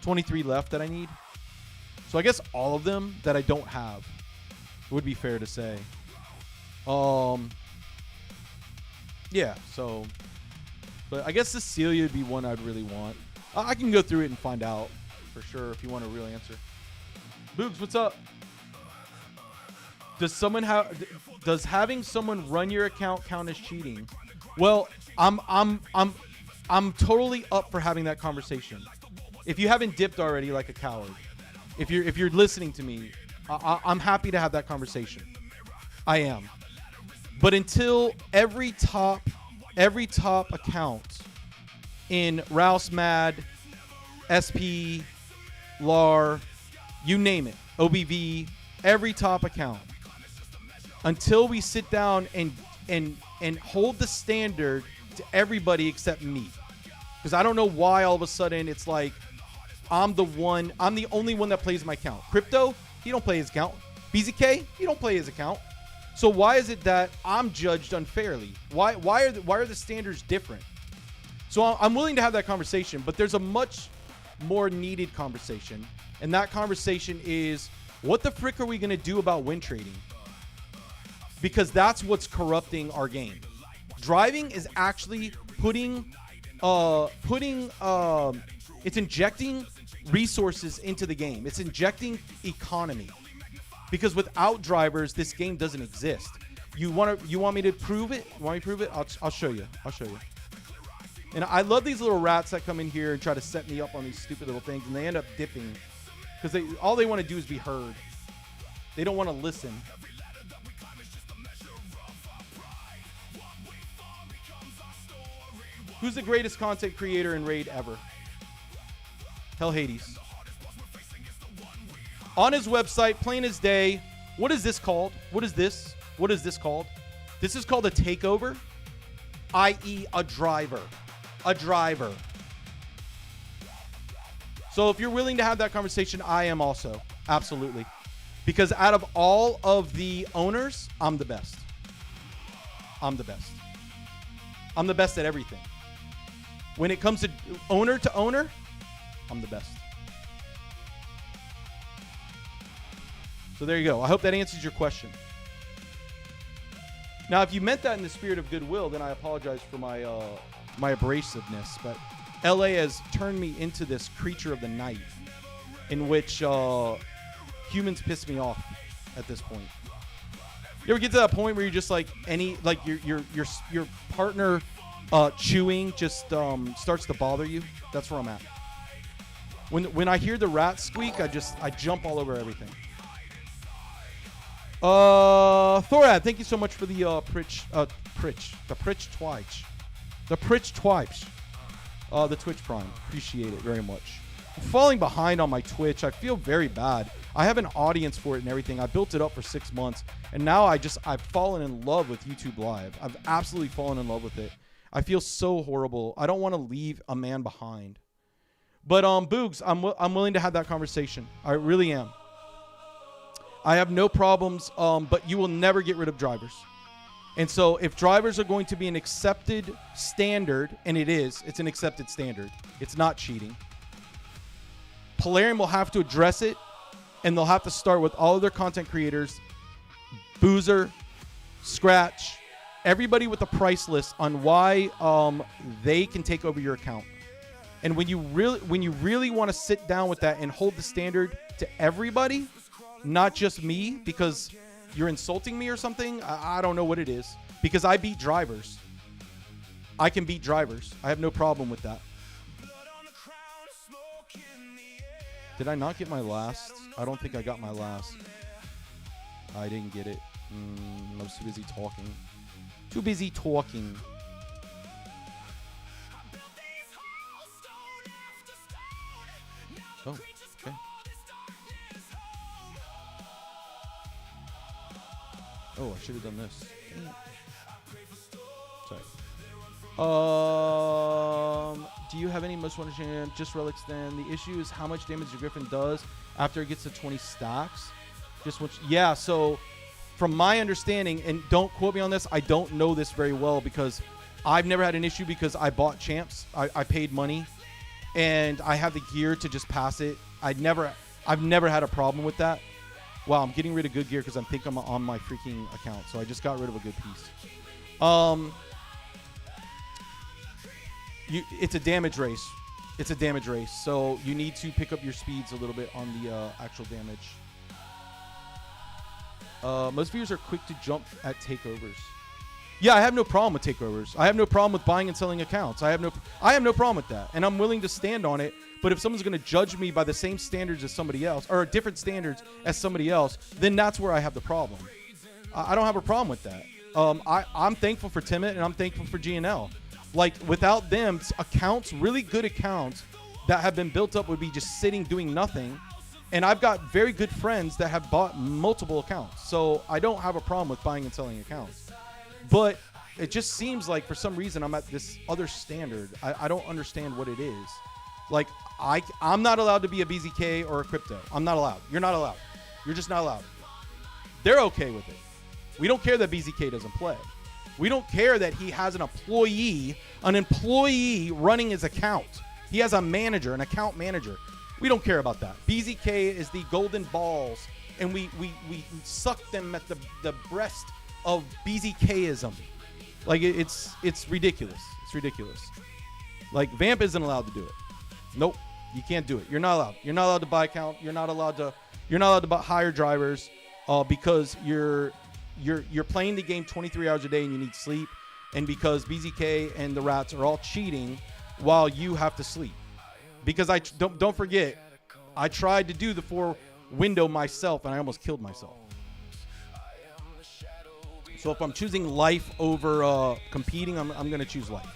23 left that I need. So I guess all of them that I don't have would be fair to say. Yeah, so. But I guess Cecilia would be one I'd really want. I can go through it and find out for sure if you want a real answer. Boogs, what's up? Does having someone run your account count as cheating? Well, I'm totally up for having that conversation. If you haven't dipped already like a coward, if you're listening to me, I'm happy to have that conversation. I am. But until every top account in Rouse Mad, SP, LAR, you name it, OBV, every top account, until we sit down and hold the standard to everybody except me. Because I don't know why all of a sudden it's like I'm the only one that plays my account. Crypto, he don't play his account. BZK, he don't play his account. So why is it that I'm judged unfairly? Why are the standards different? So I'm willing to have that conversation, but there's a much more needed conversation. And that conversation is, what the frick are we going to do about win trading? Because that's what's corrupting our game. Driving is actually it's injecting resources into the game. It's injecting economy. Because without drivers, this game doesn't exist. You want me to prove it? You want me to prove it? I'll show you. And I love these little rats that come in here and try to set me up on these stupid little things, and they end up dipping because all they want to do is be heard. They don't want to listen. Who's the greatest content creator in Raid ever? Hell Hades. On his website, plain as day. What is this called? What is this? What is this called? This is called a takeover, i.e. a driver. A driver. So if you're willing to have that conversation, I am also. Absolutely. Because out of all of the owners, I'm the best. I'm the best. I'm the best at everything. When it comes to owner, I'm the best. So there you go. I hope that answers your question. Now, if you meant that in the spirit of goodwill, then I apologize for my my abrasiveness. But LA has turned me into this creature of the night, in which humans piss me off at this point. You ever get to that point where you're just like your partner chewing just starts to bother you? That's where I'm at. When I hear the rat squeak, I jump all over everything. Thorad, thank you so much for the Twitch Prime. Appreciate it very much. I'm falling behind on my Twitch. I feel very bad. I have an audience for it and everything. I built it up for 6 months, and now I've fallen in love with YouTube Live. I've absolutely fallen in love with it. I feel so horrible. I don't want to leave a man behind. But Boogs, I'm willing to have that conversation. I really am. I have no problems, but you will never get rid of drivers. And so if drivers are going to be an accepted standard, and it's an accepted standard. It's not cheating. Plarium will have to address it, and they'll have to start with all of their content creators, Boozer, Scratch, everybody with a price list on why they can take over your account. And when you really want to sit down with that and hold the standard to everybody, not just me, because you're insulting me or something, I don't know what it is. Because I beat drivers. I can beat drivers. I have no problem with that. Did I not get my last? I don't think I got my last. I didn't get it. I was too busy talking. Too busy talking. Oh, okay. Oh, I should have done this. Sorry. Do you have any most wanted to just relics then? The issue is how much damage the Griffin does after it gets to 20 stacks. Yeah, so from my understanding, and don't quote me on this, I don't know this very well because I've never had an issue because I bought champs. I paid money and I have the gear to just pass it. I've never had a problem with that. Wow, I'm getting rid of good gear because I think I'm on my freaking account. So I just got rid of a good piece. It's a damage race. It's a damage race. So you need to pick up your speeds a little bit on the actual damage. Most viewers are quick to jump at takeovers. Yeah, I have no problem with takeovers. I have no problem with buying and selling accounts. I have no problem with that. And I'm willing to stand on it. But if someone's going to judge me by the same standards as somebody else, or different standards as somebody else, then that's where I have the problem. I don't have a problem with that. I'm thankful for Timit and I'm thankful for GNL. Like, without them, accounts, really good accounts that have been built up would be just sitting doing nothing. And I've got very good friends that have bought multiple accounts. So I don't have a problem with buying and selling accounts. But it just seems like for some reason I'm at this other standard. I don't understand what it is. Like, I'm not allowed to be a BZK or a crypto. I'm not allowed. You're not allowed. You're just not allowed. They're okay with it. We don't care that BZK doesn't play. We don't care that he has an employee running his account. He has a manager, an account manager. We don't care about that. BZK is the golden balls, and we suck them at the breast of BZKism. Like, it's ridiculous. It's ridiculous. Like, Vamp isn't allowed to do it. Nope, you can't do it. You're not allowed. You're not allowed to buy account. You're not allowed to hire drivers because you're playing the game 23 hours a day and you need sleep, and because BZK and the rats are all cheating while you have to sleep. Because I don't forget, I tried to do the 4 window myself and I almost killed myself. So if I'm choosing life over competing, I'm going to choose life.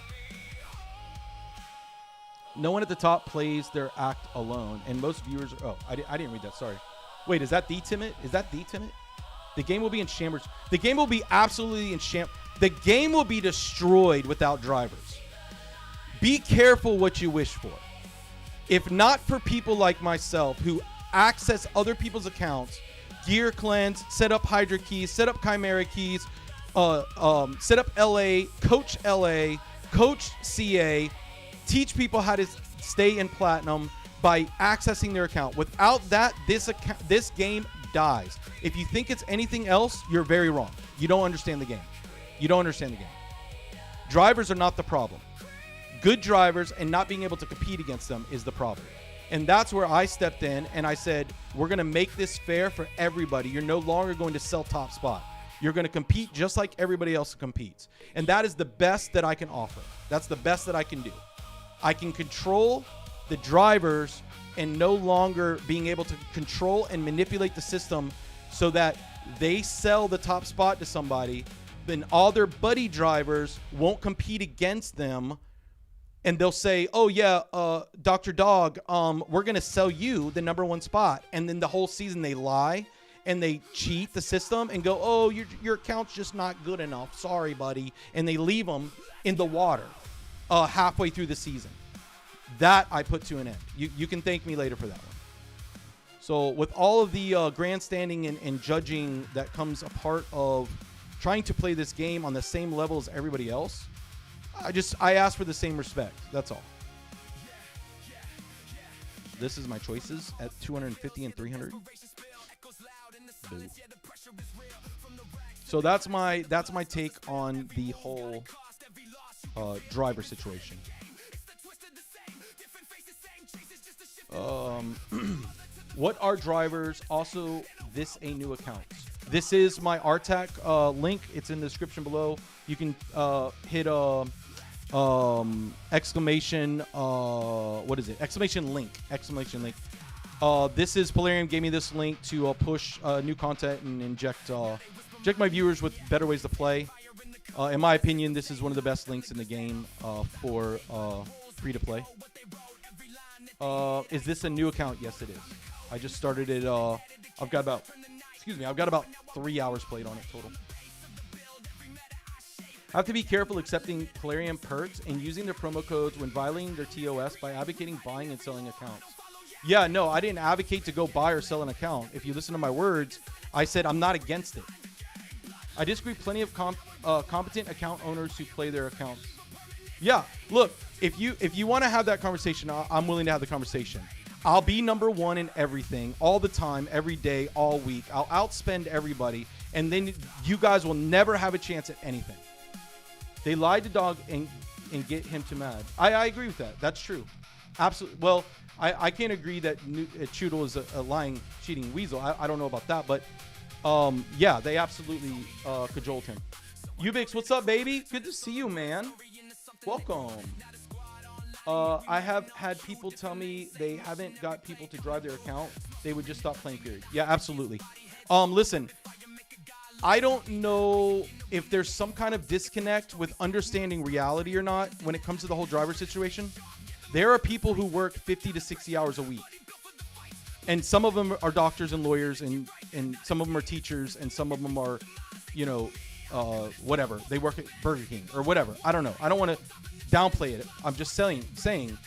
No one at the top plays their act alone, and most viewers are... Oh, I didn't read that. Sorry. Wait, is that the Timid? Is that the Timid? The game will be in shambles. The game will be absolutely in sham... The game will be destroyed without drivers. Be careful what you wish for. If not for people like myself who access other people's accounts, gear cleanse, set up Hydra keys, set up Chimera keys, set up LA, coach CA, teach people how to stay in platinum by accessing their account. Without that, this game dies. If you think it's anything else, you're very wrong. You don't understand the game. You don't understand the game. Drivers are not the problem. Good drivers and not being able to compete against them is the problem. And that's where I stepped in and I said, we're going to make this fair for everybody. You're no longer going to sell top spot. You're going to compete just like everybody else competes. And that is the best that I can offer. That's the best that I can do. I can control the drivers and no longer being able to control and manipulate the system so that they sell the top spot to somebody, then all their buddy drivers won't compete against them. And they'll say, oh, yeah, Dr. Dog, we're going to sell you the #1 spot. And then the whole season they lie and they cheat the system and go, oh, your account's just not good enough. Sorry, buddy. And they leave them in the water halfway through the season. That I put to an end. You can thank me later for that one. So with all of the grandstanding and judging that comes a part of trying to play this game on the same level as everybody else, I ask for the same respect. That's all. This is my choices at 250 and 300. Boo. So that's my take on the whole driver situation. What are drivers? Also, this a new account. This is my RTAC link. It's in the description below. You can hit exclamation what is it? Exclamation link. This is Plarium gave me this link to push new content and inject my viewers with better ways to play. In my opinion, this is one of the best links in the game for free to play. Is this a new account? Yes, it is. I just started it. I've got about 3 hours played on it total. Have to be careful accepting Plarium perks and using their promo codes when violating their TOS by advocating buying and selling accounts. Yeah, no, I didn't advocate to go buy or sell an account. If you listen to my words, I said I'm not against it. I disagree. Plenty of competent account owners who play their accounts. Yeah, look, if you want to have that conversation, I'm willing to have the conversation. I'll be #1 in everything, all the time, every day, all week. I'll outspend everybody, and then you guys will never have a chance at anything. They lied to Dog and get him to mad. I agree with that. That's true. Absolutely. Well, I can't agree that Choodle is a lying, cheating weasel. I don't know about that, but yeah, they absolutely cajoled him. Ubix, what's up, baby? Good to see you, man. Welcome. I have had people tell me they haven't got people to drive their account. They would just stop playing, period. Yeah, absolutely. Listen, I don't know if there's some kind of disconnect with understanding reality or not when it comes to the whole driver situation. There are people who work 50 to 60 hours a week. And some of them are doctors and lawyers, and some of them are teachers, and some of them are, whatever. They work at Burger King or whatever. I don't know. I don't want to downplay it. I'm just saying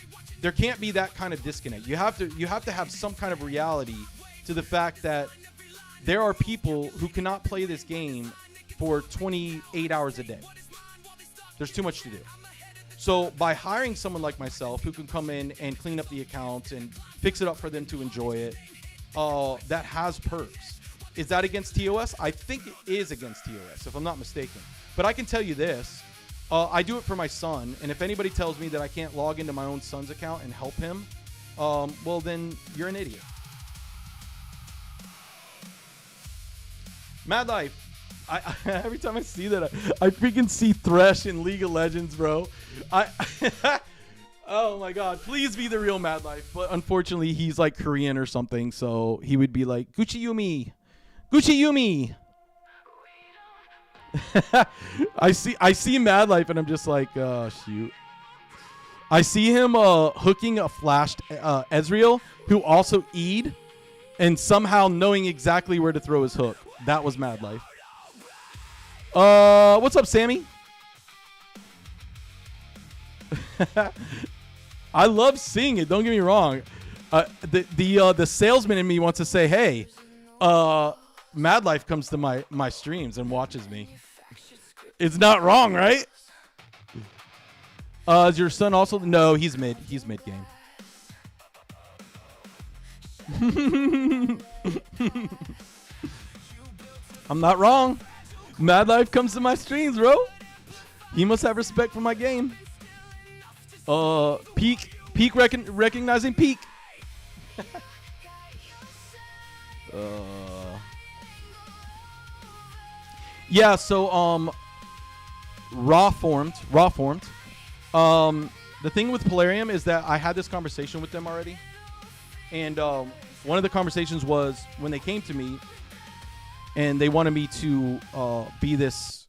there can't be that kind of disconnect. You have to have some kind of reality to the fact that there are people who cannot play this game for 28 hours a day. There's too much to do. So by hiring someone like myself who can come in and clean up the account and fix it up for them to enjoy it, that has perks. Is that against TOS? I think it is against TOS, if I'm not mistaken. But I can tell you this. I do it for my son, and if anybody tells me that I can't log into my own son's account and help him, well, then you're an idiot. Mad Life. Every time I see that, I freaking see Thresh in League of Legends, bro. Oh my God, please be the real Mad Life. But unfortunately, he's like Korean or something, so he would be like, Gucci Yumi. Gucci Yumi. I see Mad Life and I'm just like, oh shoot. I see him hooking a flashed Ezreal who also E'd and somehow knowing exactly where to throw his hook. That was Mad Life. What's up, Sammy? I love seeing it. Don't get me wrong. The salesman in me wants to say, hey, Mad Life comes to my streams and watches me. It's not wrong, right? Is your son also? No, he's mid. He's mid game. I'm not wrong. Mad Life comes to my streams, bro. He must have respect for my game. Recognizing peak. Yeah, so raw formed. The thing with Plarium is that I had this conversation with them already. And one of the conversations was when they came to me and they wanted me to be this,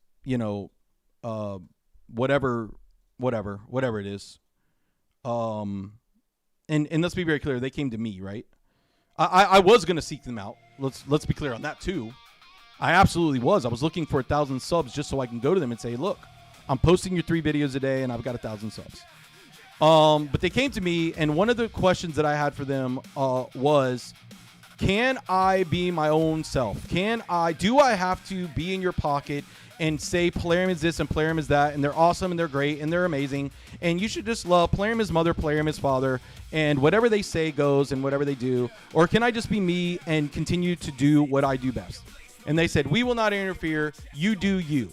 whatever it is. And let's be very clear, they came to me, right? I was gonna seek them out. Let's be clear on that too. I absolutely was. I was looking for 1,000 subs just so I can go to them and say, look, I'm posting your 3 videos a day and I've got 1,000 subs. But they came to me, and one of the questions that I had for them was, can I be my own self? Do I have to be in your pocket and say Plarium is this and Plarium is that, and they're awesome and they're great and they're amazing, and you should just love Plarium is mother, Plarium is father, and whatever they say goes and whatever they do? Or can I just be me and continue to do what I do best? And they said, we will not interfere. You do you.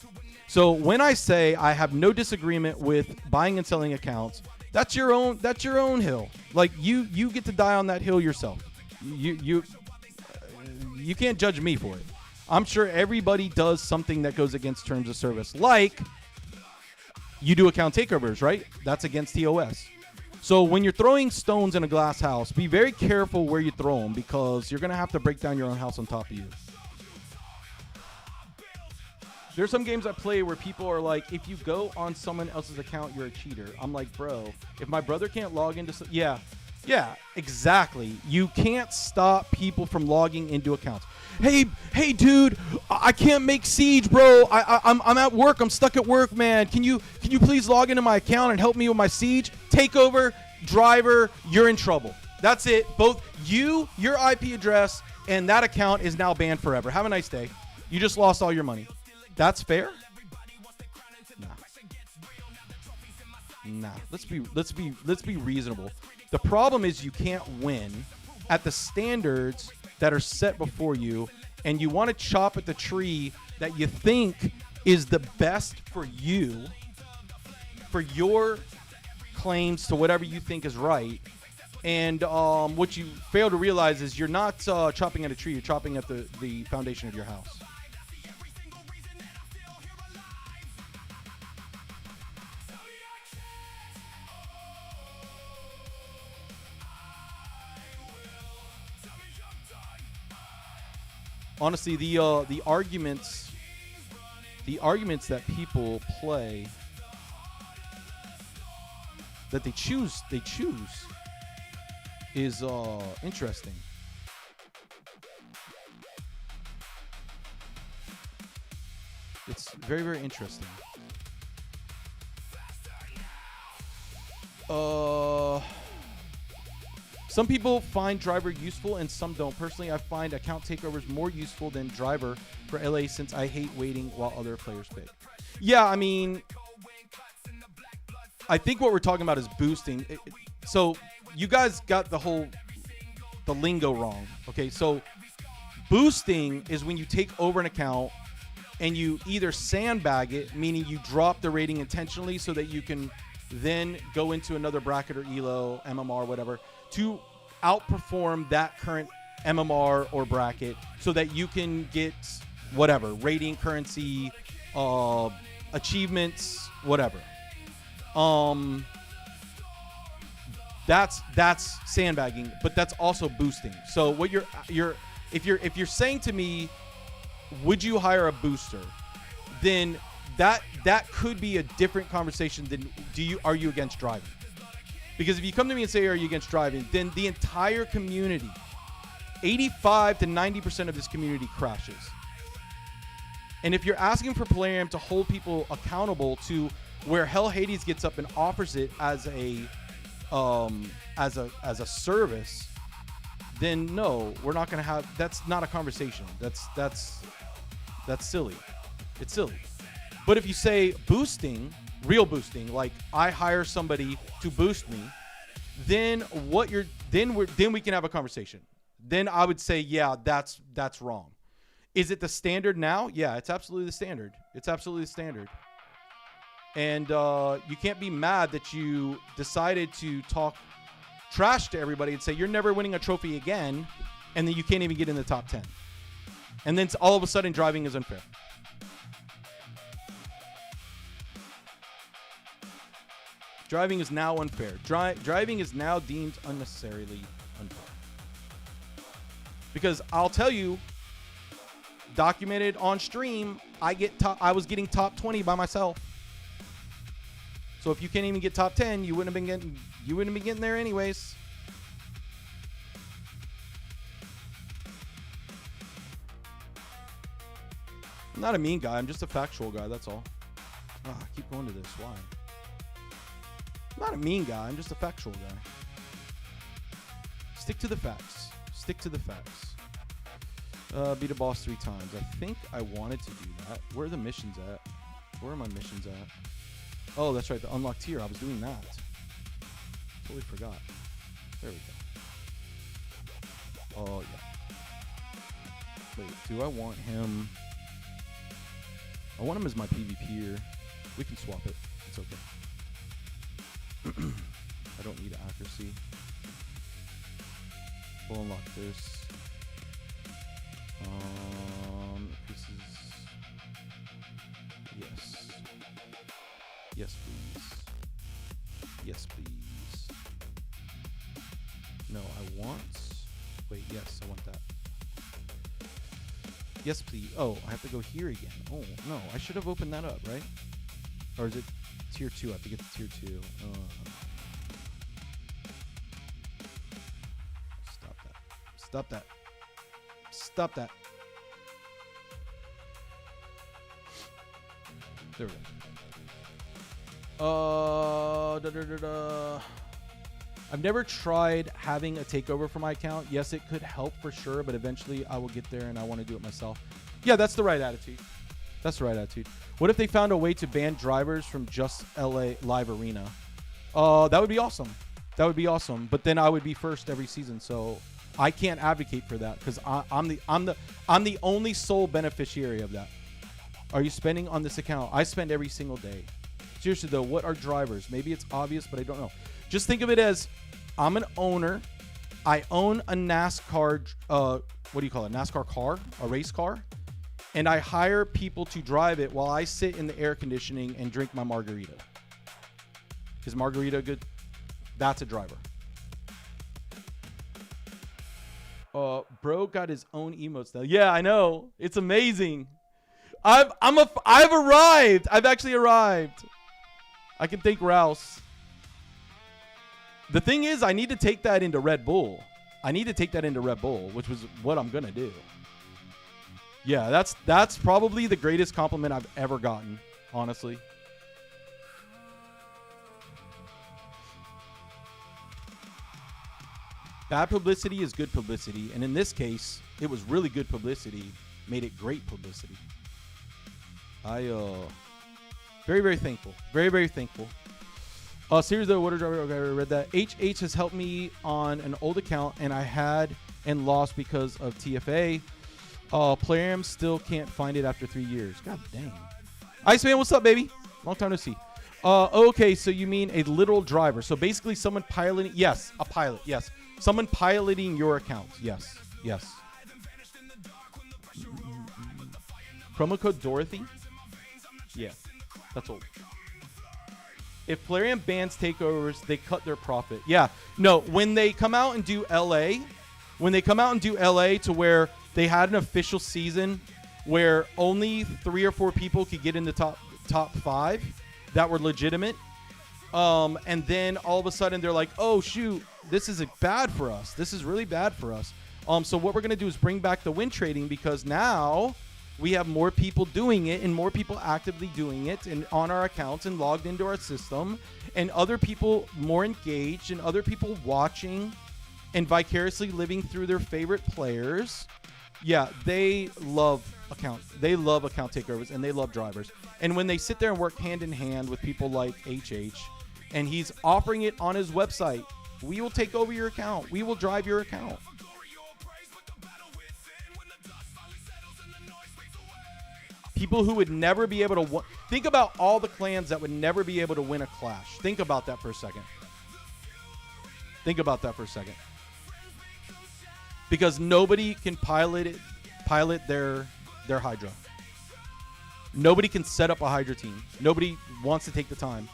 So when I say I have no disagreement with buying and selling accounts, that's your own hill. Like you get to die on that hill yourself. You can't judge me for it. I'm sure everybody does something that goes against terms of service. Like you do account takeovers, right? That's against TOS. So when you're throwing stones in a glass house, be very careful where you throw them, because you're going to have to break down your own house on top of you. There's some games I play where people are like, if you go on someone else's account, you're a cheater. I'm like, bro, if my brother can't log into... Yeah, exactly. You can't stop people from logging into accounts. Hey, dude, I can't make Siege, bro. I'm at work. I'm stuck at work, man. Can you please log into my account and help me with my Siege? Takeover, driver, you're in trouble. That's it. Both you, your IP address, and that account is now banned forever. Have a nice day. You just lost all your money. That's fair? Nah. Let's be reasonable. The problem is you can't win at the standards that are set before you, and you want to chop at the tree that you think is the best for you, for your claims to whatever you think is right. And what you fail to realize is you're not chopping at a tree, you're chopping at the foundation of your house. Honestly, the arguments that people play, that they choose is interesting. It's very, very interesting. Some people find driver useful and some don't. Personally, I find account takeovers more useful than driver for LA, since I hate waiting while other players pick. Yeah, I mean, I think what we're talking about is boosting. So you guys got the lingo wrong. Okay, so boosting is when you take over an account and you either sandbag it, meaning you drop the rating intentionally so that you can then go into another bracket or ELO, MMR, whatever, to outperform that current MMR or bracket so that you can get whatever, rating, currency, achievements, whatever. That's sandbagging, but that's also boosting. So what if you're saying to me, would you hire a booster? Then that could be a different conversation than are you against driving? Because if you come to me and say, are you against driving, then the entire community, 85 to 90% of this community crashes. And if you're asking for Plarium to hold people accountable to where Hell Hades gets up and offers it as a service, then no, we're not going to have. That's not a conversation. That's silly. It's silly. But if you say boosting, real boosting, like I hire somebody to boost me, then then we can have a conversation. Then I would say, yeah, that's wrong. Is it the standard now? Yeah, it's absolutely the standard. It's absolutely the standard. And you can't be mad that you decided to talk trash to everybody and say you're never winning a trophy again, and then you can't even get in the top 10. And then all of a sudden driving is unfair. Driving is now unfair. Driving is now deemed unnecessarily unfair. Because I'll tell you, documented on stream, I was getting top 20 by myself. So if you can't even get top 10, you wouldn't have been getting there anyways. I'm not a mean guy. I'm just a factual guy. That's all. I keep going to this. Why? I'm not a mean guy. I'm just a factual guy. Stick to the facts. Stick to the facts. Beat a boss 3 times. I think I wanted to do that. Where are the missions at? Where are my missions at? Oh, that's right. The unlocked tier. I was doing that. Totally forgot. There we go. Oh, yeah. Wait, do I want him? I want him as my PvPer. We can swap it. It's okay. I don't need accuracy. We'll unlock this. This is... Yes. Yes, please. Yes, please. No, I want... Wait, yes, I want that. Yes, please. Oh, I have to go here again. Oh, no. I should have opened that up, right? Or is it tier 2? I have to get to tier 2. Stop that. Stop that. Stop that. There we go. I've never tried having a takeover for my account. Yes, it could help for sure, but eventually I will get there and I want to do it myself. Yeah, that's the right attitude. That's the right attitude. What if they found a way to ban drivers from just LA Live Arena? That would be awesome. That would be awesome. But then I would be first every season, so I can't advocate for that because I'm the only sole beneficiary of that. Are you spending on this account? I spend every single day. Seriously though, what are drivers? Maybe it's obvious, but I don't know. Just think of it as I'm an owner. I own a NASCAR, what do you call it? NASCAR car, a race car. And I hire people to drive it while I sit in the air conditioning and drink my margarita. Is margarita good? That's a driver. Bro got his own emotes now. Yeah, I know. It's amazing. I've arrived. I've actually arrived. I can thank Rouse. The thing is, I need to take that into Red Bull. Which was what I'm going to do. Yeah, that's probably the greatest compliment I've ever gotten, honestly. Bad publicity is good publicity, and in this case, it was really good publicity, made it great publicity. Very, very thankful. Very, very thankful. Series of water driver. Okay, I read that. HH has helped me on an old account, and I had and lost because of TFA. Plarium still can't find it after 3 years. God dang. Iceman, what's up, baby? Long time no see. Okay, so you mean a literal driver. So basically someone piloting. Yes, a pilot. Yes. Someone piloting your account. Yes. Yes. Promo code Dorothy? Yeah. That's old. If Plarium bans takeovers, they cut their profit. Yeah. No, when they come out and do LA, to where they had an official season where only 3 or 4 people could get in the top 5 that were legitimate. And then all of a sudden they're like, oh, shoot, this is bad for us. This is really bad for us. So what we're going to do is bring back the win trading because now we have more people doing it and more people actively doing it and on our accounts and logged into our system and other people more engaged and other people watching and vicariously living through their favorite players. Yeah, they love account takeovers and they love drivers. And when they sit there and work hand in hand with people like HH and he's offering it on his website, we will take over your account. We will drive your account. People who would never be able to think about all the clans that would never be able to win a clash. Think about that for a second. Think about that for a second. Because nobody can pilot their Hydra. Nobody can set up a Hydra team. Nobody wants to take the time.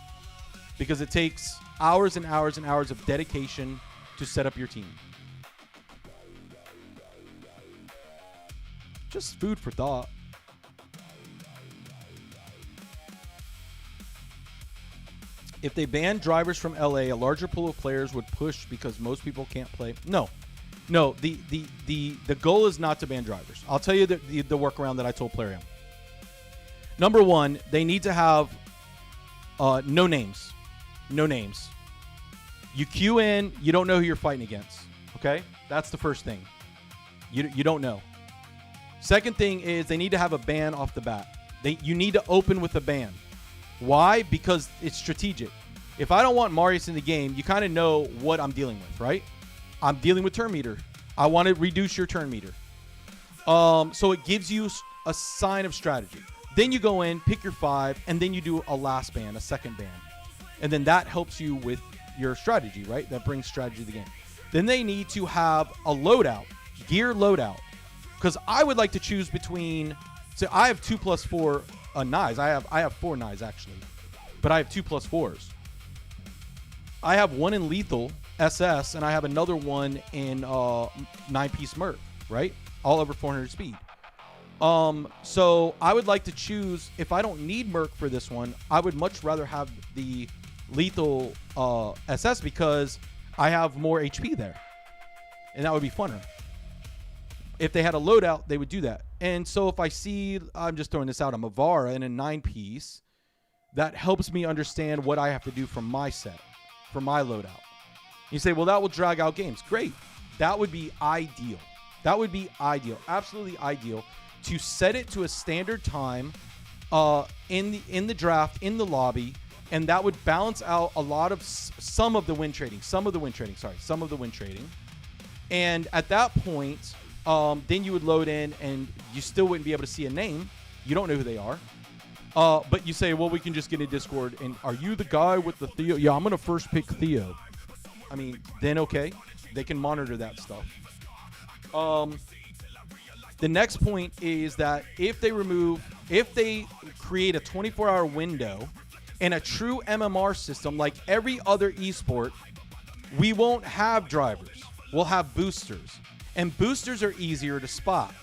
Because it takes hours and hours and hours of dedication to set up your team. Just food for thought. If they banned drivers from LA, a larger pool of players would push because most people can't play. No. The goal is not to ban drivers. I'll tell you the workaround that I told Plarium. Number one, they need to have no names. No names. You queue in, you don't know who you're fighting against. Okay? That's the first thing. You don't know. Second thing is they need to have a ban off the bat. You need to open with a ban. Why? Because it's strategic. If I don't want Marius in the game, you kind of know what I'm dealing with, right? I'm dealing with turn meter. I want to reduce your turn meter. So it gives you a sign of strategy. Then you go in, pick your 5, and then you do a last ban, a second ban. And then that helps you with your strategy, right? That brings strategy to the game. Then they need to have a loadout, gear loadout. Because I would like to choose between... So I have 2+4 knives. I have 4 knives, actually. But I have 2+4s. I have one in lethal, SS, and I have another one in 9-piece Merc, right? All over 400 speed. So I would like to choose, if I don't need Merc for this one, I would much rather have the lethal SS because I have more HP there. And that would be funner. If they had a loadout, they would do that. And so if I see, I'm just throwing this out, I'm a Vara in a 9-piece, that helps me understand what I have to do from my set, from my loadout. You say, well, that will drag out games. Great. That would be ideal. That would be ideal. Absolutely ideal to set it to a standard time in the draft, in the lobby, and that would balance out a lot of some of the win trading. And at that point, then you would load in and you still wouldn't be able to see a name. You don't know who they are. But you say, well, we can just get in Discord. And are you the guy with the Theo? Yeah, I'm going to first pick Theo. I mean, then okay. They can monitor that stuff. The next point is that if they create a 24-hour window and a true MMR system like every other esport, we won't have drivers. We'll have boosters. And boosters are easier to spot.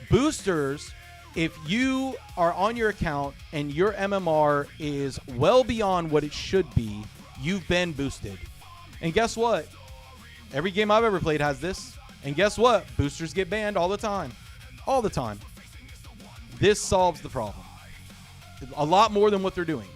Boosters, if you are on your account and your MMR is well beyond what it should be, you've been boosted. And guess what? Every game I've ever played has this. And guess what? Boosters get banned all the time. All the time. This solves the problem. A lot more than what they're doing.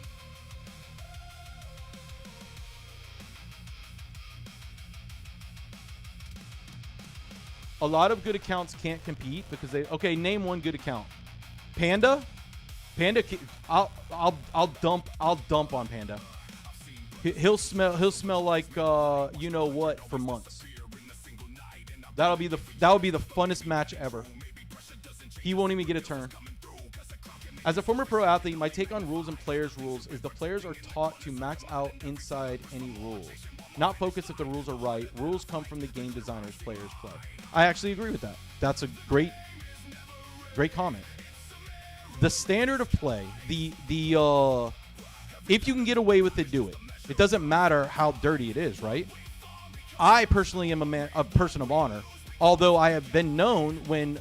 A lot of good accounts can't compete because they... Okay, name one good account. Panda? Panda... I'll dump on Panda. He'll smell like you know what for months. That would be the funnest match ever. He won't even get a turn. As a former pro athlete, my take on rules and players' rules is the players are taught to max out inside any rules. Not focus if the rules are right. Rules come from the game designers players play. I actually agree with that. That's a great comment. The standard of play, if you can get away with it, do it. It doesn't matter how dirty it is, right? I personally am a person of honor, although I have been known when,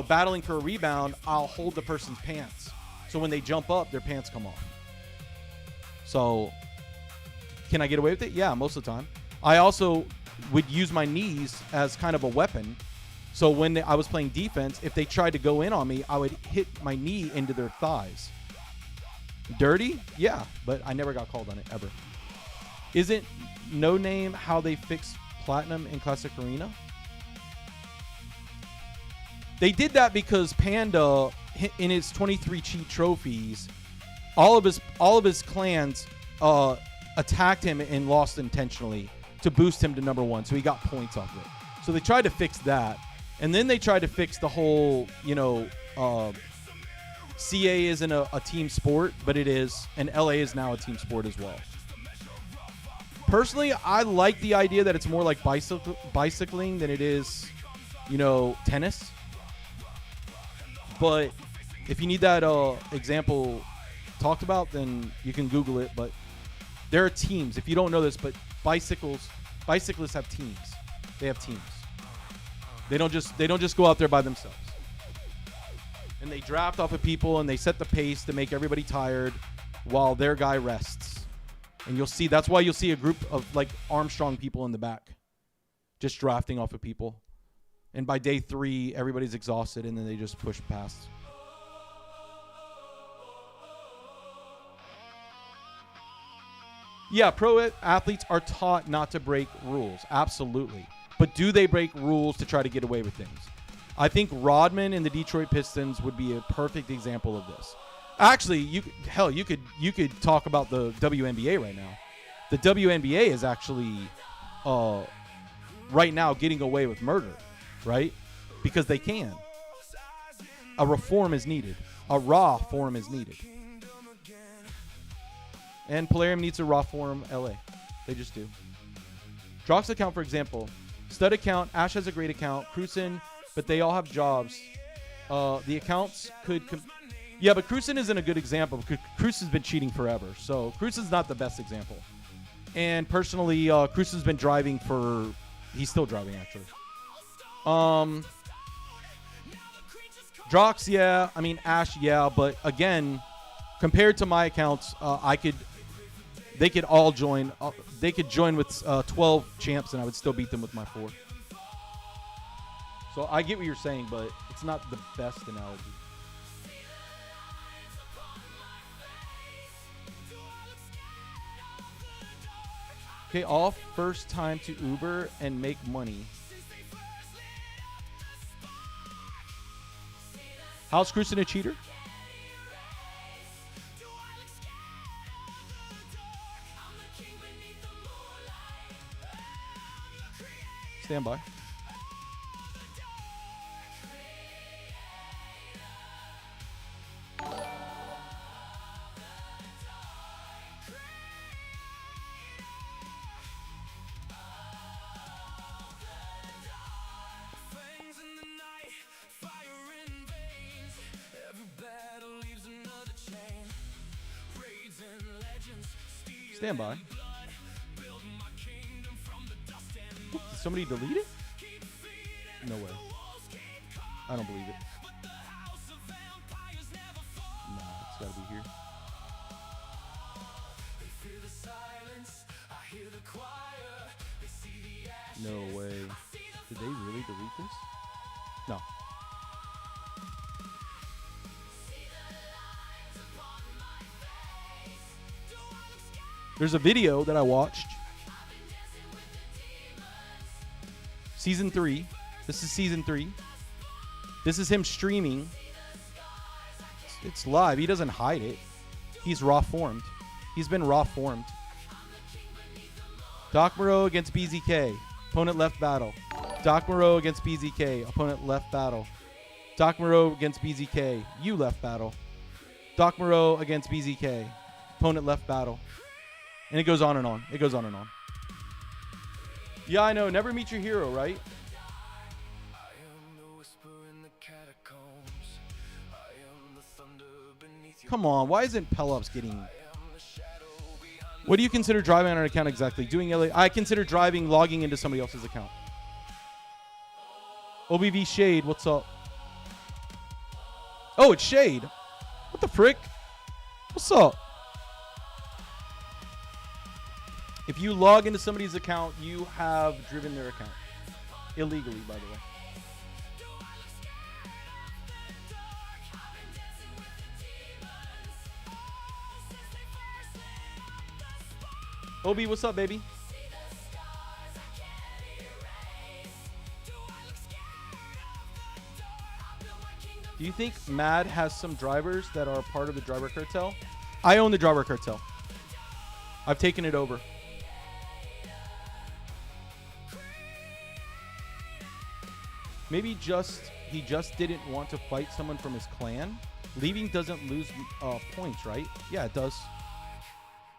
battling for a rebound, I'll hold the person's pants. So when they jump up, their pants come off. So can I get away with it? Yeah, most of the time. I also would use my knees as kind of a weapon. So when I was playing defense, if they tried to go in on me, I would hit my knee into their thighs. Dirty? Yeah, but I never got called on it, ever. Isn't No Name how they fix Platinum in Classic Arena? They did that because Panda, in his 23 cheat trophies, all of his clans attacked him and lost intentionally to boost him to number 1, so he got points off it. So they tried to fix that, and then they tried to fix the whole, CA isn't a team sport, but it is, and LA is now a team sport as well. Personally, I like the idea that it's more like bicycling than it is, tennis. But if you need that example talked about, then you can Google it. But there are teams. If you don't know this, but bicyclists have teams. They have teams. They don't just go out there by themselves. And they draft off of people and they set the pace to make everybody tired while their guy rests. And that's why you'll see a group of like Armstrong people in the back just drafting off of people. And by day 3, everybody's exhausted and then they just push past. Yeah, pro athletes are taught not to break rules. Absolutely. But do they break rules to try to get away with things? I think Rodman and the Detroit Pistons would be a perfect example of this. Actually, you could talk about the WNBA right now. The WNBA is actually right now getting away with murder, right? Because they can. A reform is needed. A raw form is needed. And Plarium needs a raw form LA. They just do. Drox account, for example. Stud account. Ash has a great account. Cruisen, but they all have jobs. The accounts could... Yeah, but Cruisen isn't a good example because Cruisen's been cheating forever. So Cruisen's not the best example. And personally, Cruisen's been driving for... He's still driving, actually. Drox, yeah. I mean, Ash, yeah. But again, compared to my accounts, they could all join. They could join with 12 champs, and I would still beat them with my 4. So I get what you're saying, but it's not the best analogy. Okay, all first time to Uber and make money. How's Cruisen a cheater? Stand by. Stand by. Did somebody delete it? No way. I don't believe it. Nah, it's gotta be here. No way. Did they really delete this? No. There's a video that I watched. Season 3. This is season 3. This is him streaming. It's live. He doesn't hide it. He's raw formed. He's been raw formed. Doc Moreau against BZK. Opponent left battle. Doc Moreau against BZK. Opponent left battle. Doc Moreau against BZK. You left battle. Doc Moreau against BZK. Opponent left battle. And it goes on and on. It goes on and on. Yeah, I know. Never meet your hero, right? Come on. Why isn't Pelops getting... What do you consider driving on an account exactly? Doing LA... I consider driving logging into somebody else's account. OBV Shade, what's up? Oh, it's Shade. What the frick? What's up? If you log into somebody's account, you have driven their account. Illegally, by the way. Obi, what's up, baby? Do you think Mad has some drivers that are part of the driver cartel? I own the driver cartel. I've taken it over. Maybe he just didn't want to fight someone from his clan. Leaving doesn't lose points, right? Yeah, it does.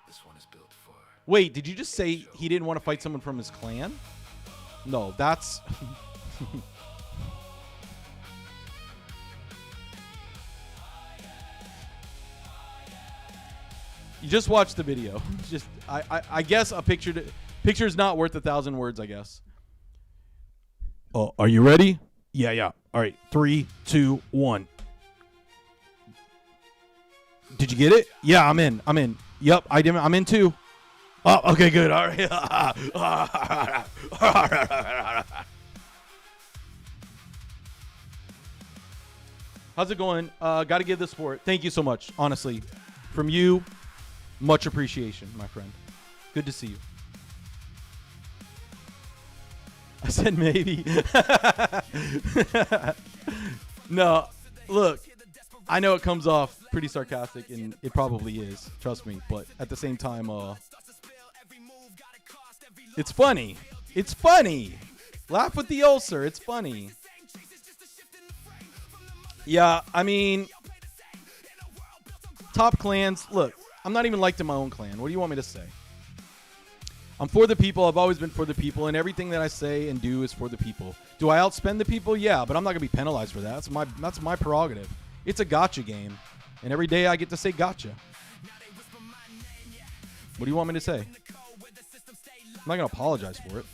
This one is built for. Wait, did you just say he didn't want to fight someone from his clan? No, that's... You just watched the video. Just I guess a picture is not worth 1,000 words, I guess. Oh, are you ready? Yeah. All right, 3, 2, 1. Did you get it? Yeah, I'm in. Yep, I'm in too. Oh, okay, good. All right. How's it going? Got to give this for it. Thank you so much, honestly. From you, much appreciation, my friend. Good to see you. I said maybe. No, look, I know it comes off pretty sarcastic, and it probably is. Trust me. But at the same time, it's funny. It's funny. Laugh with the ulcer. It's funny. Yeah, I mean, top clans. Look, I'm not even liked in my own clan. What do you want me to say? I'm for the people. I've always been for the people, and everything that I say and do is for the people. Do I outspend the people? Yeah, but I'm not gonna be penalized for that. That's my prerogative. It's a gotcha game, and every day I get to say gotcha. What do you want me to say? I'm not gonna apologize for it.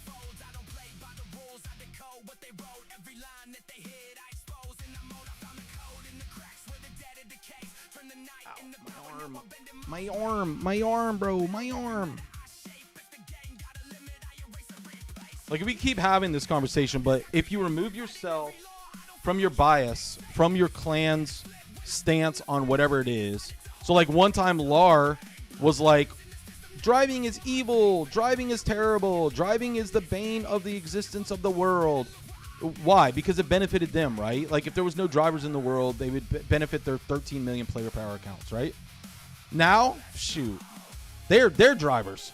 My arm, bro. My arm. Like, we keep having this conversation, but if you remove yourself from your bias, from your clan's stance on whatever it is. So, like, one time Lar was like, driving is evil. Driving is terrible. Driving is the bane of the existence of the world. Why? Because it benefited them, right? Like, if there was no drivers in the world, they would benefit their 13 million player power accounts, right? Now, shoot, they're drivers.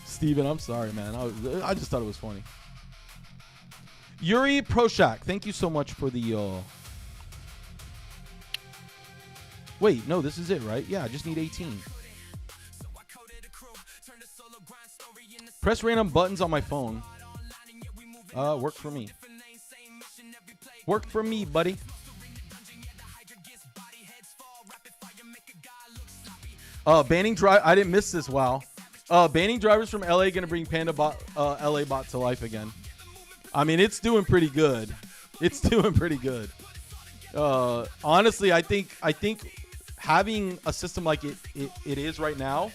Steven, I'm sorry, man. I just thought it was funny. Yuri Proshak, thank you so much for the... Wait, no, this is it, right? Yeah, I just need 18. Press random buttons on my phone. Worked for me. Worked for me, buddy. Banning drive. I didn't miss this. Wow. Banning drivers from LA gonna bring Panda bot, LA bot to life again. I mean, it's doing pretty good. It's doing pretty good. Honestly, I think having a system like it is right now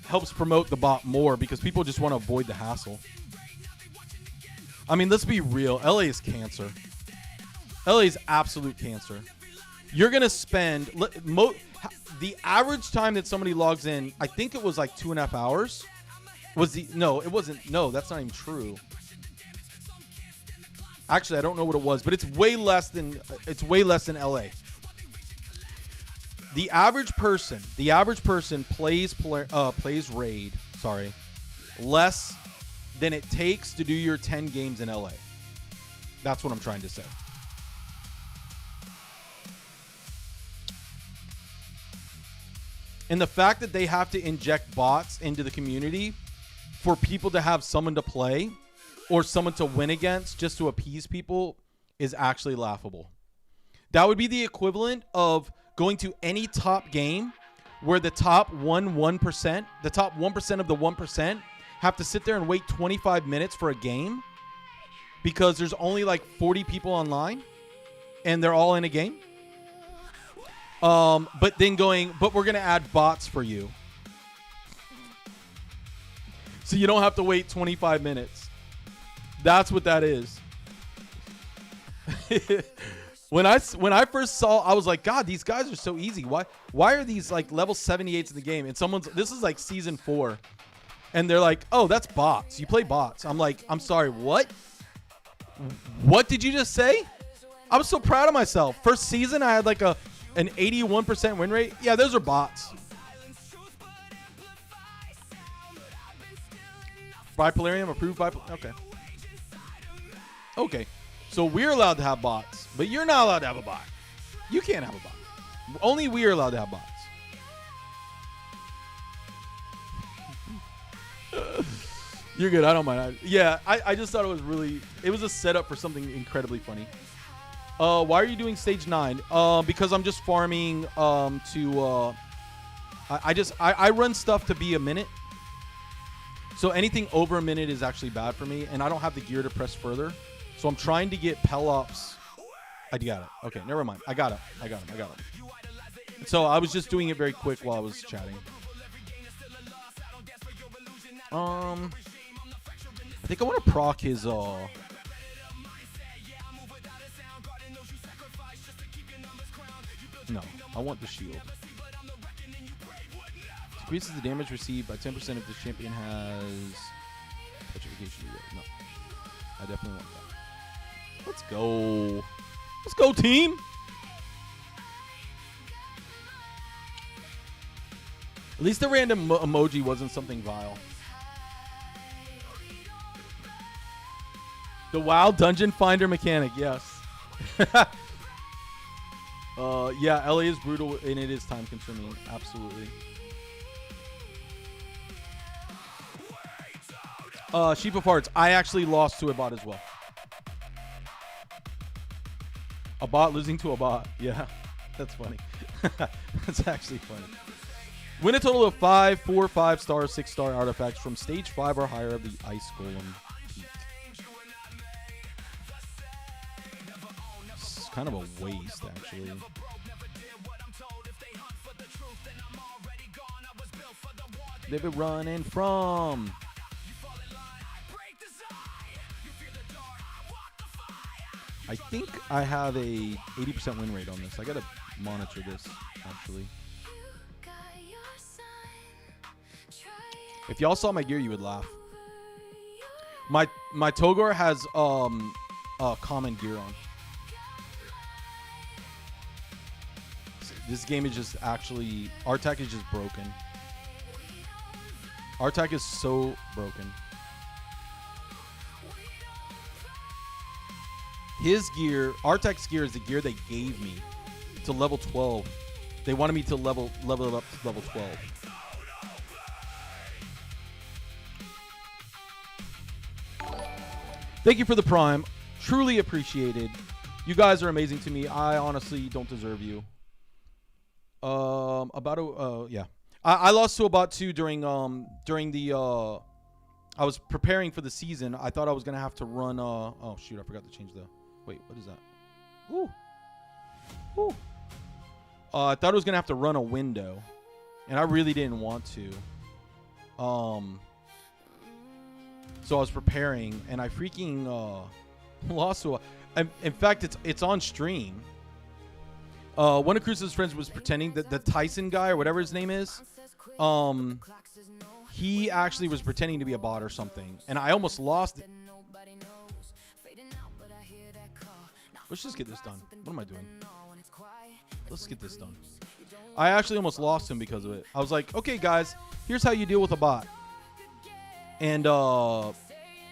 helps promote the bot more because people just want to avoid the hassle. I mean, let's be real. LA is cancer. LA is absolute cancer. You're gonna spend the average time that somebody logs in, I think it was like 2.5 hours. No, it wasn't. No, that's not even true. Actually, I don't know what it was, but it's way less than LA. The average person plays Raid, less than it takes to do your 10 games in LA. That's what I'm trying to say. And the fact that they have to inject bots into the community for people to have someone to play or someone to win against just to appease people is actually laughable. That would be the equivalent of going to any top game where the top 1% of the 1% have to sit there and wait 25 minutes for a game because there's only like 40 people online and they're all in a game. But we're going to add bots for you. So you don't have to wait 25 minutes. That's what that is. When I first saw, I was like, God, these guys are so easy. Why are these like level 78s in the game? And this is like season 4. And they're like, oh, that's bots. You play bots. I'm like, I'm sorry, what? What did you just say? I was so proud of myself. First season, I had like an 81% win rate. Yeah, those are bots. By Plarium, approved by... Okay. So we're allowed to have bots. But you're not allowed to have a bot. You can't have a bot. Only we are allowed to have bots. You're good. I don't mind. I just thought it was a setup for something incredibly funny. Why are you doing stage 9? Because I'm just farming I run stuff to be a minute. So anything over a minute is actually bad for me, and I don't have the gear to press further. So I'm trying to get Pelops. I got it. Okay, never mind. I got him. So I was just doing it very quick while I was chatting. I think I want to proc his No, I want the shield. Increases the damage received by 10% if the champion has petrification. No, I definitely want that. Let's go. Let's go, team. At least the random emoji wasn't something vile. The WoW Dungeon Finder mechanic, yes. Yeah, LA is brutal and it is time consuming. Absolutely. Sheep of Hearts. I actually lost to a bot as well. A bot losing to a bot. Yeah, that's funny. That's actually funny. Win a total of 5, 4, 5-star, 6-star artifacts from stage 5 or higher of the Ice Golem Peak. It's kind of a waste, actually. They've been running from. I think I have a 80% win rate on this. I gotta monitor this, actually. If y'all saw my gear, you would laugh. My Togor has common gear on. This game is just actually Artak is just broken. Artak is so broken. His gear, Artak's gear, is the gear they gave me to level 12. They wanted me to level it up to level 12. Thank you for the Prime. Truly appreciated. You guys are amazing to me. I honestly don't deserve you. Yeah. I lost to a bot too during the I was preparing for the season. I thought I was gonna have to run oh shoot, I forgot to change the wait, what is that? Ooh. Ooh. I thought I was gonna have to run a window. And I really didn't want to. So I was preparing, and I freaking lost to a. In fact, it's on stream. One of Cruz's friends was pretending that the Tyson guy or whatever his name is, he actually was pretending to be a bot or something, and I almost lost it. Let's just get this done. What am I doing? Let's get this done. I actually almost lost him because of it. I was like, okay, guys, here's how you deal with a bot. And,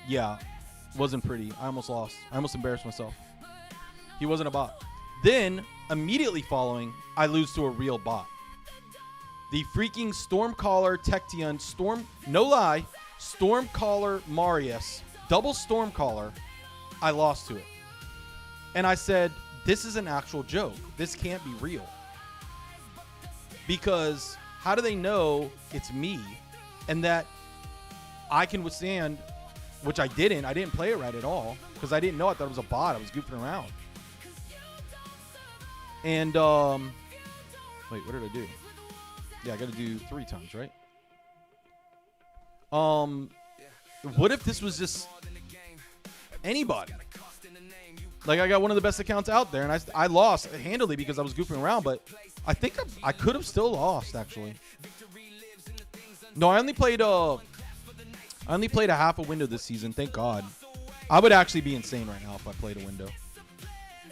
yeah, wasn't pretty. I almost lost. I almost embarrassed myself. He wasn't a bot. Then, immediately following, I lose to a real bot. The freaking Stormcaller Tection no lie, Stormcaller Marius, double Stormcaller, I lost to it. And I said, this is an actual joke. This can't be real. Because how do they know it's me and that I can withstand, which I didn't. I didn't play it right at all because I didn't know. I thought it was a bot. I was goofing around. And, wait, what did I do? Yeah, I got to do 3 times, right? What if this was just anybody? Like, I got one of the best accounts out there, and I lost handily because I was goofing around, but I think I could have still lost, actually. No, I only played a half a window this season, thank God. I would actually be insane right now if I played a window.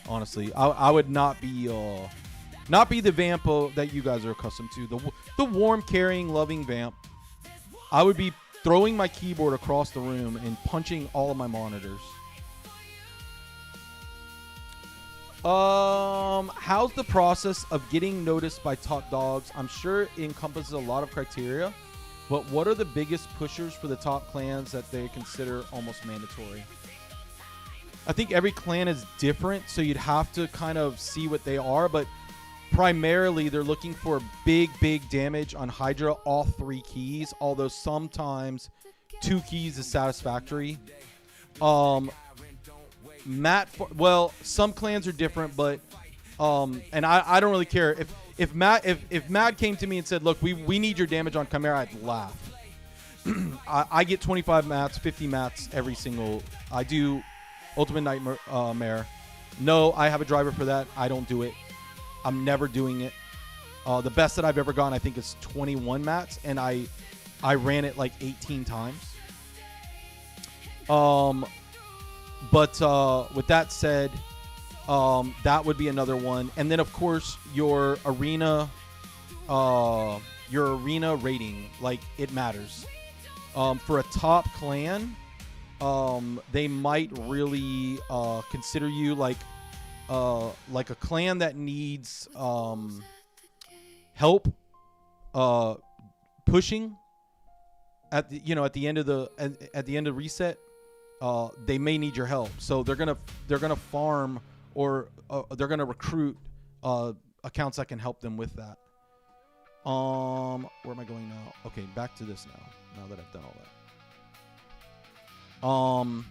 Honestly, I would not be the vamp that you guys are accustomed to. The warm, caring, loving vamp. I would be throwing my keyboard across the room and punching all of my monitors. How's the process of getting noticed by top dogs? I'm sure it encompasses a lot of criteria, but what are the biggest pushers for the top clans that they consider almost mandatory? I think every clan is different, so you'd have to kind of see what they are, but primarily they're looking for big damage on Hydra, all 3 keys, although sometimes 2 keys is satisfactory. Well, some clans are different, but and I don't really care if Matt came to me and said, look, we need your damage on Chimera, I'd laugh. I get 25 mats, 50 mats every single. I do Ultimate Nightmare. No, I have a driver for that. I don't do it. I'm never doing it. The best that I've ever gone, I think, is 21 mats, and I ran it like 18 times. But with that said, that would be another one. And then, of course, your arena rating, like, it matters. For a top clan, they might really consider you like a clan that needs help pushing at the end of reset. They may need your help, so they're gonna farm or they're gonna recruit accounts that can help them with that. Where am I going now? Okay, back to this now. Now that I've done all that.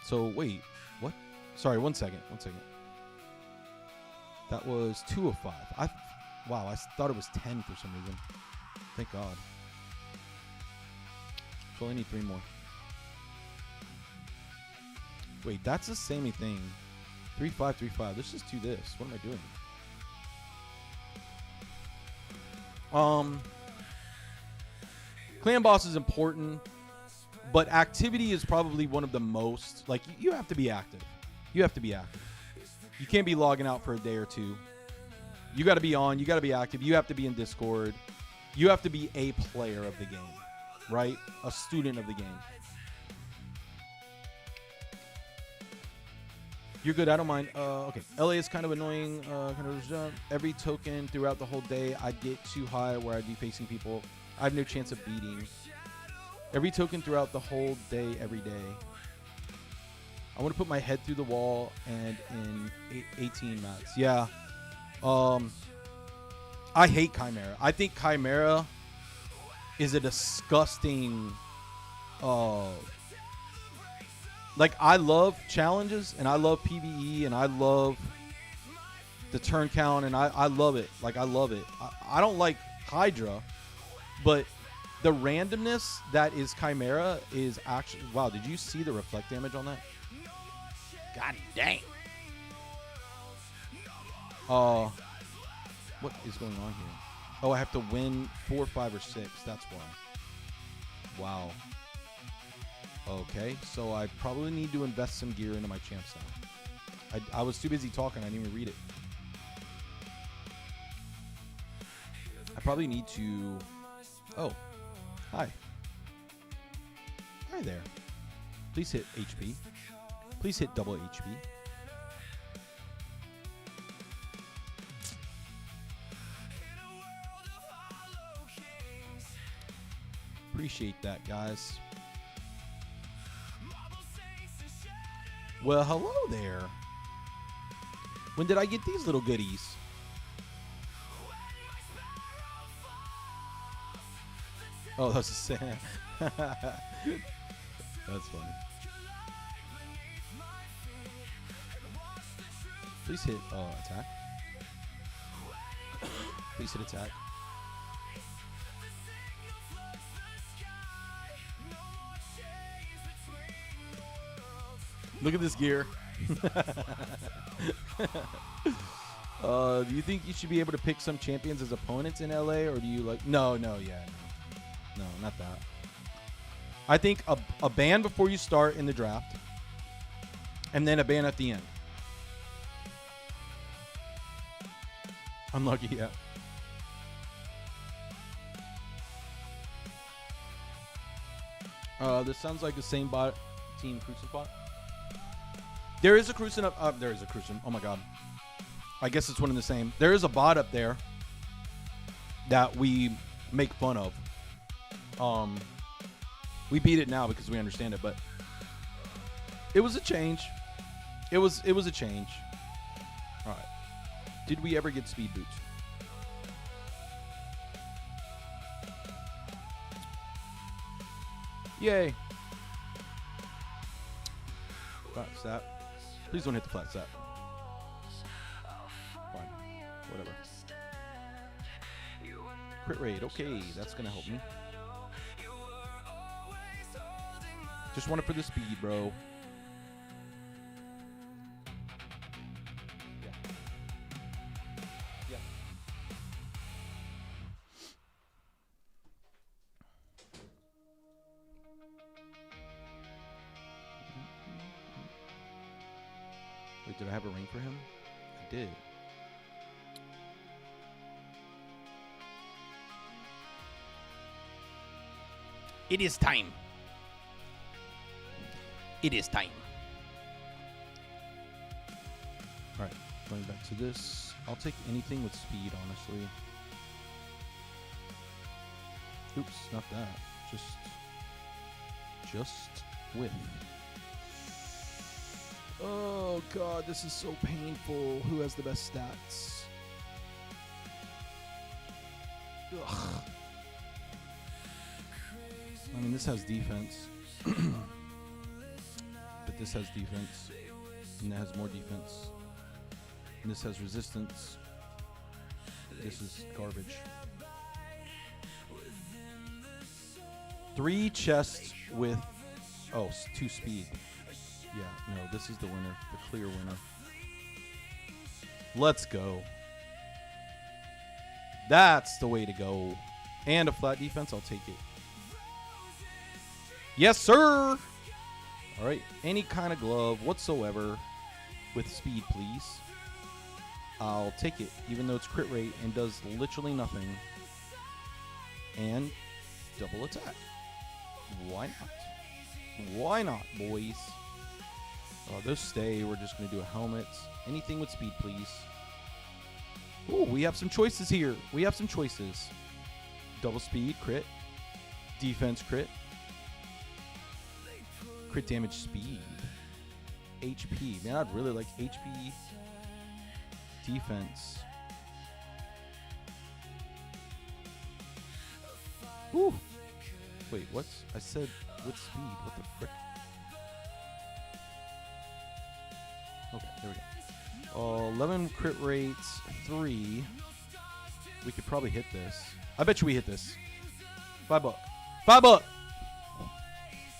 So wait, what? Sorry, one second. That was 2 of 5. Wow, I thought it was 10 for some reason. Thank God. So I need 3 more. Wait, that's the same thing. 3-5, 3-5. Let's just do this. What am I doing? Clan boss is important, but activity is probably one of the most. Like, you have to be active. You can't be logging out for a day or 2. You got to be on. You got to be active. You have to be in Discord. You have to be a player of the game, right? A student of the game. You're good. I don't mind. Okay. LA is kind of annoying. Every token throughout the whole day, I get too high where I'd be facing people I have no chance of beating. Every token throughout the whole day, every day. I want to put my head through the wall and in 18 mats. Yeah. I hate Chimera. I think Chimera is a disgusting... like, I love challenges, and I love PvE, and I love the turn count, and I love it. Like, I love it. I don't like Hydra, but the randomness that is Chimera is actually... Wow, did you see the reflect damage on that? God dang. What is going on here? Oh, I have to win 4, 5, or 6. That's why. Wow. Okay, so I probably need to invest some gear into my champ style. I was too busy talking. I didn't even read it. I probably need to... Oh. Hi. Hi there. Please hit HP. Please hit double HP. Appreciate that, guys. Well, hello there. When did I get these little goodies? Oh, that's a sand. That's funny. Please hit attack. Please hit attack. Look at this gear. Do you think you should be able to pick some champions as opponents in LA, or do you like... No, not that. I think a ban before you start in the draft, and then a ban at the end. Unlucky, yeah. This sounds like the same bot team Crucify. There is a cruising up. There is a cruising. Oh my god. I guess it's one and the same. There is a bot up there that we make fun of. We beat it now because we understand it, but it was a change. It was a change. All right. Did we ever get speed boots? Yay. Flat stat. Please don't hit the flat stat. Fine. Whatever. Crit rate. Okay, that's going to help me. Just want it for the speed, bro. Yeah. Yeah. Wait, did I have a ring for him? I did. It is time. It is time. All right, going back to this. I'll take anything with speed, honestly. Oops, not that. Just with. Oh god, this is so painful. Who has the best stats? Ugh. I mean, this has defense. But this has defense. And it has more defense. And this has resistance. This is garbage. 3 chests with... Oh, 2 speed. Yeah, no, this is the winner. The clear winner. Let's go. That's the way to go. And a flat defense, I'll take it. Yes, sir! Alright, any kind of glove whatsoever with speed, please. I'll take it, even though it's crit rate and does literally nothing. And double attack. Why not? Why not, boys? Those stay. We're just going to do a helmet. Anything with speed, please. Ooh, we have some choices here. We have some choices. Double speed, crit. Defense, crit. Crit damage, speed. HP. Man, I'd really like HP. Defense. Ooh. Wait, what? I said with speed. What the frick? Okay, there we go. 11 crit rates, 3. We could probably hit this. I bet you we hit this. $5. $5.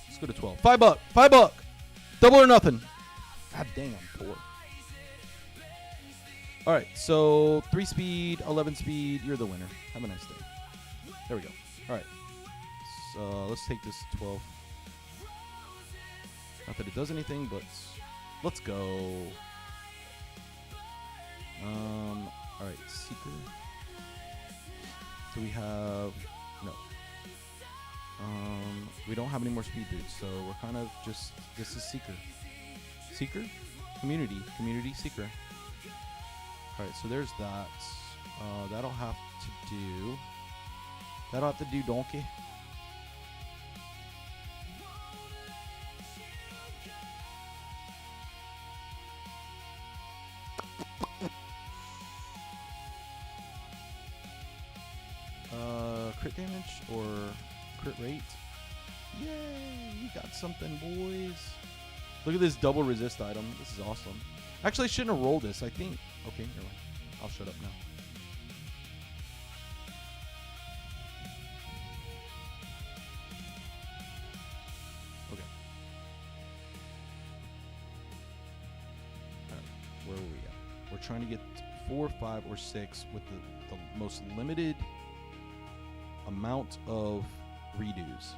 Let's go to 12. $5. $5. Double or nothing. God dang, I'm poor. All right, so 3 speed, 11 speed. You're the winner. Have a nice day. There we go. All right. So let's take this to 12. Not that it does anything, but let's go. All right, Seeker. Do we have... No. We don't have any more speed boots, so we're kind of just... This is Seeker. Seeker? Community. Community Seeker. All right, so there's that. That'll have to do... That'll have to do, donkey. Crit damage or crit rate? Yay! We got something, boys. Look at this double resist item. This is awesome. Actually, I shouldn't have rolled this. I think. Okay, never mind. I'll shut up now. Okay. All right. Where are we at? We're trying to get 4, 5, or 6 with the most limited amount of redos.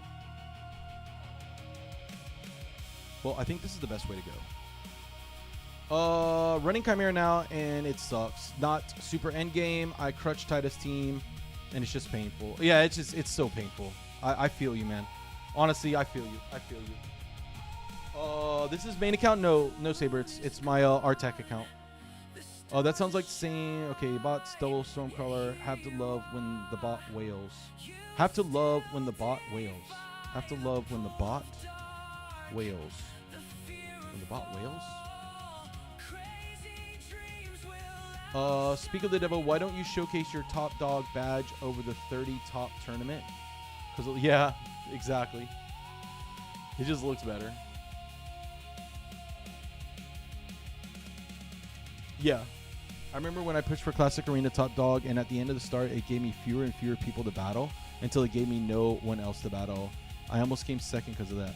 Well, I think this is the best way to go. Running Chimera now, and it sucks. Not super end game. I crutch Titus team, and it's just painful. Yeah, it's so painful. I feel you, man. Honestly, I feel you. I feel you. This is main account. No, Saber. It's my Artec account. Oh, that sounds like the same. Okay, bots double Stormcaller. Have to love when the bot wails. Have to love when the bot wails. Have to love when the bot wails. When the bot wails? Speak of the devil, why don't you showcase your top dog badge over the 30 top tournament? Because, yeah, exactly. It just looks better. Yeah. I remember when I pushed for Classic Arena top dog, and at the end of the start, it gave me fewer and fewer people to battle until it gave me no one else to battle. I almost came second because of that.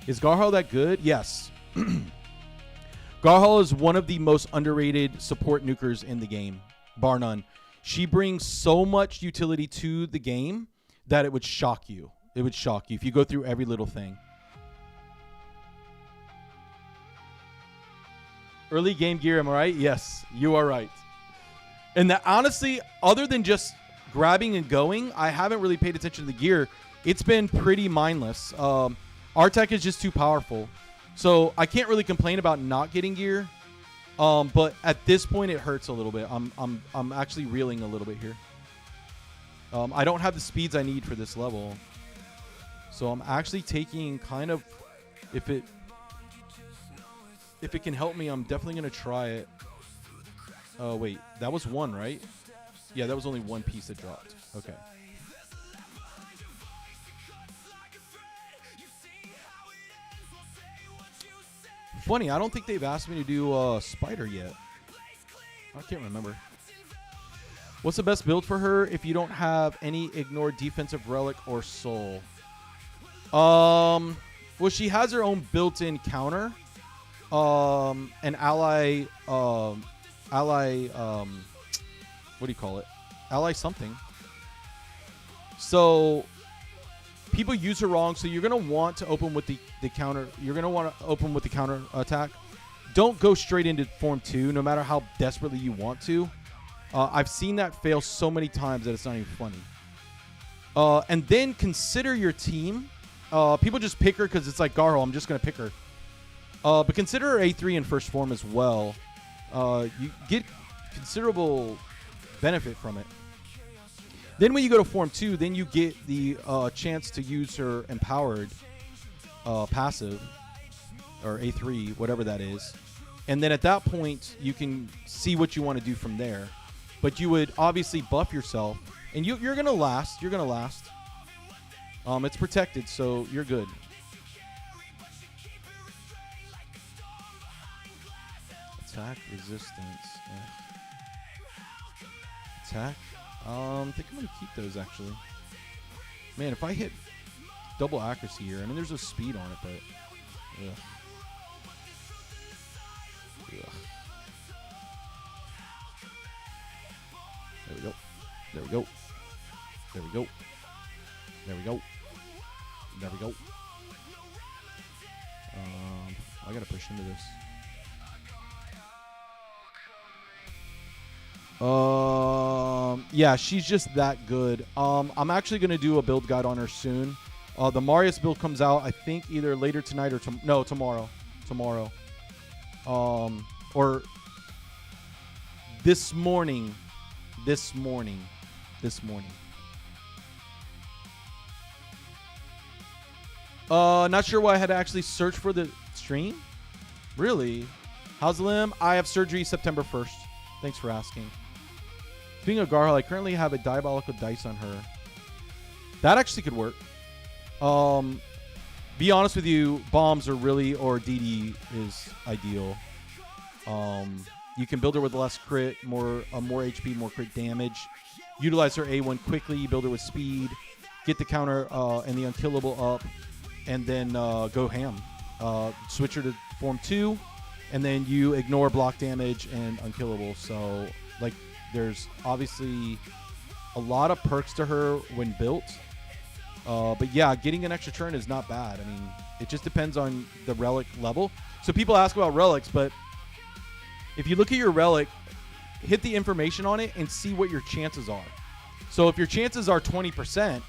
Is Garhal that good? Yes. Garhal is one of the most underrated support nukers in the game, bar none. She brings so much utility to the game that it would shock you. It would shock you if you go through every little thing. Early game gear, am I right? Yes, you are right. And that, honestly, other than just grabbing and going, I haven't really paid attention to the gear. It's been pretty mindless. Artec is just too powerful. So I can't really complain about not getting gear. But at this point, it hurts a little bit. I'm actually reeling a little bit here. I don't have the speeds I need for this level. So I'm actually taking kind of, if it can help me, I'm definitely going to try it. Oh, wait. That was one, right? Yeah, that was only one piece that dropped. Okay. Funny, I don't think they've asked me to do Spider yet. I can't remember. What's the best build for her if you don't have any ignore defensive relic or soul? Well, she has her own built-in counter. An ally, what do you call it? Ally something. So people use her wrong, so you're going to want to open with the counter. You're going to want to open with the counter attack. Don't go straight into Form 2, no matter how desperately you want to. I've seen that fail so many times that it's not even funny. And then consider your team. People just pick her because it's like Garho. I'm just going to pick her. But consider her A3 in first form as well. You get considerable benefit from it. Then when you go to Form 2, then you get the chance to use her empowered passive, or A3, whatever that is. And then at that point, you can see what you want to do from there. But you would obviously buff yourself. And you're going to last. You're going to last. It's protected, so you're good. Attack, resistance. Attack. I think I'm going to keep those, actually. Man, if I hit double accuracy here, I mean, there's no speed on it, but... Ugh. Ugh. There we go. There we go. There we go. There we go. There we go. I gotta push into this. Yeah, she's just that good. I'm actually gonna do a build guide on her soon. The Marius build comes out, I think, either later tonight or tomorrow. Tomorrow. Or this morning. This morning. Not sure why I had to actually search for the stream. Really? How's the limb? I have surgery September 1st. Thanks for asking. Speaking of Garhal, I currently have a diabolical dice on her. That actually could work. Be honest with you, bombs are really, or DD is ideal. You can build her with less crit, more HP, more crit damage. Utilize her A1 quickly, build her with speed, get the counter and the unkillable up, and then go ham. Switch her to Form 2, and then you ignore block damage and unkillable. So, like, there's obviously a lot of perks to her when built. But yeah, getting an extra turn is not bad. I mean, it just depends on the relic level. So people ask about relics, but if you look at your relic, hit the information on it and see what your chances are. So if your chances are 20%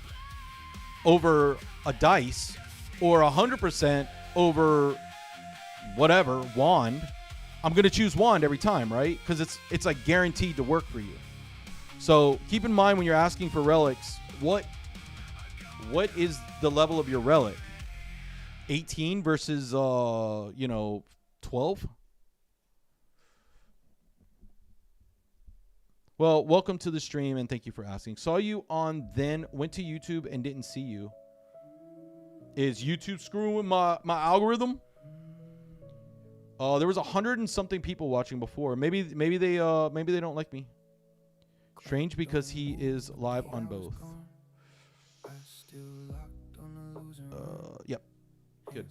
over a dice, or 100% over whatever wand, I'm gonna choose wand every time, right? Because it's like guaranteed to work for you. So keep in mind when you're asking for relics, what is the level of your relic? 18 versus 12. Well, welcome to the stream and thank you for asking. Saw you on then, went to YouTube and didn't see you. Is YouTube screwing with my algorithm? There was 100 and something people watching before. Maybe they don't like me. Strange because he is live on both. Yep. Good.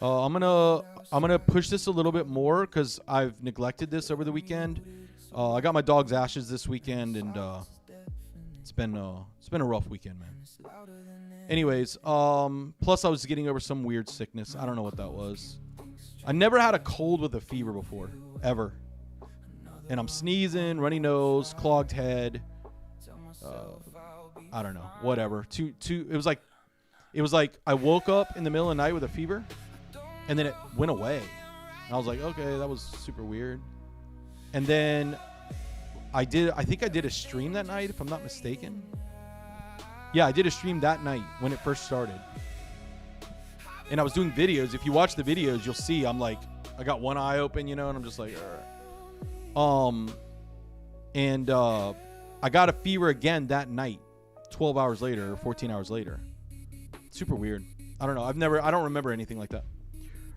I'm gonna push this a little bit more because I've neglected this over the weekend. I got my dog's ashes this weekend, and it's been a rough weekend, man. Anyways, plus I was getting over some weird sickness. I don't know what that was. I never had a cold with a fever before, ever. And I'm sneezing, runny nose, clogged head. I don't know, whatever. It was like I woke up in the middle of the night with a fever, and then it went away. And I was like, okay, that was super weird. And then I think I did a stream that night, if I'm not mistaken. Yeah, I did a stream that night when it first started. And I was doing videos. If you watch the videos, you'll see I'm like, I got one eye open, and I'm just like, all right. And I got a fever again that night, 12 hours later, or 14 hours later. Super weird. I don't know. I don't remember anything like that.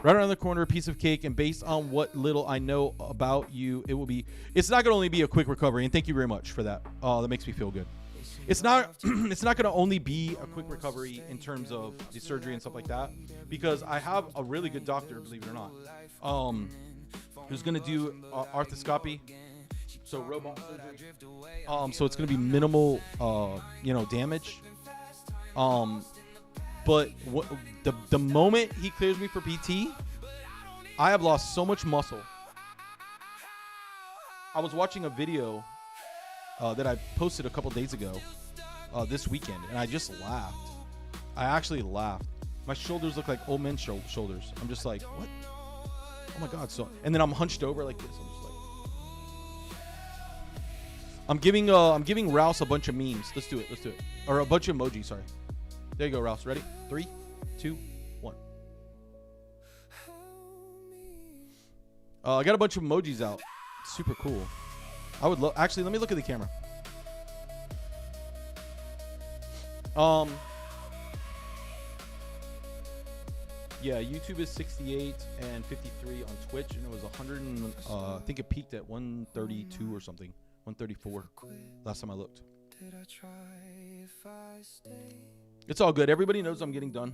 Right around the corner, a piece of cake, and based on what little I know about you, it's not going to only be a quick recovery, and thank you very much for that. That makes me feel good. It's not going to only be a quick recovery in terms of the surgery and stuff like that, because I have a really good doctor, believe it or not, who's going to do arthroscopy, so robot surgery. So it's going to be minimal, damage. But the moment he clears me for PT, I have lost so much muscle. I was watching a video that I posted a couple days ago this weekend, and I just laughed. I actually laughed. My shoulders look like old men's shoulders. I'm just like, what? Oh my God. And then I'm hunched over like this. I'm just like, I'm giving Rouse a bunch of memes. Let's do it. Or a bunch of emojis, sorry. There you go, Rouse. Ready? 3, 2, 1. I got a bunch of emojis out. Super cool. I would love. Actually, let me look at the camera. Yeah, YouTube is 68 and 53 on Twitch, and it was 100. I think it peaked at 132 or something. 134. Last time I looked. It's all good. Everybody knows I'm getting done.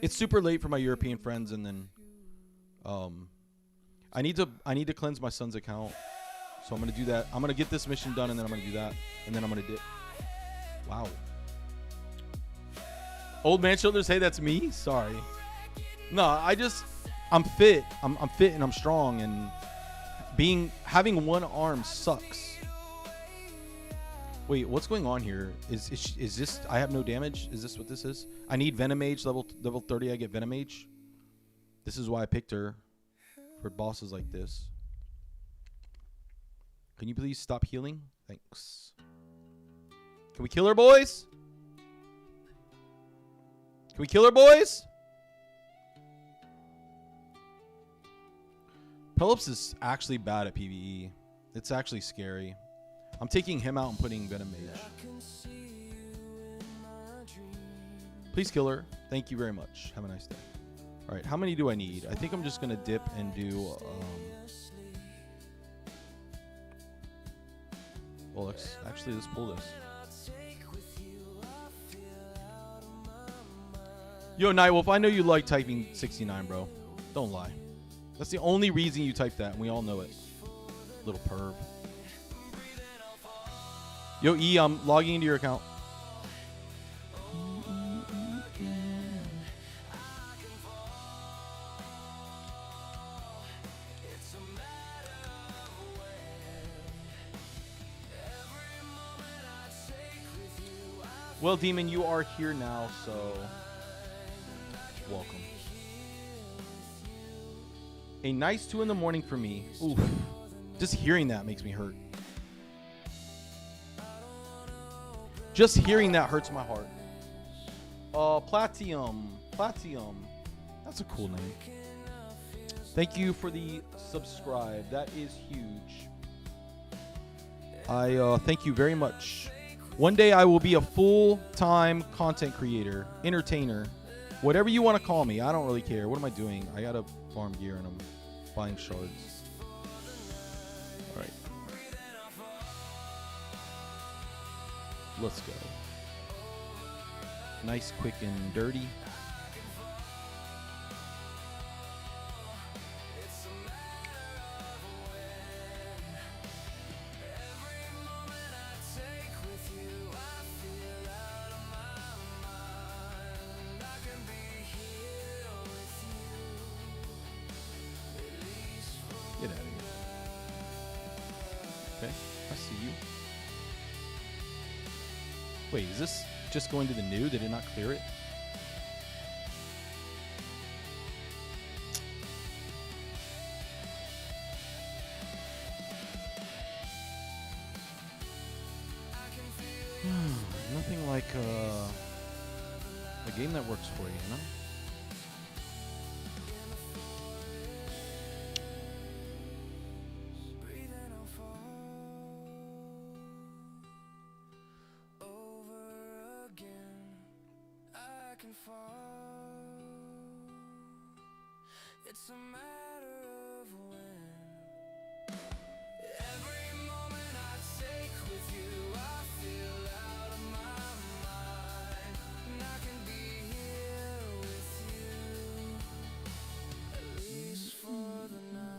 It's super late for my European friends, and then I need to cleanse my son's account. So I'm gonna do that. I'm gonna get this mission done, and then I'm gonna do that, and then I'm gonna dip. Wow. Old man shoulders. Hey, that's me. Sorry. No, I'm fit. I'm fit and I'm strong, and having one arm sucks. Wait, what's going on here? Is this? I have no damage. Is this what this is? I need Venomage level 30. I get Venomage. This is why I picked her for bosses like this. Can you please stop healing? Thanks. Can we kill her, boys? Can we kill her, boys? Pelops is actually bad at PvE. It's actually scary. I'm taking him out and putting Venomage. Please kill her. Thank you very much. Have a nice day. All right, how many do I need? I think I'm just gonna dip and do. Well, let's pull this. Yo, Nightwolf, I know you like typing 69, bro. Don't lie. That's the only reason you type that, and we all know it. Little perv. Yo, E, I'm logging into your account. Well, Demon, you are here now, so welcome. A nice 2 in the morning for me. Oof. Just hearing that makes me hurt. Just hearing that hurts my heart. Platium. That's a cool name. Thank you for the subscribe. That is huge. I thank you very much. One day I will be a full-time content creator, entertainer, whatever you want to call me. I don't really care. What am I doing? I got to farm gear and I'm buying shards. All right. Let's go. Nice, quick, and dirty. Get out of here. Okay, I see you. Wait, is this just going to the new? Did it not clear it? Nothing like a game that works for you, you know? It's a matter of when. Every moment I take with you, I feel out of my mind. And I can be here with you, at least for the night.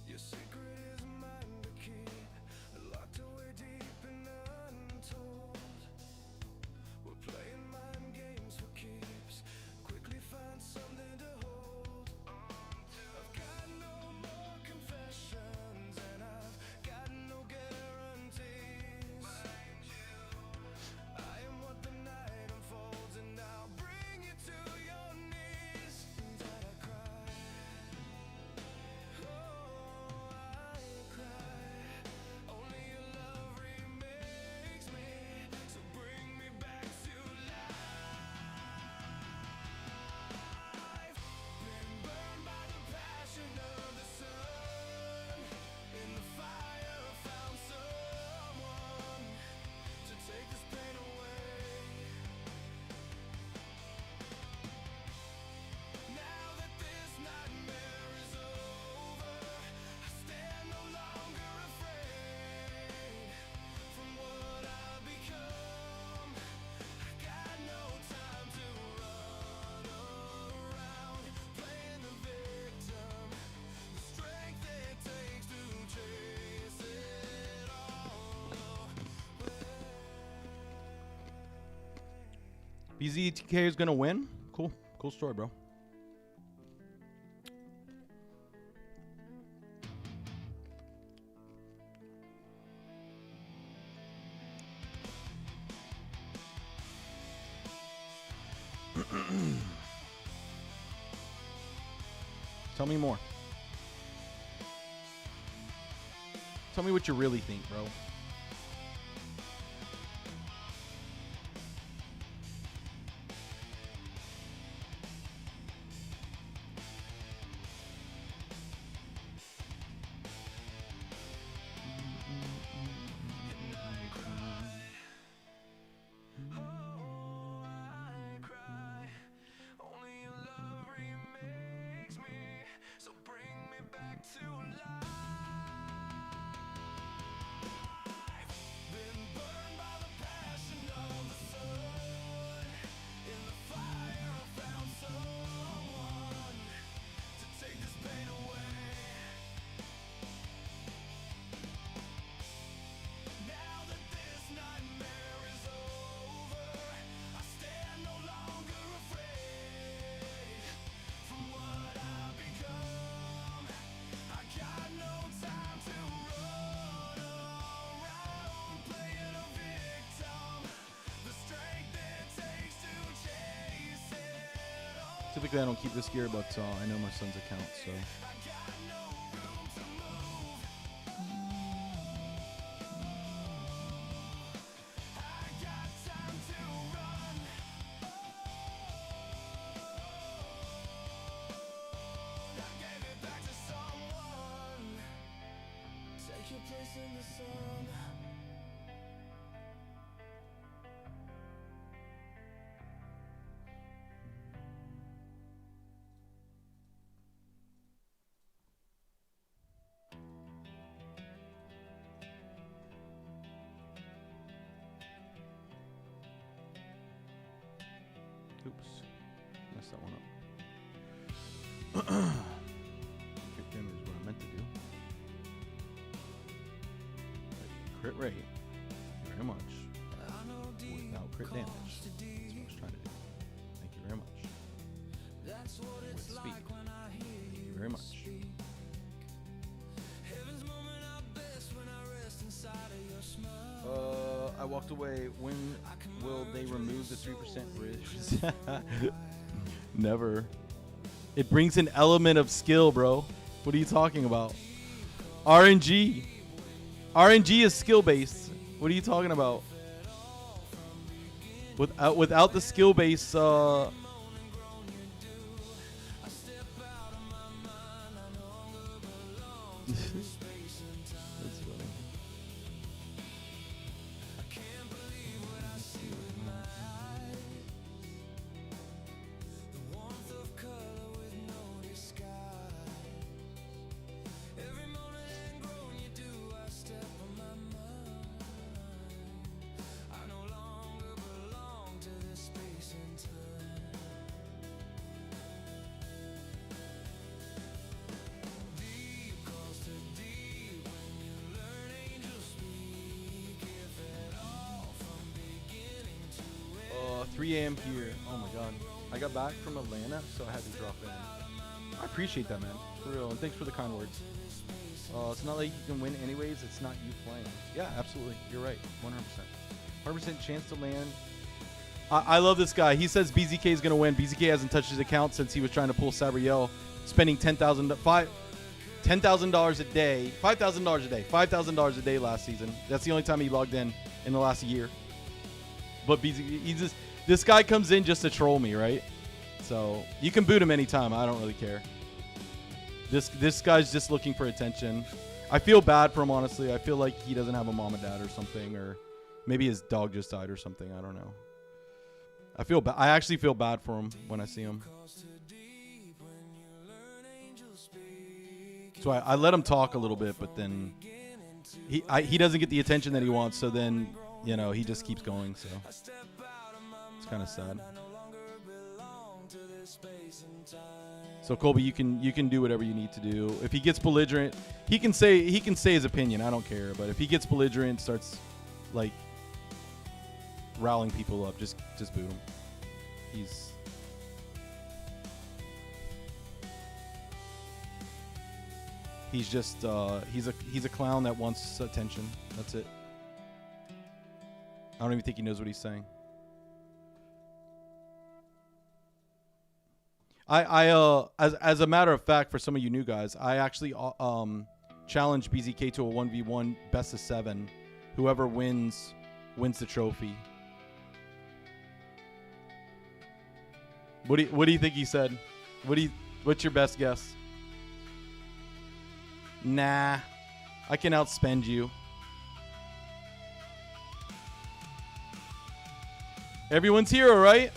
Your secret is mine to keep, locked away deep and untold. We're playing mind games for keeps, quickly find something to hold on to. I've got no more confessions and I've got no guarantees. Mind you, I am what the night unfolds and I'll bring you to your knees. That I cry. Only your love remakes me, so bring me back to life. Been burned by the passion of the sun. In the fire found someone to take this pain away. Now that this nightmare is over, I stand no longer afraid from what I've become. I got no time to run around playing the victim. The strength it takes to chase it all away. BZTK is gonna win. Cool story, bro. Tell me more. Tell me what you really think, bro. Typically, I don't keep this gear, but I know my son's account, so. Oops, messed that one up. Crit damage is what I meant to do. Crit rate, very much. Without crit damage, that's what I was trying to do. Thank you very much. With speed, thank you very much. I walked away. When will they remove the 3% risk? Never. It brings an element of skill, bro. What are you talking about? RNG. RNG is skill based. What are you talking about? Without the skill base, that's funny. Oh, 3 a.m. here. Oh my god. I got back from Atlanta, so I had to drop in. I appreciate that, man. For real. And thanks for the kind words. It's not like you can win anyways. It's not you playing. Yeah, absolutely. You're right. 100%. 100% chance to land. I love this guy. He says BZK is going to win. BZK hasn't touched his account since he was trying to pull Sabriel, spending $10,000 a day, $5,000 a day, $5,000 a day last season. That's the only time he logged in the last year. But BZK, this guy comes in just to troll me, right? So you can boot him anytime. I don't really care. This guy's just looking for attention. I feel bad for him, honestly. I feel like he doesn't have a mom and dad or something, or maybe his dog just died or something. I don't know. I actually feel bad for him when I see him. So I let him talk a little bit, but then he doesn't get the attention that he wants. So then, you know, he just keeps going. So it's kind of sad. So Colby, you can do whatever you need to do. If he gets belligerent, he can say his opinion. I don't care. But if he gets belligerent, starts like riling people up, just boot him. He's just he's a clown that wants attention. That's it. I don't even think he knows what he's saying. As a matter of fact, for some of you new guys, I actually challenged BZK to a 1v1 best of 7. Whoever wins the trophy. What do you think he said? What's your best guess? Nah, I can outspend you. Everyone's here, all right?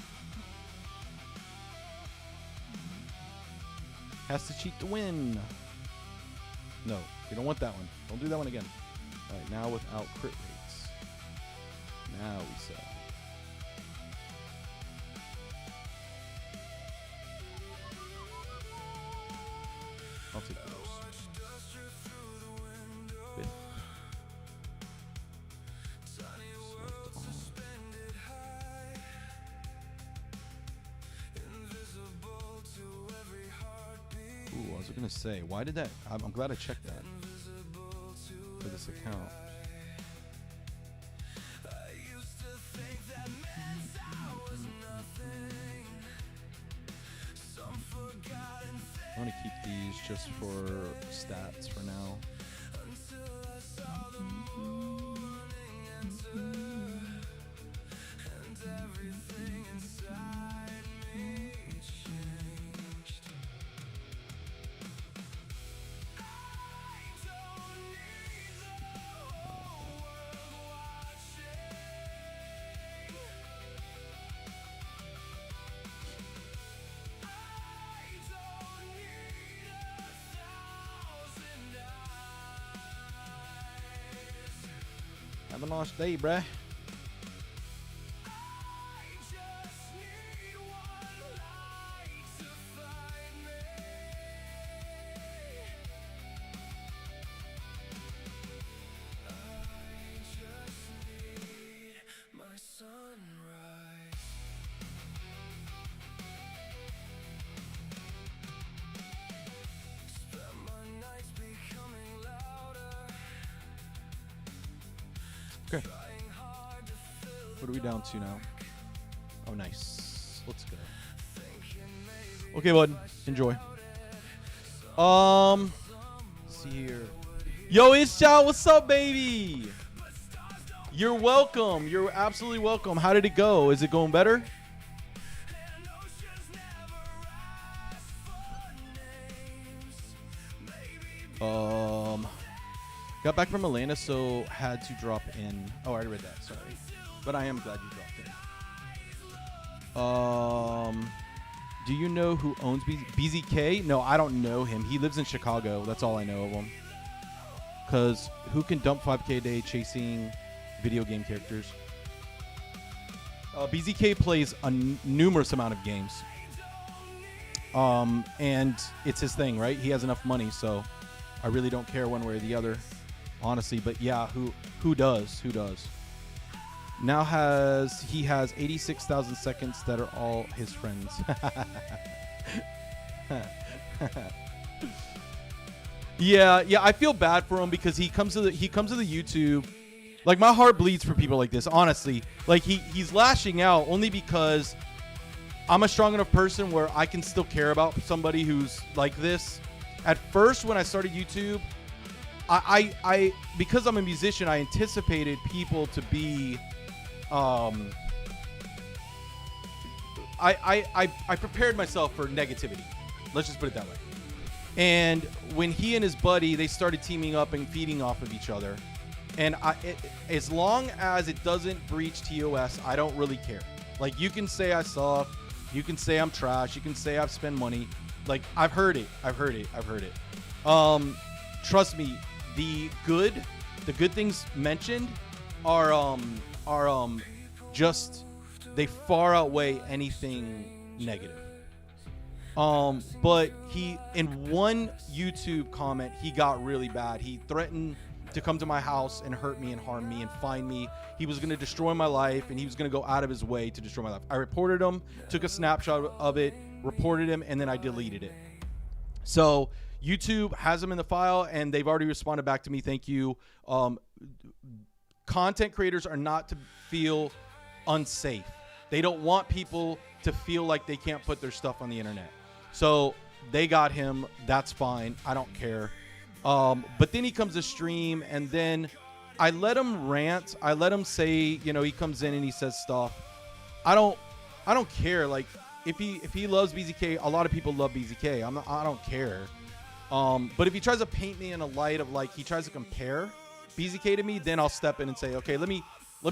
Has to cheat to win. No, you don't want that one. Don't do that one again. All right, now without crit rates. Now we sell. I'll take those. Fifth. Select all. Ooh, I was gonna say, why did that? I'm glad I checked that for this account. I'm gonna keep these just for stats for now. Have a nice day, bruh. Okay. What are we down to now? Oh, nice. Let's go. Okay, bud. Enjoy. Let's see here. Yo, Isha, what's up, baby? You're welcome. You're absolutely welcome. How did it go? Is it going better? Got back from Atlanta, so had to drop in. Oh, I already read that. Sorry, but I am glad you dropped in. Do you know who owns BZK? No, I don't know him. He lives in Chicago. That's all I know of him. Cause who can dump 5K a day chasing video game characters? BZK plays a numerous amount of games. And it's his thing, right? He has enough money, so I really don't care one way or the other, honestly. But yeah, who does? Who does? Now he has 86,000 seconds that are all his friends. Yeah, I feel bad for him because he comes to the YouTube. Like, my heart bleeds for people like this, honestly. Like, he's lashing out only because I'm a strong enough person where I can still care about somebody who's like this. At first, when I started YouTube, I because I'm a musician, I anticipated people to be I prepared myself for negativity. Let's just put it that way. And when he and his buddy, they started teaming up and feeding off of each other. And as long as it doesn't breach TOS, I don't really care. Like, you can say I suck. You can say I'm trash. You can say I've spent money. Like, I've heard it. Trust me, the good things mentioned are just, they far outweigh anything negative. But he, in one YouTube comment, he got really bad. He threatened to come to my house and hurt me and harm me and find me. He was going to destroy my life, and he was going to go out of his way to destroy my life. I reported him, took a snapshot of it, reported him, and then I deleted it. So YouTube has him in the file, and they've already responded back to me. Thank you. Content creators are not to feel unsafe. They don't want people to feel like they can't put their stuff on the internet. So they got him. That's fine. I don't care. But then he comes to stream, and then I let him rant. I let him say, he comes in and he says stuff. I don't care. Like, if he loves BZK, a lot of people love BZK. I don't care. But if he tries to paint me in a light of, like, he tries to compare BZK to me, then I'll step in and say, okay, let me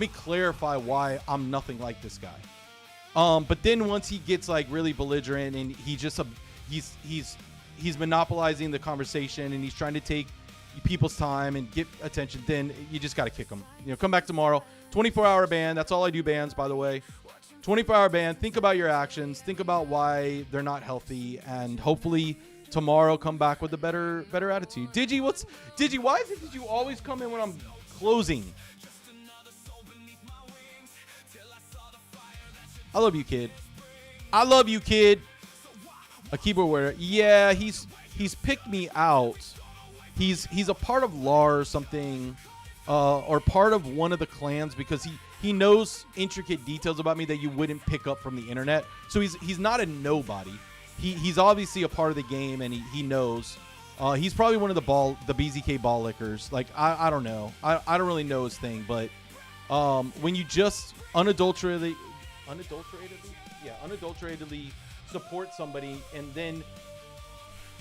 clarify why I'm nothing like this guy. But then once he gets, like, really belligerent and he's monopolizing the conversation and he's trying to take people's time and get attention, then you just got to kick him. Come back tomorrow. 24-hour ban. That's all I do, bans, by the way. 24-hour ban. Think about your actions. Think about why they're not healthy, and hopefully tomorrow come back with a better attitude. Digi, why is it that you always come in when I'm closing? I love you, kid. A keyboard warrior. Yeah, he's picked me out. He's a part of LAR or something, or part of one of the clans, because he knows intricate details about me that you wouldn't pick up from the internet. So he's not a nobody. he's obviously a part of the game, and he knows. He's probably one of the BZK ball lickers. Like, I don't know. I don't really know his thing, but when you just unadulteratedly support somebody, and then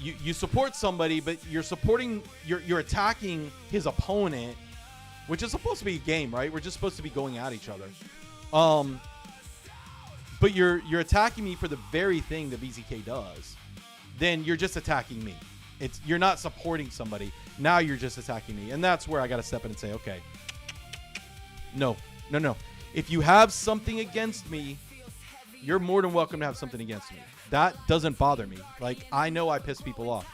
you support somebody, but you're attacking his opponent, which is supposed to be a game, right? We're just supposed to be going at each other. But you're attacking me for the very thing that BZK does. Then you're just attacking me. You're not supporting somebody. Now you're just attacking me. And that's where I got to step in and say, okay, no. If you have something against me, you're more than welcome to have something against me. That doesn't bother me. Like, I know I piss people off.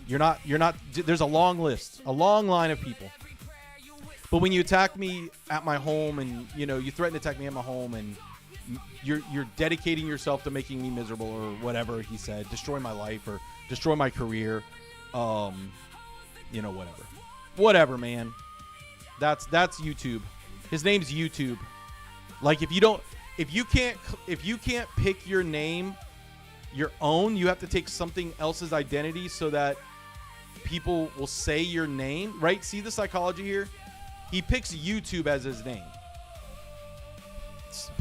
You're not, there's a long list, a long line of people. But when you attack me at my home, and, you know, you threaten to attack me at my home, and you're dedicating yourself to making me miserable, or whatever he said, destroy my life or destroy my career, you know, whatever, man. That's YouTube. His name's YouTube. Like, if you can't pick your name, your own, you have to take something else's identity so that people will say your name, right? See the psychology here? He picks YouTube as his name.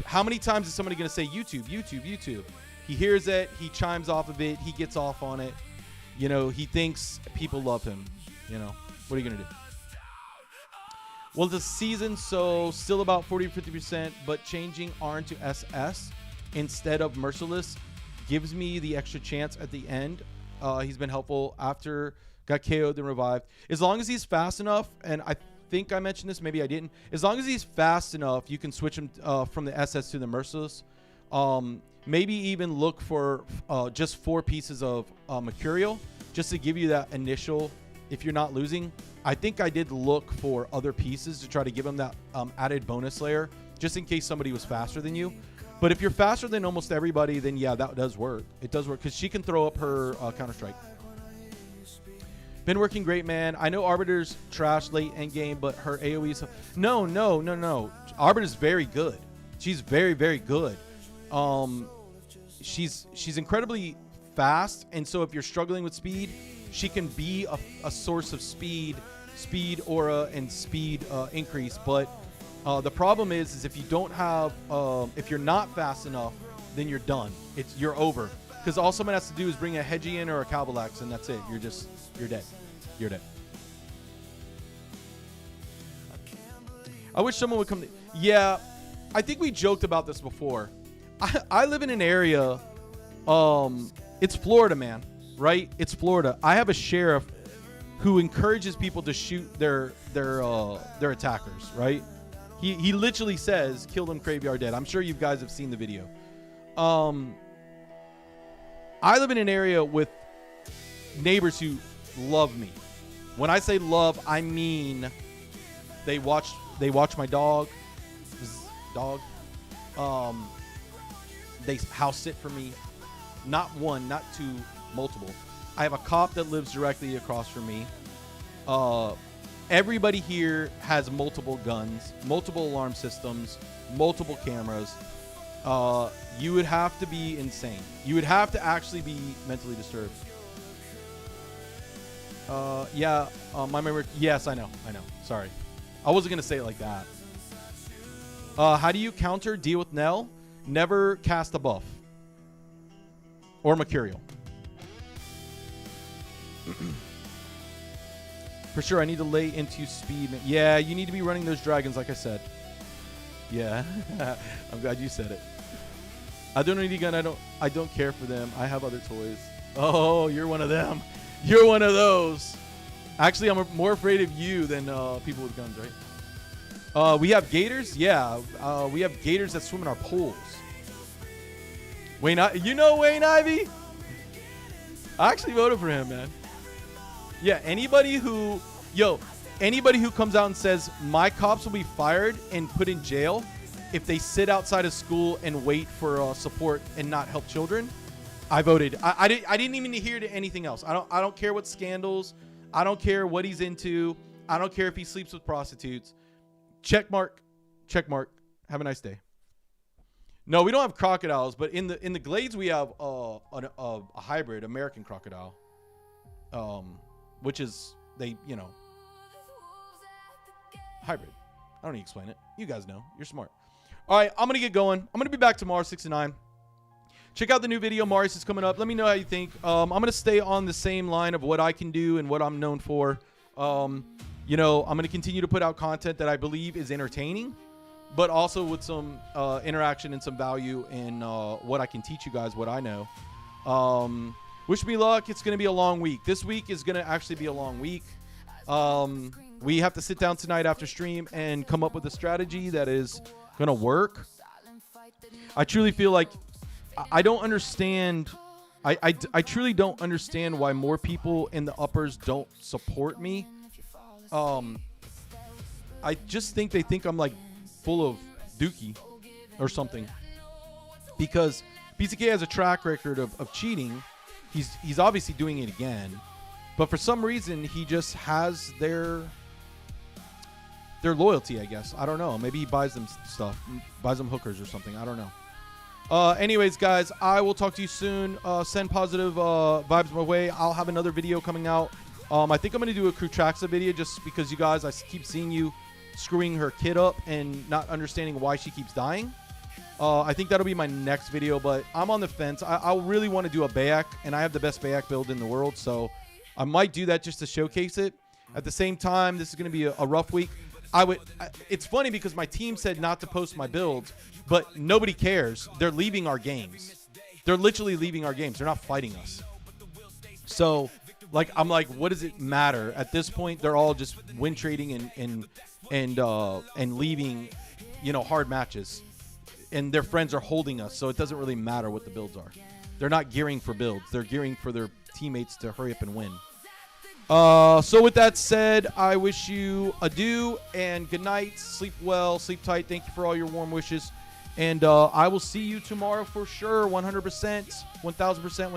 How many times is somebody going to say YouTube? He hears it. He chimes off of it. He gets off on it. You know, he thinks people love him. You know, what are you going to do? Well, the season, so still about 40-50%, but changing Arn to SS instead of Merciless gives me the extra chance at the end. He's been helpful after got KO'd and revived. As long as he's fast enough, and I think I mentioned this, maybe I didn't. As long as he's fast enough, you can switch him from the SS to the Merciless. Maybe even look for just 4 pieces of Mercurial, just to give you that initial, if you're not losing. I think I did look for other pieces to try to give him that added bonus layer, just in case somebody was faster than you. But if you're faster than almost everybody, then yeah, that does work. It does work, because she can throw up her Counter-Strike. Been working great, man. I know Arbiter's trash late end game, but her AoE's... No. Arbiter's very good. She's very, very good. She's incredibly fast, and so if you're struggling with speed, she can be a source of speed aura, and speed increase. But the problem is if you don't have... if you're not fast enough, then you're done. You're over. Because all someone has to do is bring a Hedgie in or a Cavalax, and that's it. You're dead. You're dead. I wish someone would come. Yeah, I think we joked about this before. I live in an area. It's Florida, man. Right? It's Florida. I have a sheriff who encourages people to shoot their attackers. Right? He literally says, "Kill them, Graveyard Dead." I'm sure you guys have seen the video. I live in an area with neighbors who love me. When I say love, I mean they watch my dog. They house sit for me. Not one, not two, multiple. I have a cop that lives directly across from me. Everybody here has multiple guns, multiple alarm systems, multiple cameras. You would have to be insane. You would have to actually be mentally disturbed. My memory. Yes, I know. Sorry. I wasn't going to say it like that. How do you counter deal with Nell? Never cast a buff. Or Mercurial. For sure, I need to lay into speed. Yeah, you need to be running those dragons, like I said. Yeah. I'm glad you said it. I don't need a gun. I don't care for them. I have other toys. Oh, you're one of them. You're one of those. Actually, I'm more afraid of you than people with guns, right? We have gators. Yeah, we have gators that swim in our pools. Wayne, you know Wayne Ivy? I actually voted for him, man. Yeah, anybody who comes out and says my cops will be fired and put in jail if they sit outside of school and wait for support and not help children, I voted. I didn't even hear anything else. I don't care what scandals. I don't care what he's into. I don't care if he sleeps with prostitutes. Check mark. Have a nice day. No, we don't have crocodiles, but in the glades we have a hybrid American crocodile, which is hybrid. I don't need to explain it. You guys know. You're smart. All right, I'm gonna get going. I'm gonna be back tomorrow 6 to 9. Check out the new video. Marius is coming up. Let me know how you think. I'm gonna stay on the same line of what I can do and what I'm known for. I'm gonna continue to put out content that I believe is entertaining, but also with some interaction and some value in what I can teach you guys, what I know. Wish me luck. It's going to be a long week. This week is going to actually be a long week. We have to sit down tonight after stream and come up with a strategy that is going to work. I truly feel like I don't understand. I truly don't understand why more people in the uppers don't support me. I just think they think I'm like full of dookie or something, because BCK has a track record of cheating. He's obviously doing it again, but for some reason he just has their loyalty, I guess. I don't know. Maybe he buys them stuff, buys them hookers or something. I don't know. Anyways, guys, I will talk to you soon. Send positive vibes my way. I'll have another video coming out. I think I'm going to do a Krutraxa video just because you guys, I keep seeing you screwing her kid up and not understanding why she keeps dying. I think that'll be my next video, but I'm on the fence. I really want to do a Bayak, and I have the best Bayak build in the world, so I might do that just to showcase it. At the same time, this is going to be a rough week. It's funny because my team said not to post my builds, but nobody cares. They're leaving our games. They're literally leaving our games. They're not fighting us. So, I'm like, what does it matter? At this point, they're all just win trading and leaving, hard matches. And their friends are holding us, so it doesn't really matter what the builds are. They're not gearing for builds. They're gearing for their teammates to hurry up and win. So with that said, I wish you adieu and good night. Sleep well, sleep tight. Thank you for all your warm wishes. And I will see you tomorrow for sure, 100%, 1,000%.